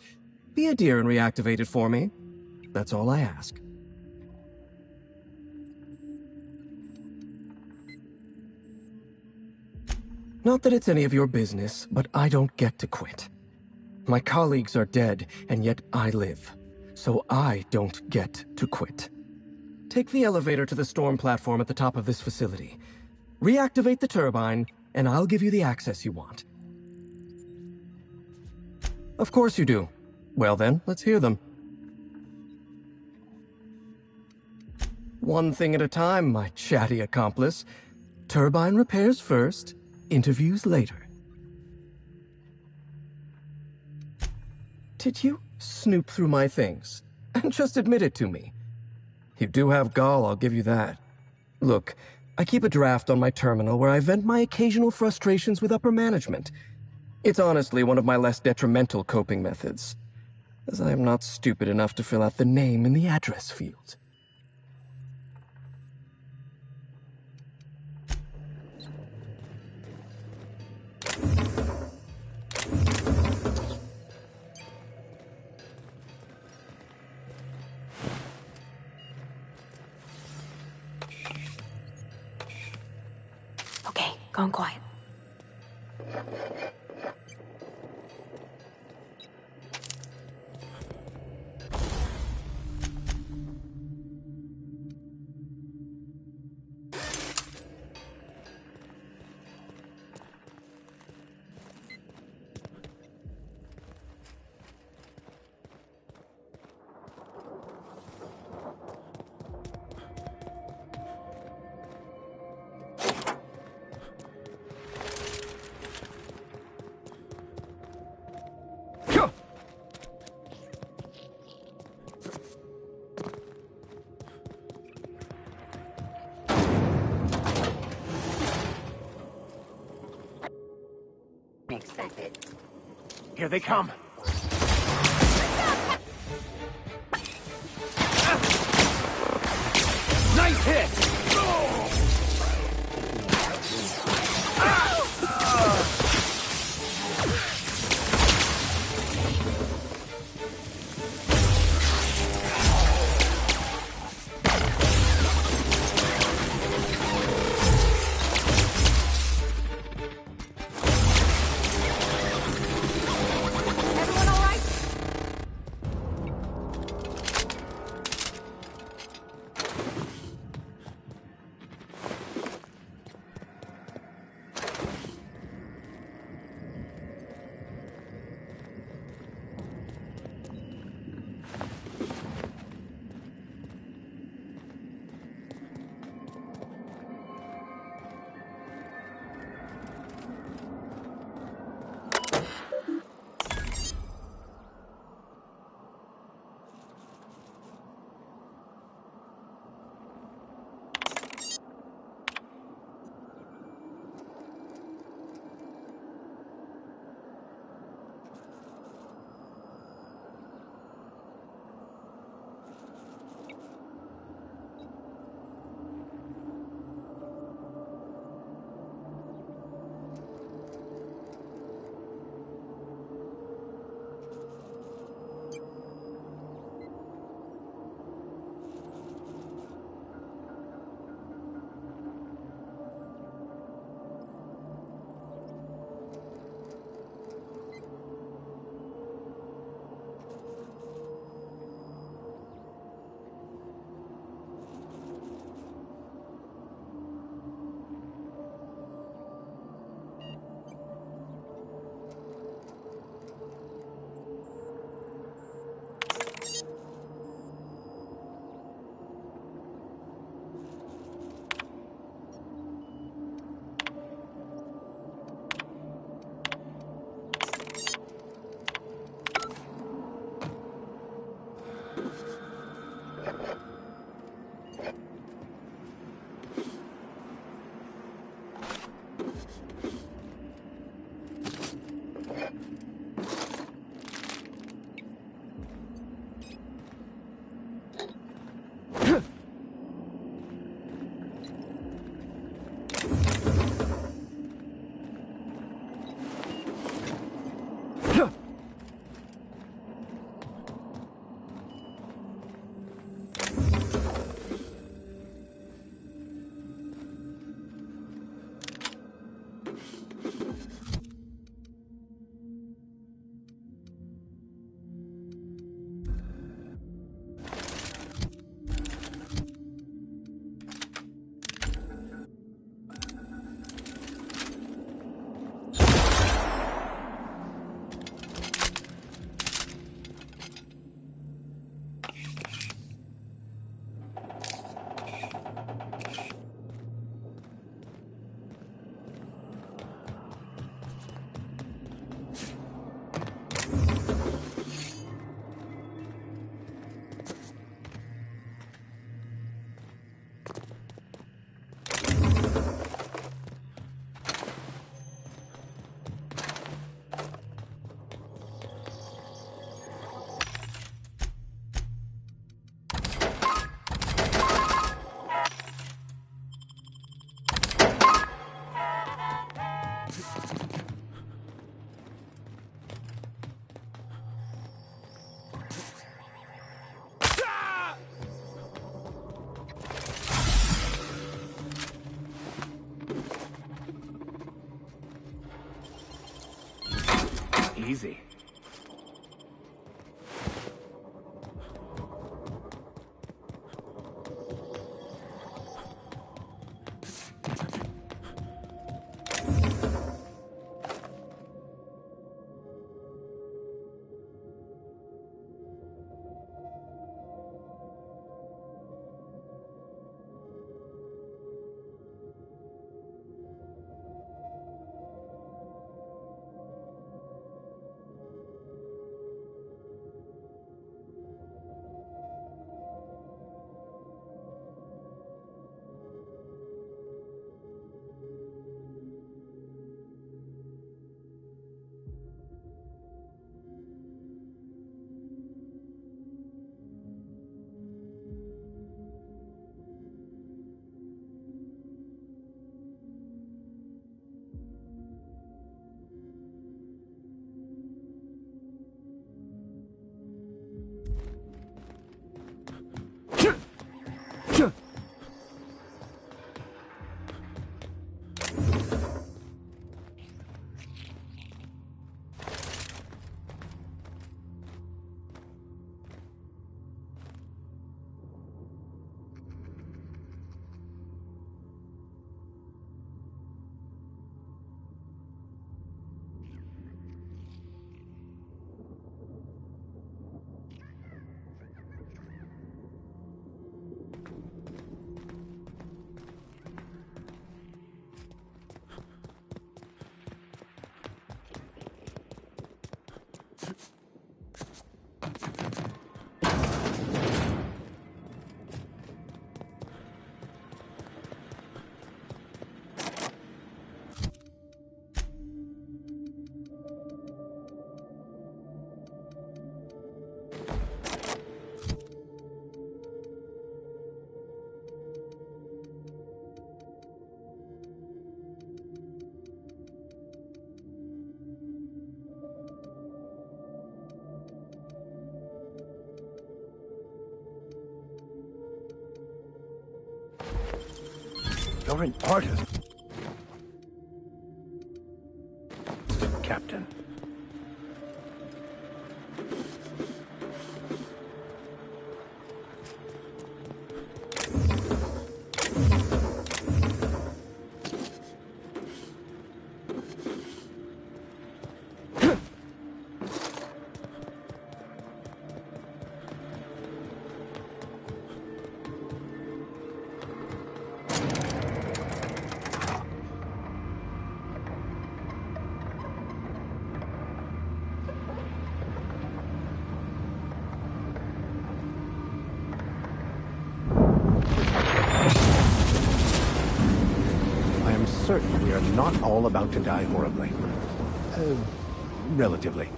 Be a dear and reactivate it for me. That's all I ask. Not that it's any of your business, but I don't get to quit. My colleagues are dead, and yet I live. So I don't get to quit. Take the elevator to the storm platform at the top of this facility. Reactivate the turbine, and I'll give you the access you want. Of course you do. Well then, let's hear them. One thing at a time, my chatty accomplice. Turbine repairs first, interviews later. Did you snoop through my things? And just admit it to me. You do have gall, I'll give you that. Look, I keep a draft on my terminal where I vent my occasional frustrations with upper management. It's honestly one of my less detrimental coping methods, as I am not stupid enough to fill out the name in the address field. Okay, gone quiet. Expected. Here they come. Nice hit! easy. You're an artist, Captain. Certain we are not all about to die horribly. Relatively.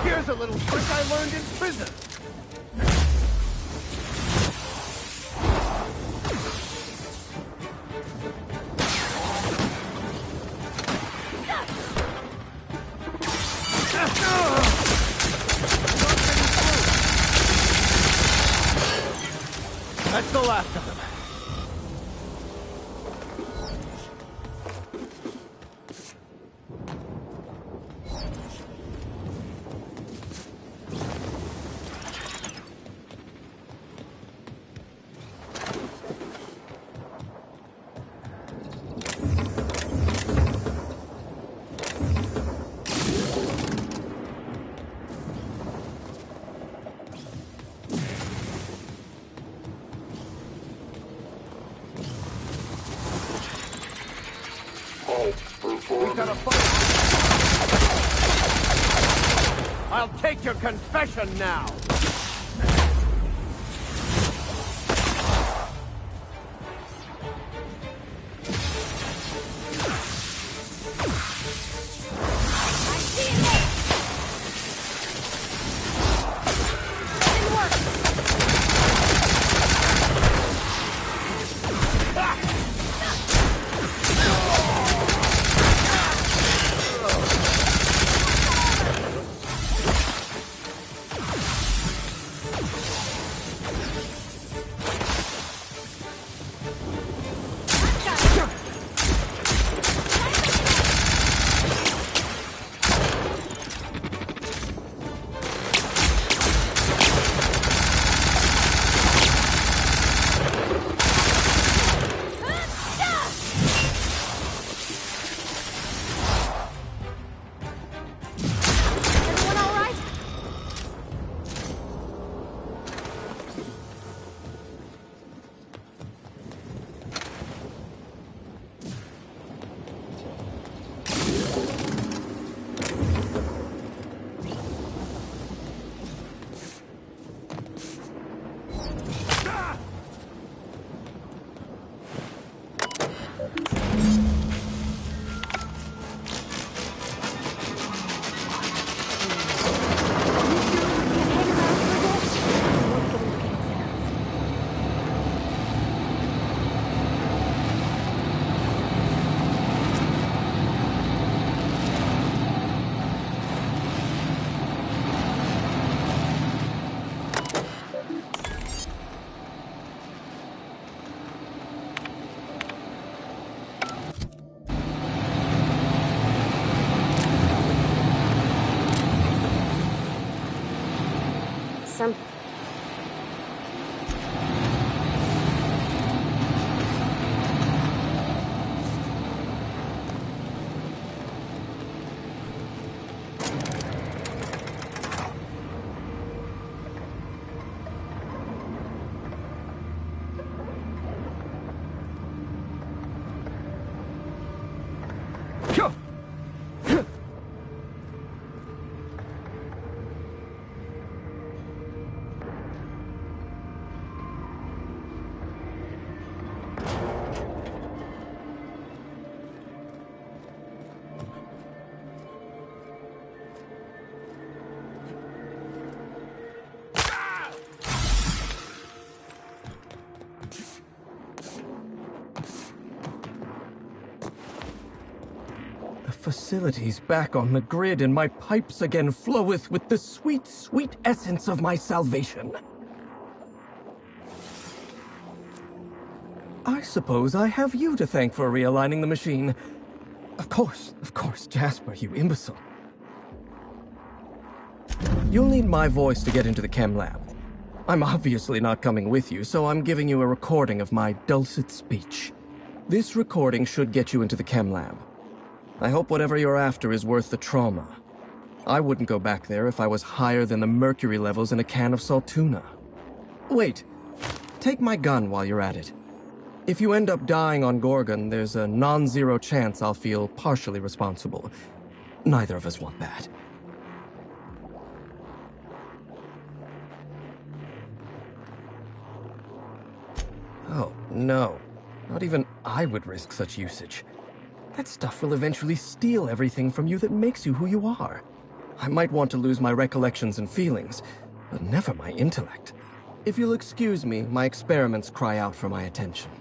Here's a little trick I learned in prison. That's the last of them. gonna fight. I'll take your confession now. Some... Facilities back on the grid, and my pipes again floweth with the sweet, sweet essence of my salvation. I suppose I have you to thank for realigning the machine. Of course, Jasper, you imbecile. You'll need my voice to get into the chem lab. I'm obviously not coming with you, so I'm giving you a recording of my dulcet speech. This recording should get you into the chem lab. I hope whatever you're after is worth the trauma. I wouldn't go back there if I was higher than the mercury levels in a can of salt tuna. Wait, take my gun while you're at it. If you end up dying on Gorgon, there's a non-zero chance I'll feel partially responsible. Neither of us want that. Oh, no. Not even I would risk such usage. That stuff will eventually steal everything from you that makes you who you are. I might want to lose my recollections and feelings, but never my intellect. If you'll excuse me, my experiments cry out for my attention.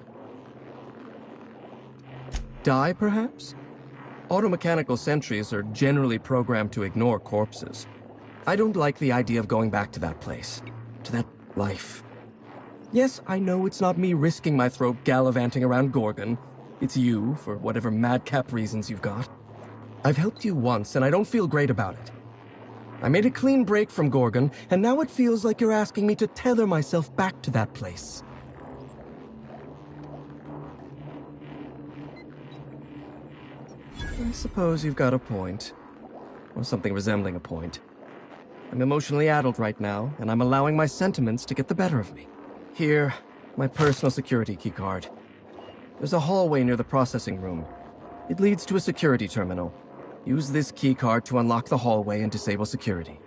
Die, perhaps? Automechanical sentries are generally programmed to ignore corpses. I don't like the idea of going back to that place, to that life. Yes, I know it's not me risking my throat gallivanting around Gorgon. It's you, for whatever madcap reasons you've got. I've helped you once, and I don't feel great about it. I made a clean break from Gorgon, and now it feels like you're asking me to tether myself back to that place. I suppose you've got a point. Or something resembling a point. I'm emotionally addled right now, and I'm allowing my sentiments to get the better of me. Here, my personal security keycard. There's a hallway near the processing room. It leads to a security terminal. Use this keycard to unlock the hallway and disable security.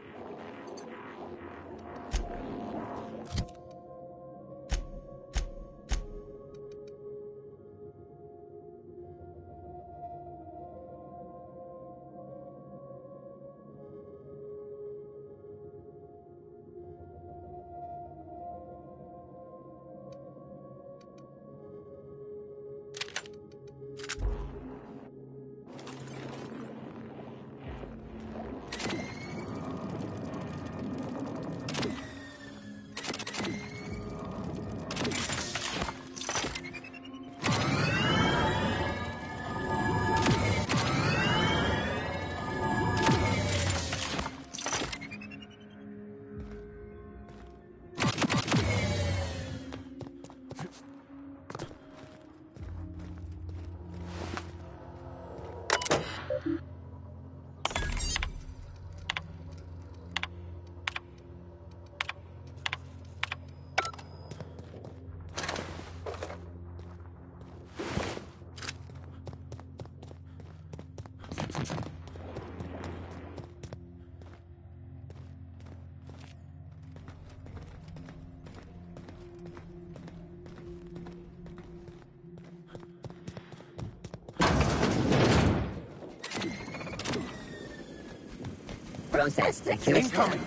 Process security. Incoming!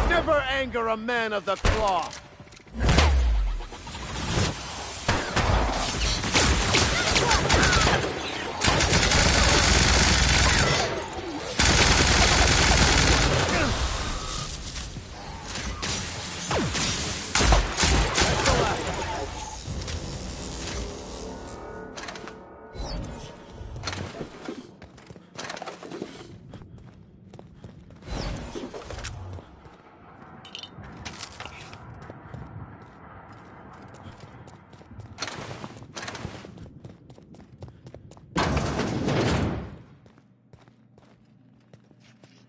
Never anger a man of the cloth!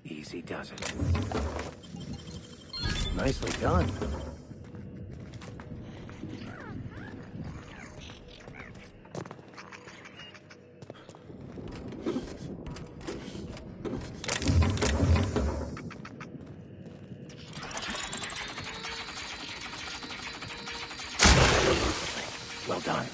Easy does it. Nicely done. Well done.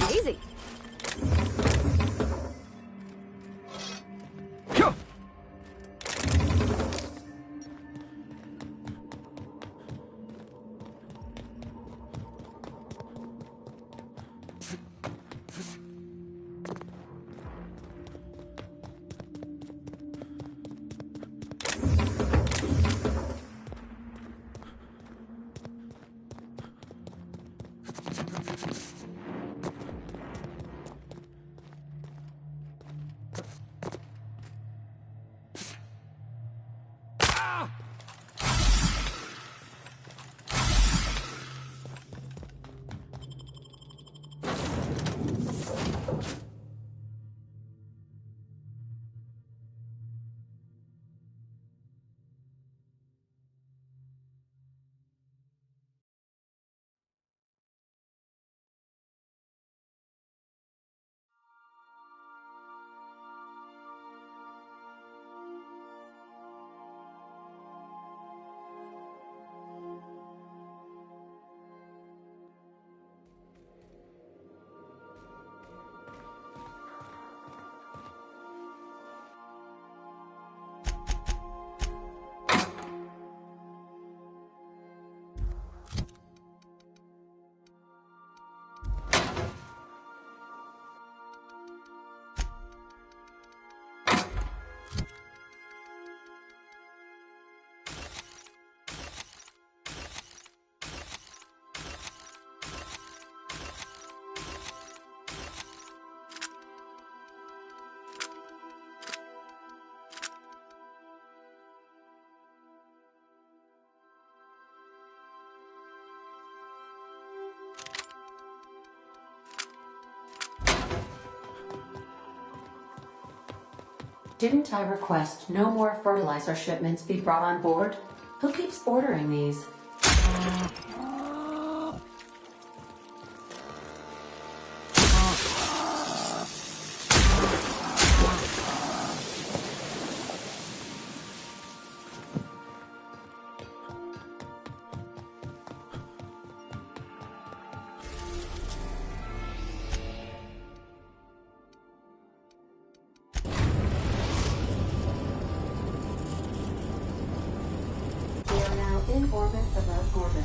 Easy. Didn't I request no more fertilizer shipments be brought on board? Who keeps ordering these? We are now in orbit above Gorgon.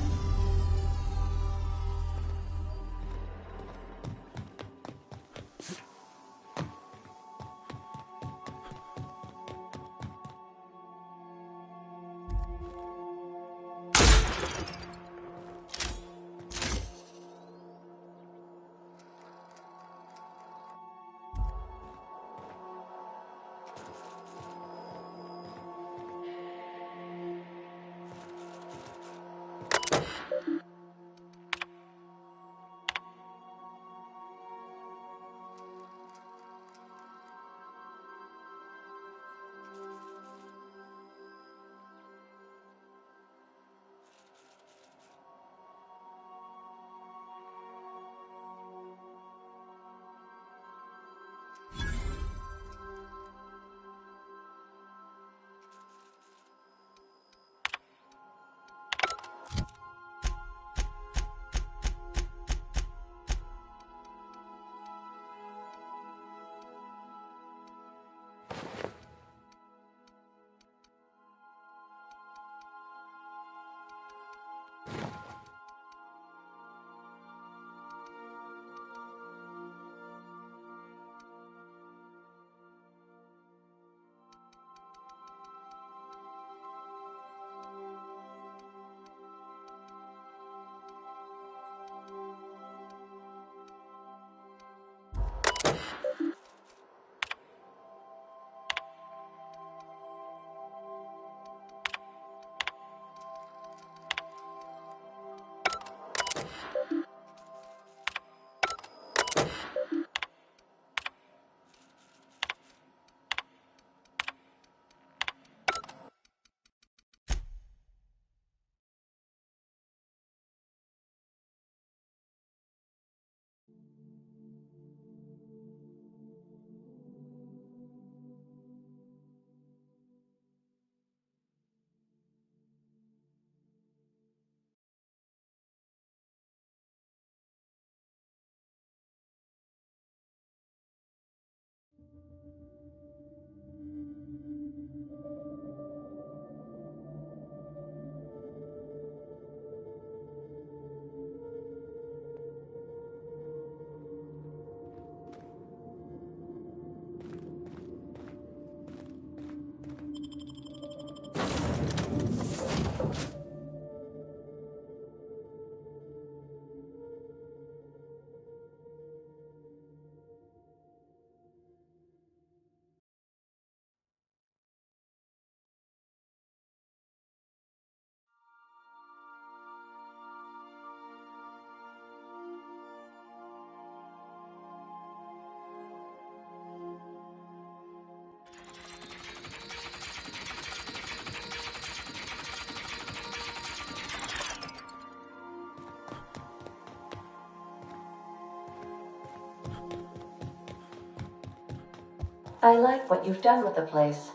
I like what you've done with the place.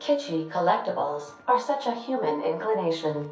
Kitschy collectibles are such a human inclination.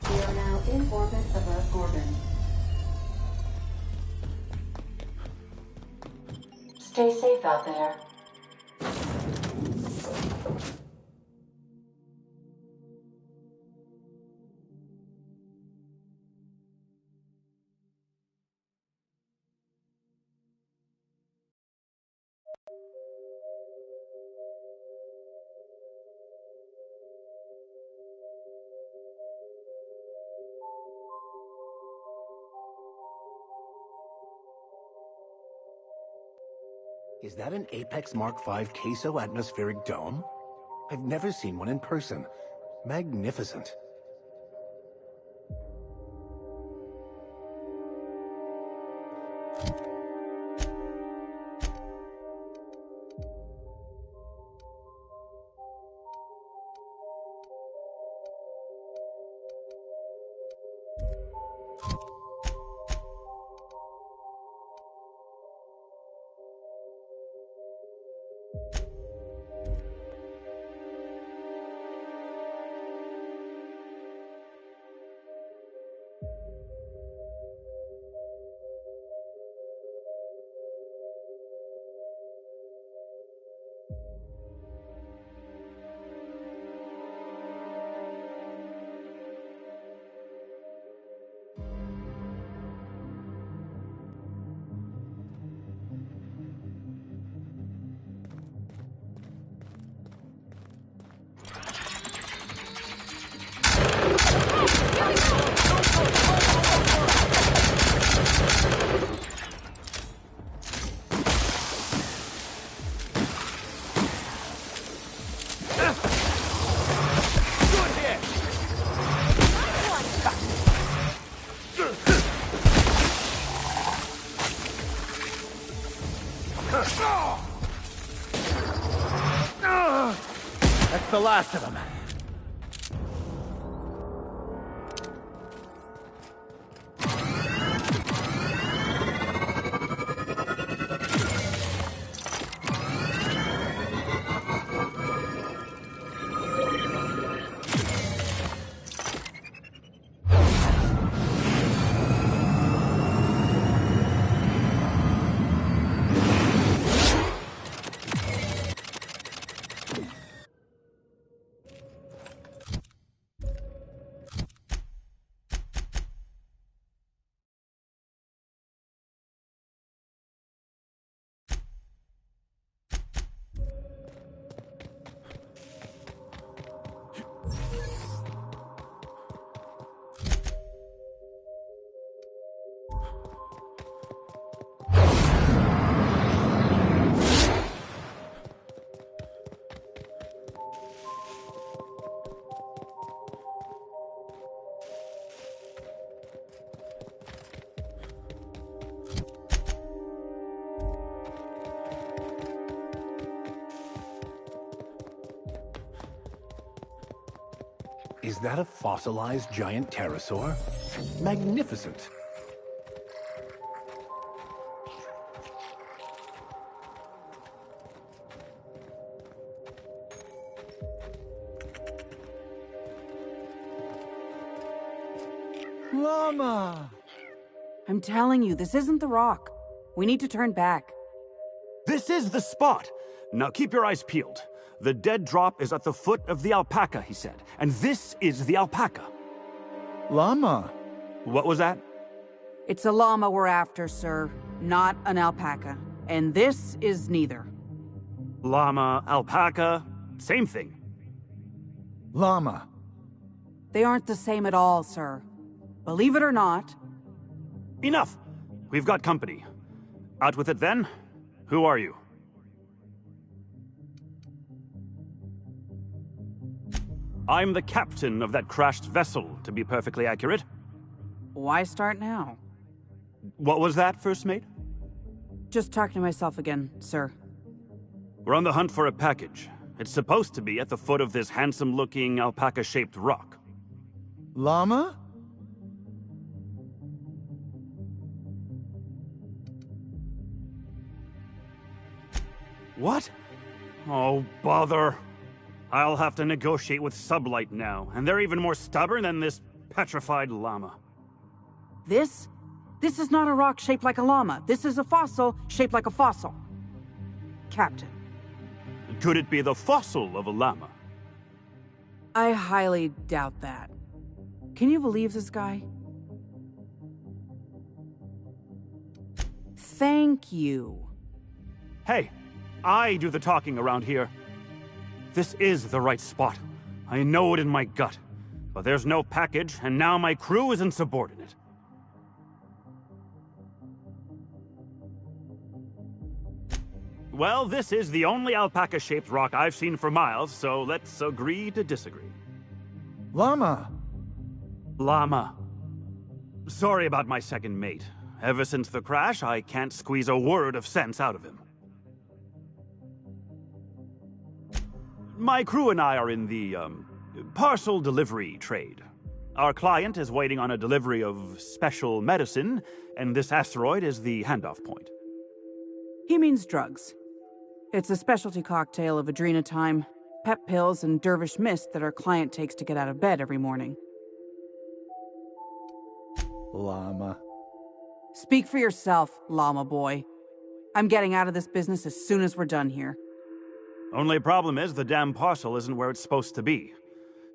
We are now in orbit above Gorgon. Stay safe out there. Is that an Apex Mark V queso atmospheric dome? I've never seen one in person. Magnificent. That's the last of them. Is that a fossilized giant pterosaur? Magnificent. Llama! I'm telling you, this isn't the rock. We need to turn back. This is the spot! Now keep your eyes peeled. The dead drop is at the foot of the alpaca, he said. And this is the alpaca. Llama. What was that? It's a llama we're after, sir, not an alpaca. And this is neither. Llama, alpaca, same thing. Llama. They aren't the same at all, sir. Believe it or not. Enough! We've got company. Out with it then. Who are you? I'm the captain of that crashed vessel, to be perfectly accurate. Why start now? What was that, First Mate? Just talking to myself again, sir. We're on the hunt for a package. It's supposed to be at the foot of this handsome-looking, alpaca-shaped rock. Llama? What? Oh, bother. I'll have to negotiate with Sublight now, and they're even more stubborn than this petrified llama. This? This is not a rock shaped like a llama. This is a fossil shaped like a fossil. Captain. Could it be the fossil of a llama? I highly doubt that. Can you believe this guy? Thank you. Hey, I do the talking around here. This is the right spot. I know it in my gut. But there's no package, and now my crew is insubordinate. Well, this is the only alpaca-shaped rock I've seen for miles, so let's agree to disagree. Llama. Llama. Sorry about my second mate. Ever since the crash, I can't squeeze a word of sense out of him. My crew and I are in the, parcel delivery trade. Our client is waiting on a delivery of special medicine, and this asteroid is the handoff point. He means drugs. It's a specialty cocktail of adrenatime, pep pills, and dervish mist that our client takes to get out of bed every morning. Llama. Speak for yourself, llama boy. I'm getting out of this business as soon as we're done here. Only problem is the damn parcel isn't where it's supposed to be.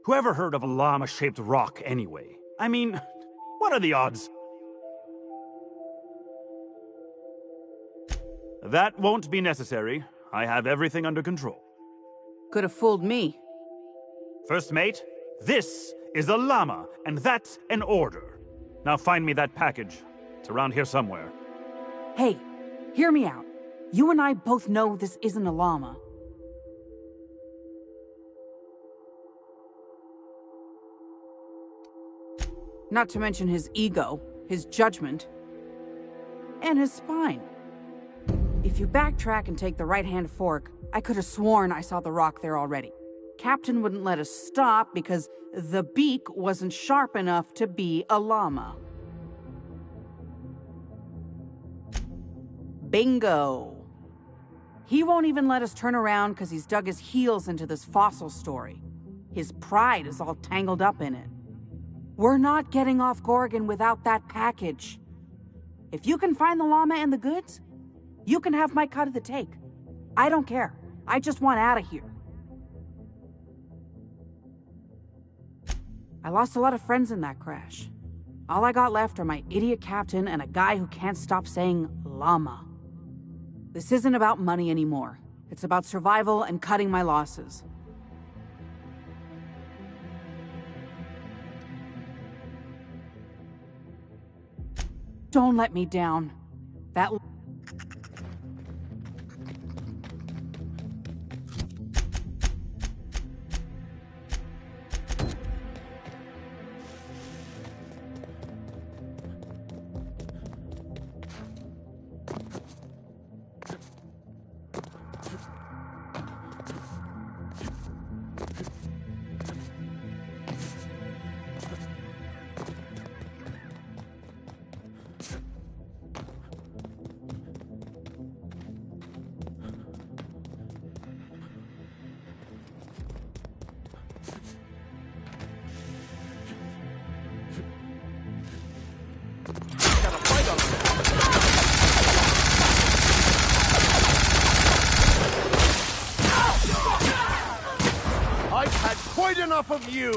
Whoever heard of a llama-shaped rock anyway? I mean, what are the odds? That won't be necessary. I have everything under control. Could have fooled me. First mate, this is a llama, and that's an order. Now find me that package. It's around here somewhere. Hey, hear me out. You and I both know this isn't a llama. Not to mention his ego, his judgment, and his spine. If you backtrack and take the right-hand fork, I could have sworn I saw the rock there already. Captain wouldn't let us stop because the beak wasn't sharp enough to be a llama. Bingo! He won't even let us turn around because he's dug his heels into this fossil story. His pride is all tangled up in it. We're not getting off Gorgon without that package. If you can find the llama and the goods, you can have my cut of the take. I don't care. I just want out of here. I lost a lot of friends in that crash. All I got left are my idiot captain and a guy who can't stop saying llama. This isn't about money anymore. It's about survival and cutting my losses. Don't let me down. That... I've had quite enough of you!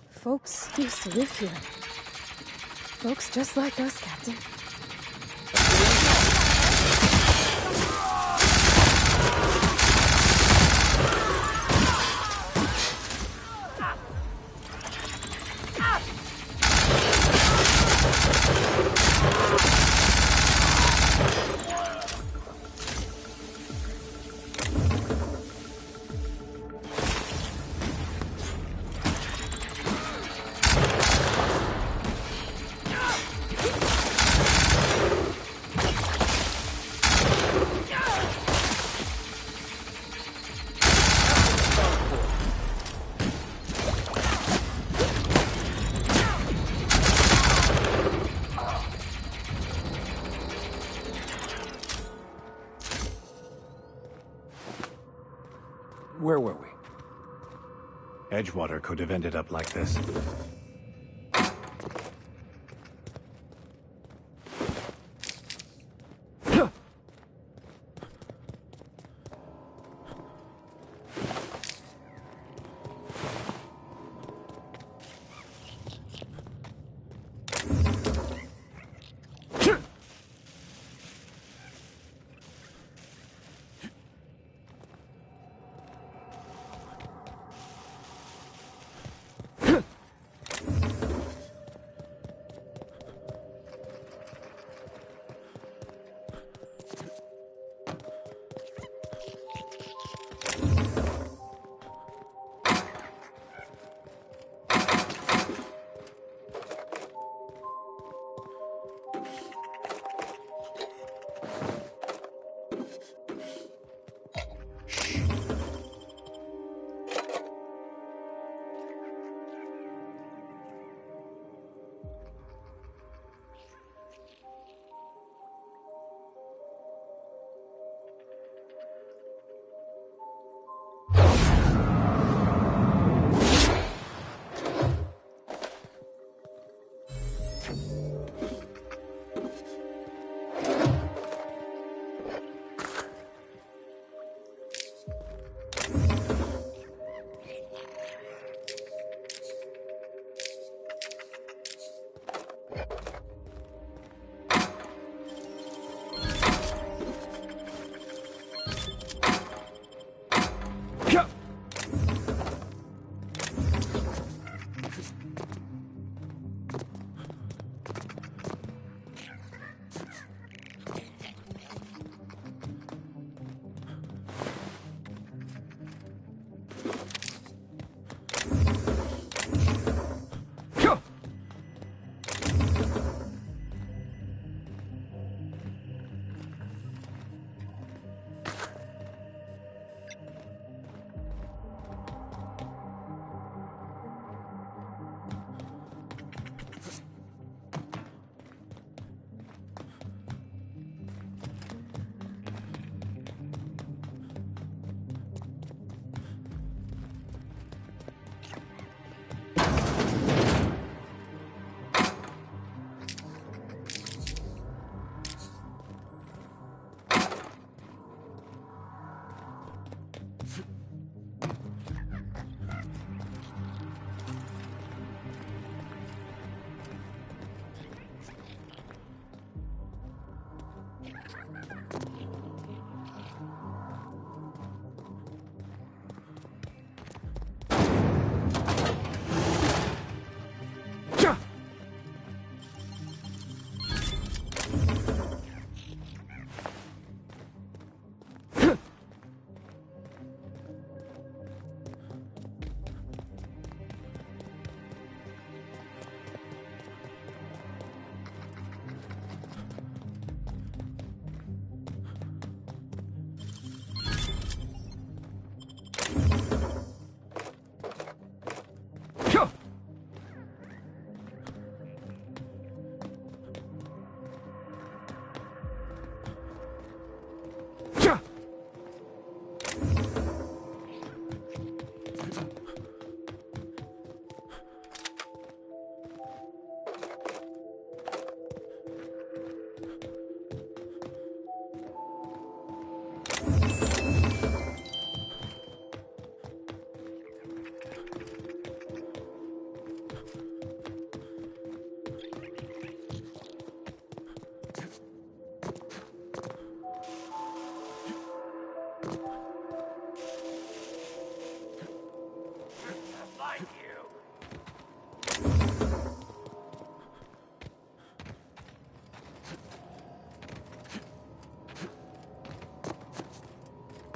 Folks used to live here. Folks just like us, Captain. Where were we? Edgewater could have ended up like this.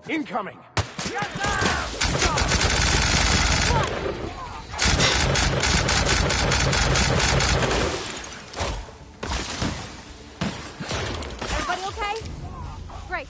Incoming! Everybody okay? Great.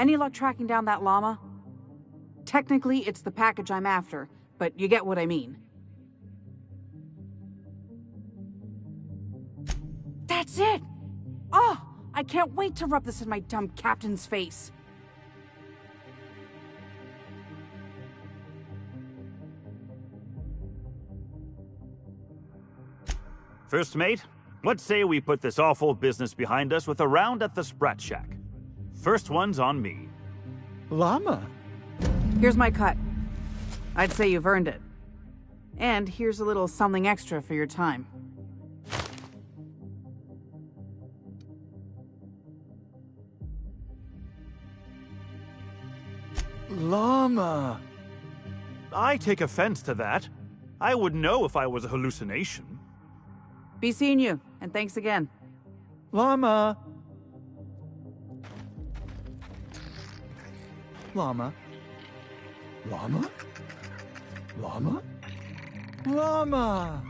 Any luck tracking down that llama? Technically, it's the package I'm after, but you get what I mean. That's it! Oh, I can't wait to rub this in my dumb captain's face. First mate, what say we put this awful business behind us with a round at the Sprat Shack? First one's on me. Llama? Here's my cut. I'd say you've earned it. And here's a little something extra for your time. Llama! I take offense to that. I would know if I was a hallucination. Be seeing you, and thanks again. Llama! Llama? Llama? Llama? Llama!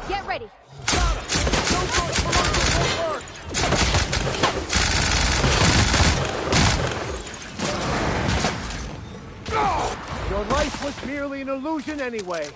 Get ready. Your life was merely an illusion anyway.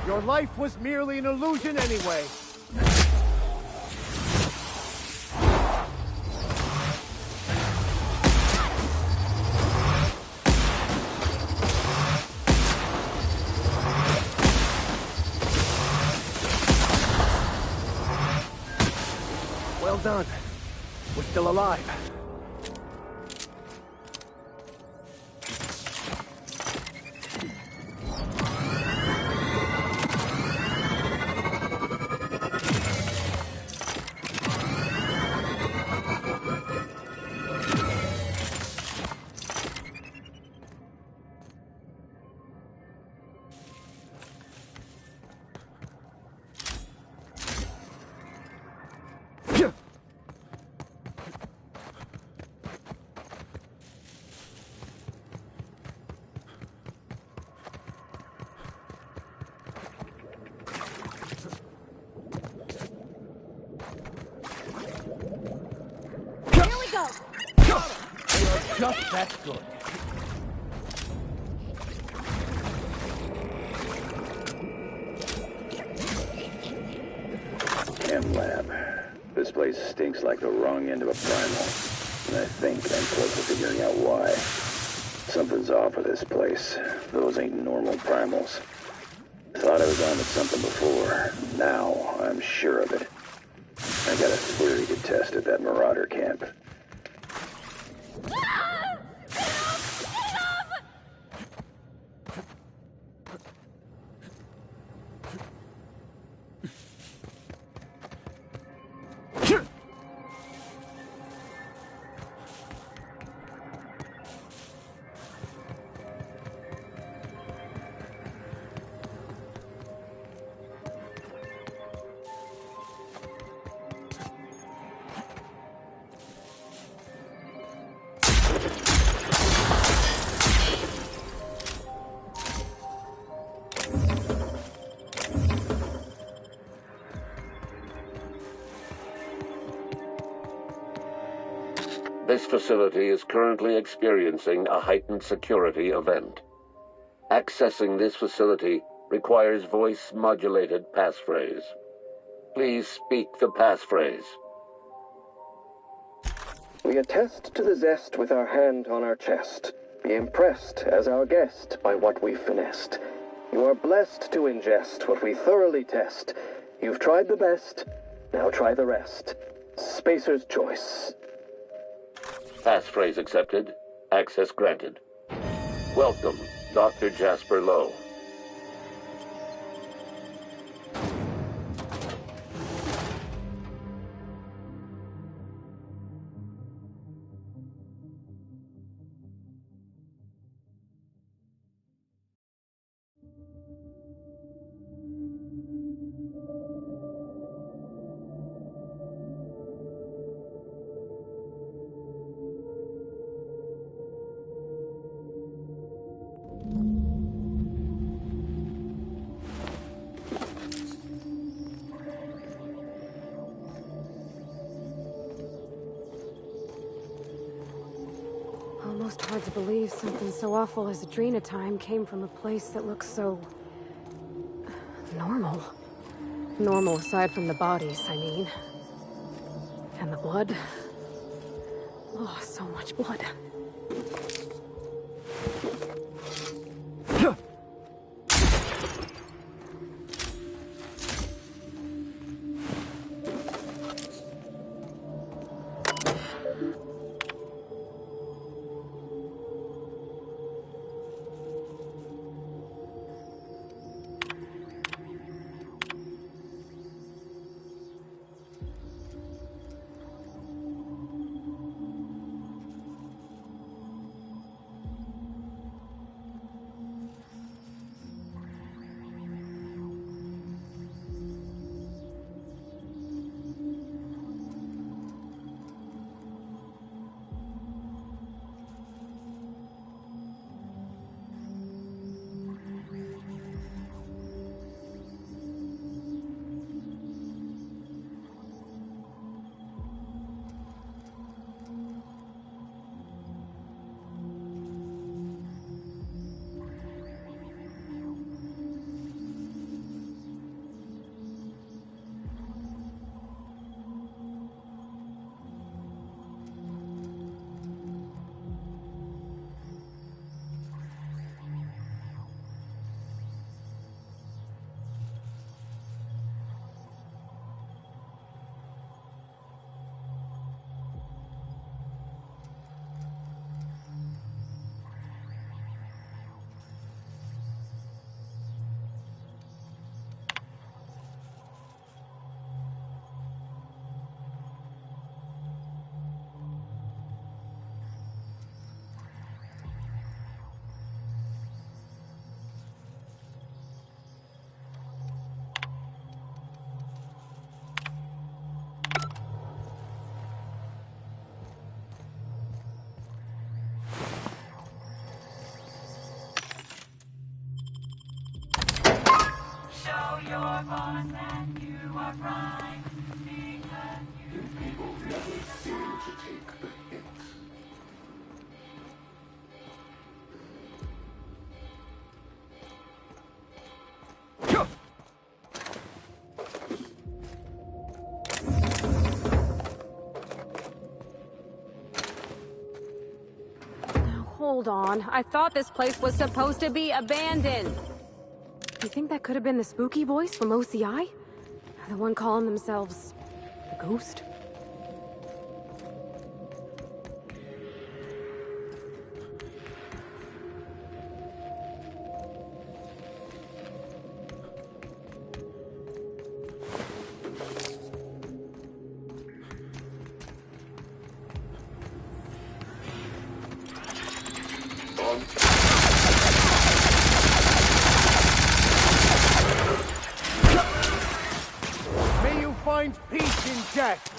Your life was merely an illusion anyway. Well done. We're still alive. go! You're just that good. Chem lab. This place stinks like the wrong end of a primal. And I think I'm close to figuring out why. Something's off with this place. Those ain't normal primals. Thought I was on to something before. Now I'm sure of it. I got a theory to test at that Marauder camp. This facility is currently experiencing a heightened security event. Accessing this facility requires voice-modulated passphrase. Please speak the passphrase. We attest to the zest with our hand on our chest. Be impressed as our guest by what we've finessed. You are blessed to ingest what we thoroughly test. You've tried the best, now try the rest. Spacer's choice. Passphrase accepted. Access granted. Welcome, Dr. Jasper Lowe. Almost hard to believe something so awful as Adrena time came from a place that looks so... normal. Normal aside from the bodies, I mean. And the blood. Oh, so much blood. Hold on. I thought this place was supposed to be abandoned. You think that could have been the spooky voice from OCI? The one calling themselves the Ghost? May you find peace in death.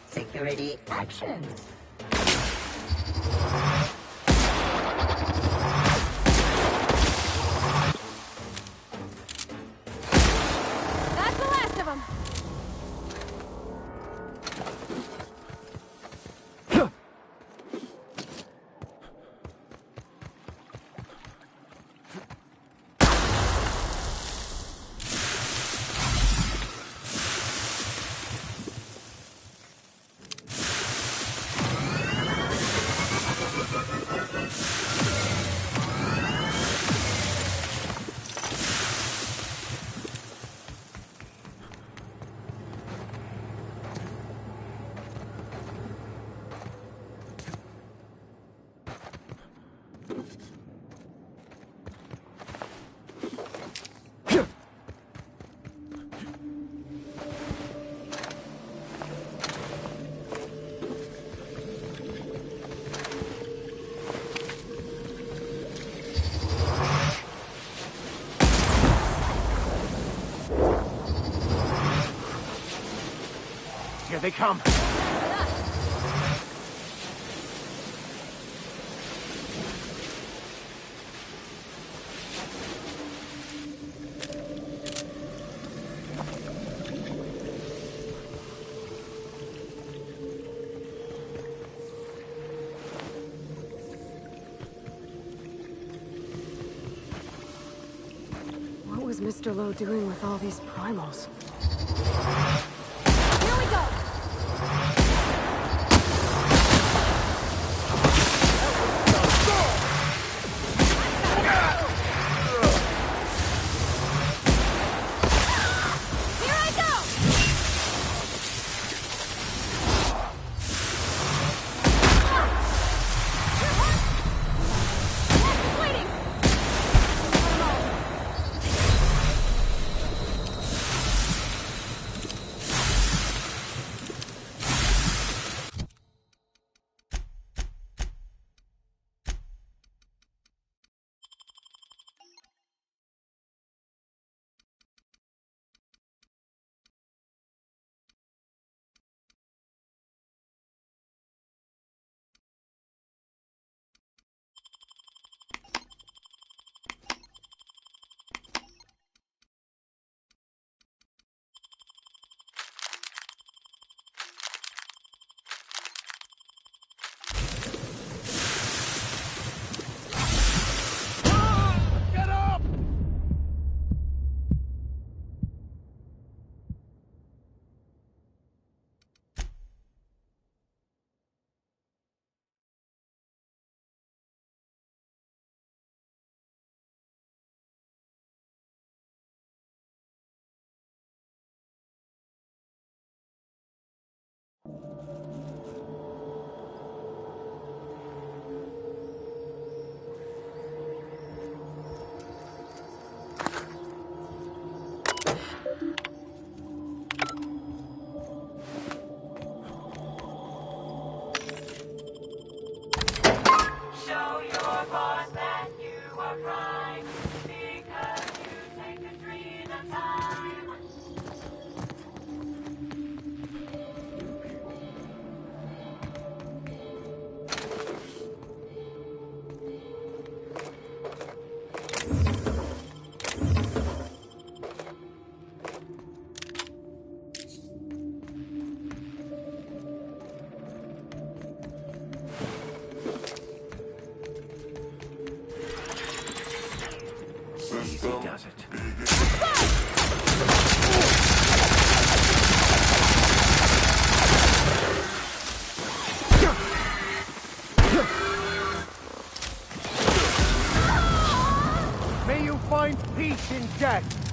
Security actions. That's the last of them. Here they come. What was Mr. Lowe doing with all these primals? dead.